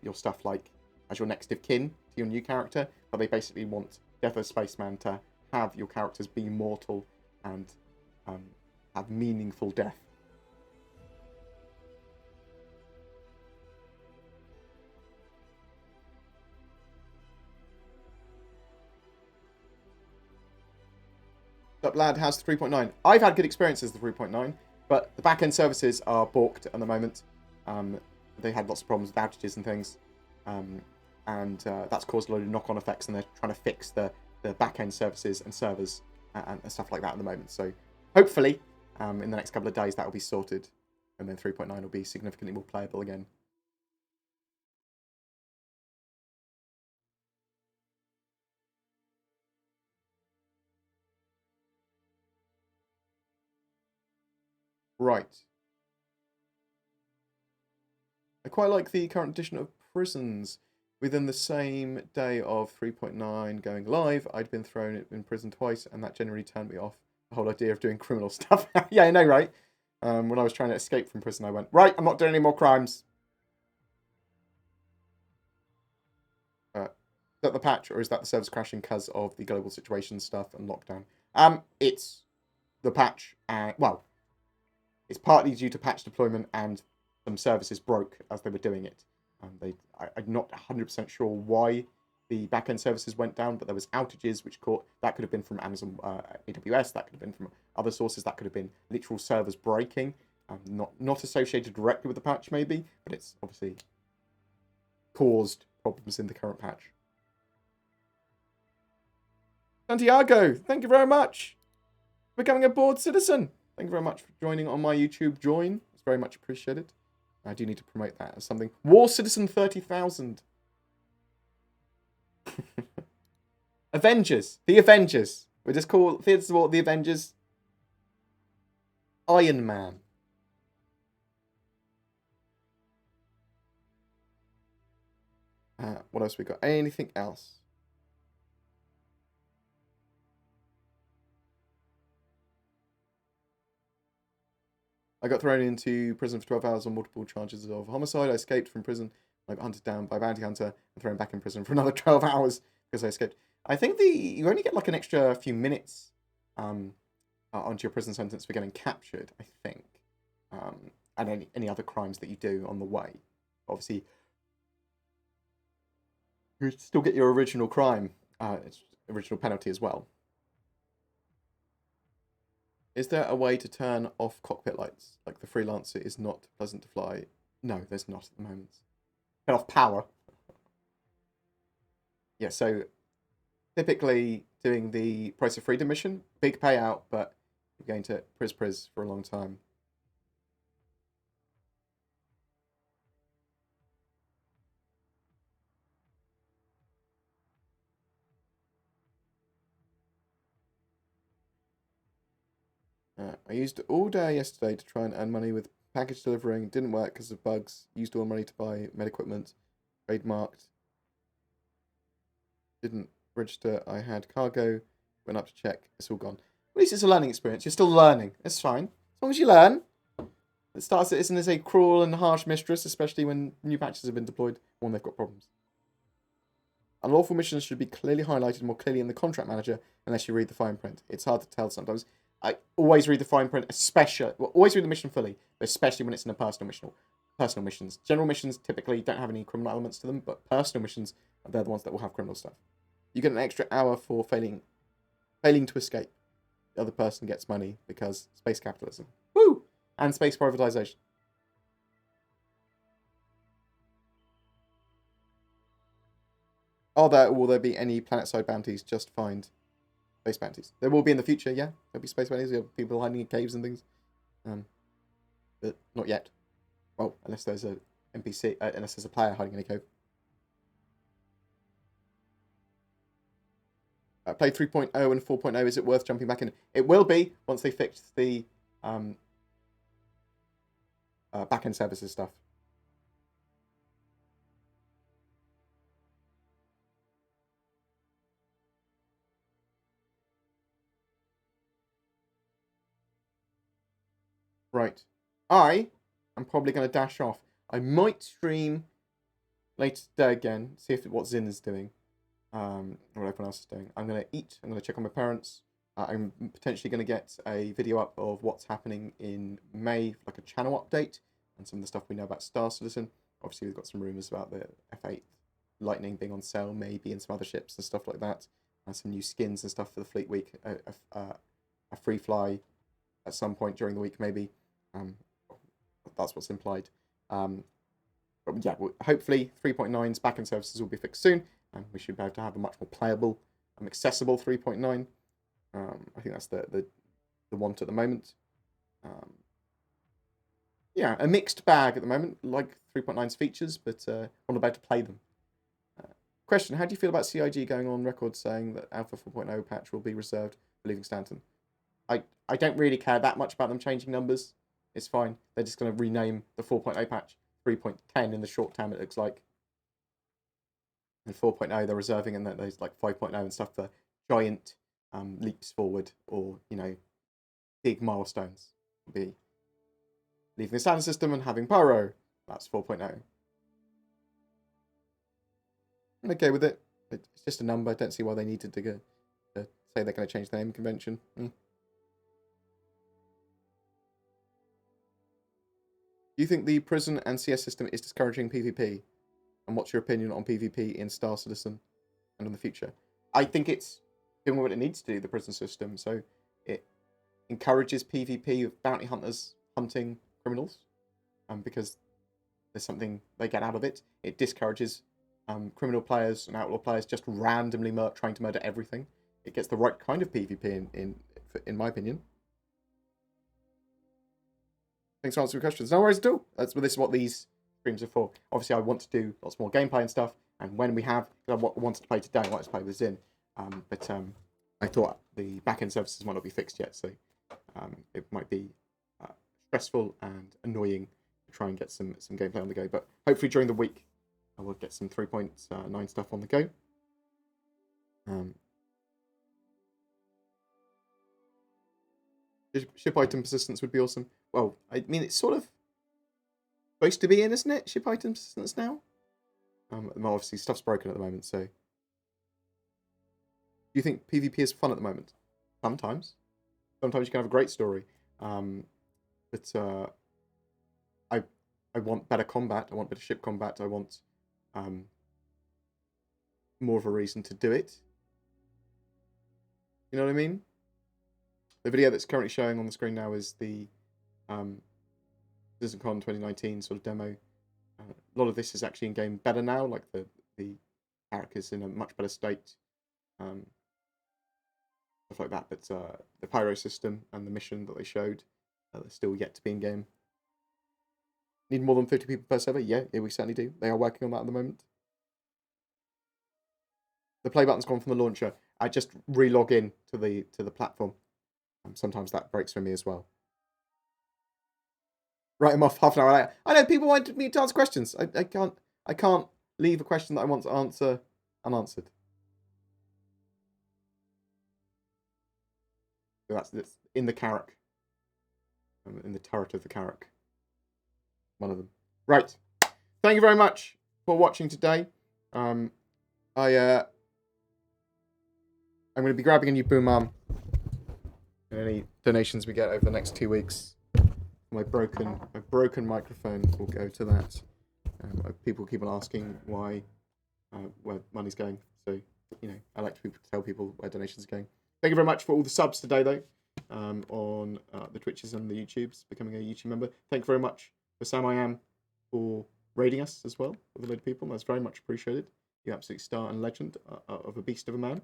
your stuff like as your next of kin to your new character, but they basically want Death of Spaceman to have your characters be immortal and have meaningful death. Up lad has the 3.9. I've had good experiences with the 3.9, but the back-end services are balked at the moment. They had lots of problems with outages and things, and that's caused a load of knock-on effects, and they're trying to fix the back-end services and servers and stuff like that at the moment. So hopefully, in the next couple of days, that will be sorted, and then 3.9 will be significantly more playable again. Right. I quite like the current edition of Prisons. Within the same day of 3.9 going live, I'd been thrown in prison twice, and that generally turned me off the whole idea of doing criminal stuff. Yeah, I know, right? When I was trying to escape from prison, I went, right, I'm not doing any more crimes. Is that the patch, or is that the servers crashing because of the global situation stuff and lockdown? It's the patch, well, it's partly due to patch deployment, and some services broke as they were doing it. I'm not 100% sure why the backend services went down, but there was outages which that could have been from Amazon AWS, that could have been from other sources, that could have been literal servers breaking, not associated directly with the patch maybe, but it's obviously caused problems in the current patch. Santiago, thank you very much for becoming a bored citizen. Thank you very much for joining on my YouTube join. It's very much appreciated. I do need to promote that as something. War Citizen 30,000. Avengers. The Avengers. We just call Theatres of War the Avengers. Iron Man. What else we got? Anything else? I got thrown into prison for 12 hours on multiple charges of homicide. I escaped from prison. I got hunted down by a bounty hunter and thrown back in prison for another 12 hours because I escaped. I think you only get like an extra few minutes onto your prison sentence for getting captured, I think. And any other crimes that you do on the way. Obviously, you still get your original crime, original penalty as well. Is there a way to turn off cockpit lights? Like the Freelancer is not pleasant to fly. No, there's not at the moment. Turn off power. Yeah, so typically doing the Price of Freedom mission, big payout, but you're going to priz for a long time. I used all day yesterday to try and earn money with package delivering. Didn't work because of bugs. Used all money to buy med equipment. Trademarked. Didn't register. I had cargo. Went up to check. It's all gone. At least it's a learning experience. You're still learning. It's fine. As long as you learn. It starts isn't as a cruel and harsh mistress, especially when new patches have been deployed or when they've got problems. Unlawful missions should be clearly highlighted more clearly in the contract manager unless you read the fine print. It's hard to tell sometimes. I always read the fine print, always read the mission fully, but especially when it's in a personal missions. General missions typically don't have any criminal elements to them, but personal missions, they're the ones that will have criminal stuff. You get an extra hour for failing to escape. The other person gets money because space capitalism. Woo! And space privatization. Will there be any planet-side bounties? Just find space bounties. There will be in the future, yeah. There'll be space bounties. There'll be people hiding in caves and things. But not yet. Well, unless there's a NPC, unless there's a player hiding in a cave. Played 3.0 and 4.0. Is it worth jumping back in? It will be once they fix the back-end services stuff. Right. I am probably going to dash off. I might stream later today again, see if what Zin is doing, or what everyone else is doing. I'm going to eat. I'm going to check on my parents. I'm potentially going to get a video up of what's happening in May, like a channel update, and some of the stuff we know about Star Citizen. Obviously, we've got some rumours about the F8 Lightning being on sale, maybe, and some other ships and stuff like that. And some new skins and stuff for the Fleet Week. A free fly at some point during the week, maybe. That's what's implied. But yeah, hopefully 3.9's backend services will be fixed soon, and we should be able to have a much more playable and accessible 3.9. I think that's the want at the moment. Yeah, a mixed bag at the moment, like 3.9's features, but not about to play them. Question: how do you feel about CIG going on record saying that Alpha 4.0 patch will be reserved for leaving Stanton? I don't really care that much about them changing numbers. It's fine. They're just going to rename the 4.0 patch 3.10 in the short term, it looks like. And 4.0 they're reserving, and there's like 5.0 and stuff for giant leaps forward or, you know, big milestones. Be leaving the standard system and having Pyro. That's 4.0. I'm okay with it. It's just a number. I don't see why they needed to say they're going to change the name convention. Do you think the prison and CS system is discouraging PvP? And what's your opinion on PvP in Star Citizen and in the future? I think it's doing what it needs to do, the prison system. So it encourages PvP with bounty hunters hunting criminals because there's something they get out of it. It discourages criminal players and outlaw players just randomly trying to murder everything. It gets the right kind of PvP in my opinion. Thanks for answering questions. No worries at all. This is what these streams are for. Obviously, I want to do lots more gameplay and stuff. And when we have, I wanted to play today, I wanted to play with Zin. But I thought the back-end services might not be fixed yet, so it might be stressful and annoying to try and get some gameplay on the go. But hopefully during the week, I will get some 3.9 stuff on the go. Ship item persistence would be awesome. Well, I mean, it's sort of supposed to be in, isn't it? Ship item persistence now? Well, obviously, stuff's broken at the moment, so... Do you think PvP is fun at the moment? Sometimes. Sometimes you can have a great story. But I want better combat. I want better ship combat. I want more of a reason to do it. You know what I mean? The video that's currently showing on the screen now is the Citizencon 2019 sort of demo. A lot of this is actually in game better now, like the characters in a much better state, stuff like that. But the pyro system and the mission that they showed, they're still yet to be in game. Need more than 50 people per server? Yeah, we certainly do. They are working on that at the moment. The play button's gone from the launcher. I just re-log in to the platform. Sometimes that breaks for me as well. Write them off half an hour later. I know people wanted me to answer questions. I can't leave a question that I want to answer unanswered. So that's in the Carrack. In the turret of the Carrack. One of them. Right. Thank you very much for watching today. I'm going to be grabbing a new boom arm. And any donations we get over the next 2 weeks, my broken microphone will go to that. People keep on asking where money's going, so I like to tell people where donations are going. Thank you very much for all the subs today, though, on the Twitches and the YouTubes, becoming a YouTube member. Thank you very much for Sam I Am for raiding us as well with a load of people. That's very much appreciated. You absolute star and legend of a beast of a man.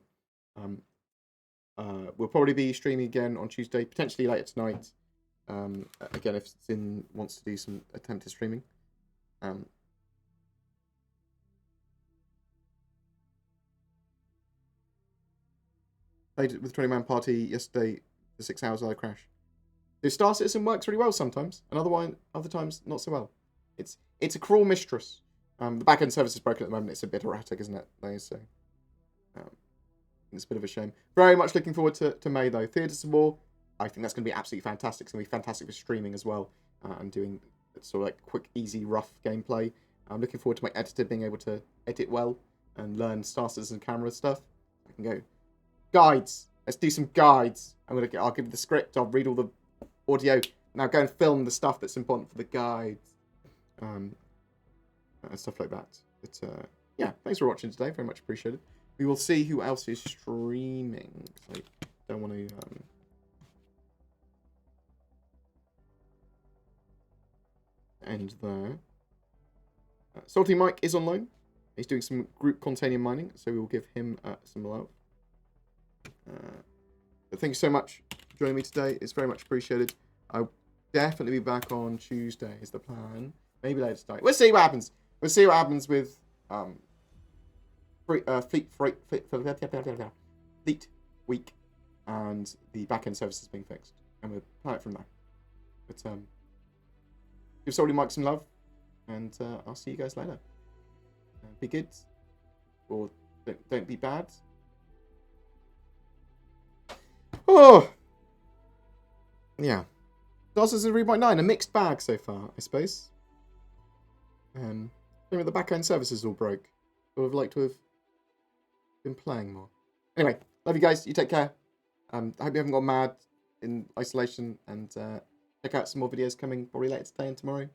We'll probably be streaming again on Tuesday, potentially later tonight. Again, if Zin wants to do some attempted streaming. Played with 20-man party yesterday for 6 hours without a crash. The Star Citizen works really well sometimes, and other times not so well. It's a cruel mistress. The back-end service is broken at the moment. It's a bit erratic, isn't it? So it's a bit of a shame. Very much looking forward to May, though. Theatres of War, I think that's going to be absolutely fantastic. It's going to be fantastic for streaming as well, and doing sort of like quick, easy, rough gameplay. I'm looking forward to my editor being able to edit well and learn Star Citizen camera stuff. I can go guides. Let's do some guides. I'll give you the script. I'll read all the audio. Now go and film the stuff that's important for the guides, and stuff like that. But yeah, thanks for watching today. Very much appreciated. We will see who else is streaming. I don't want to end there. Salty Mike is online. He's doing some group containing mining, so we will give him some love. But thank you so much for joining me today. It's very much appreciated. I'll definitely be back on Tuesday is the plan. Maybe later tonight. We'll see what happens. We'll see what happens with Fleet Week and the back-end services being fixed. And we'll plan it from there. But give Salty Mike some love. And I'll see you guys later. Be good. Or don't be bad. Oh! Yeah. Star Citizen 3.9, a mixed bag so far, I suppose. The back-end services all broke. I would have liked to have been playing more. Anyway, love you guys. You take care. I hope you haven't gone mad in isolation. And check out some more videos coming probably later today and tomorrow.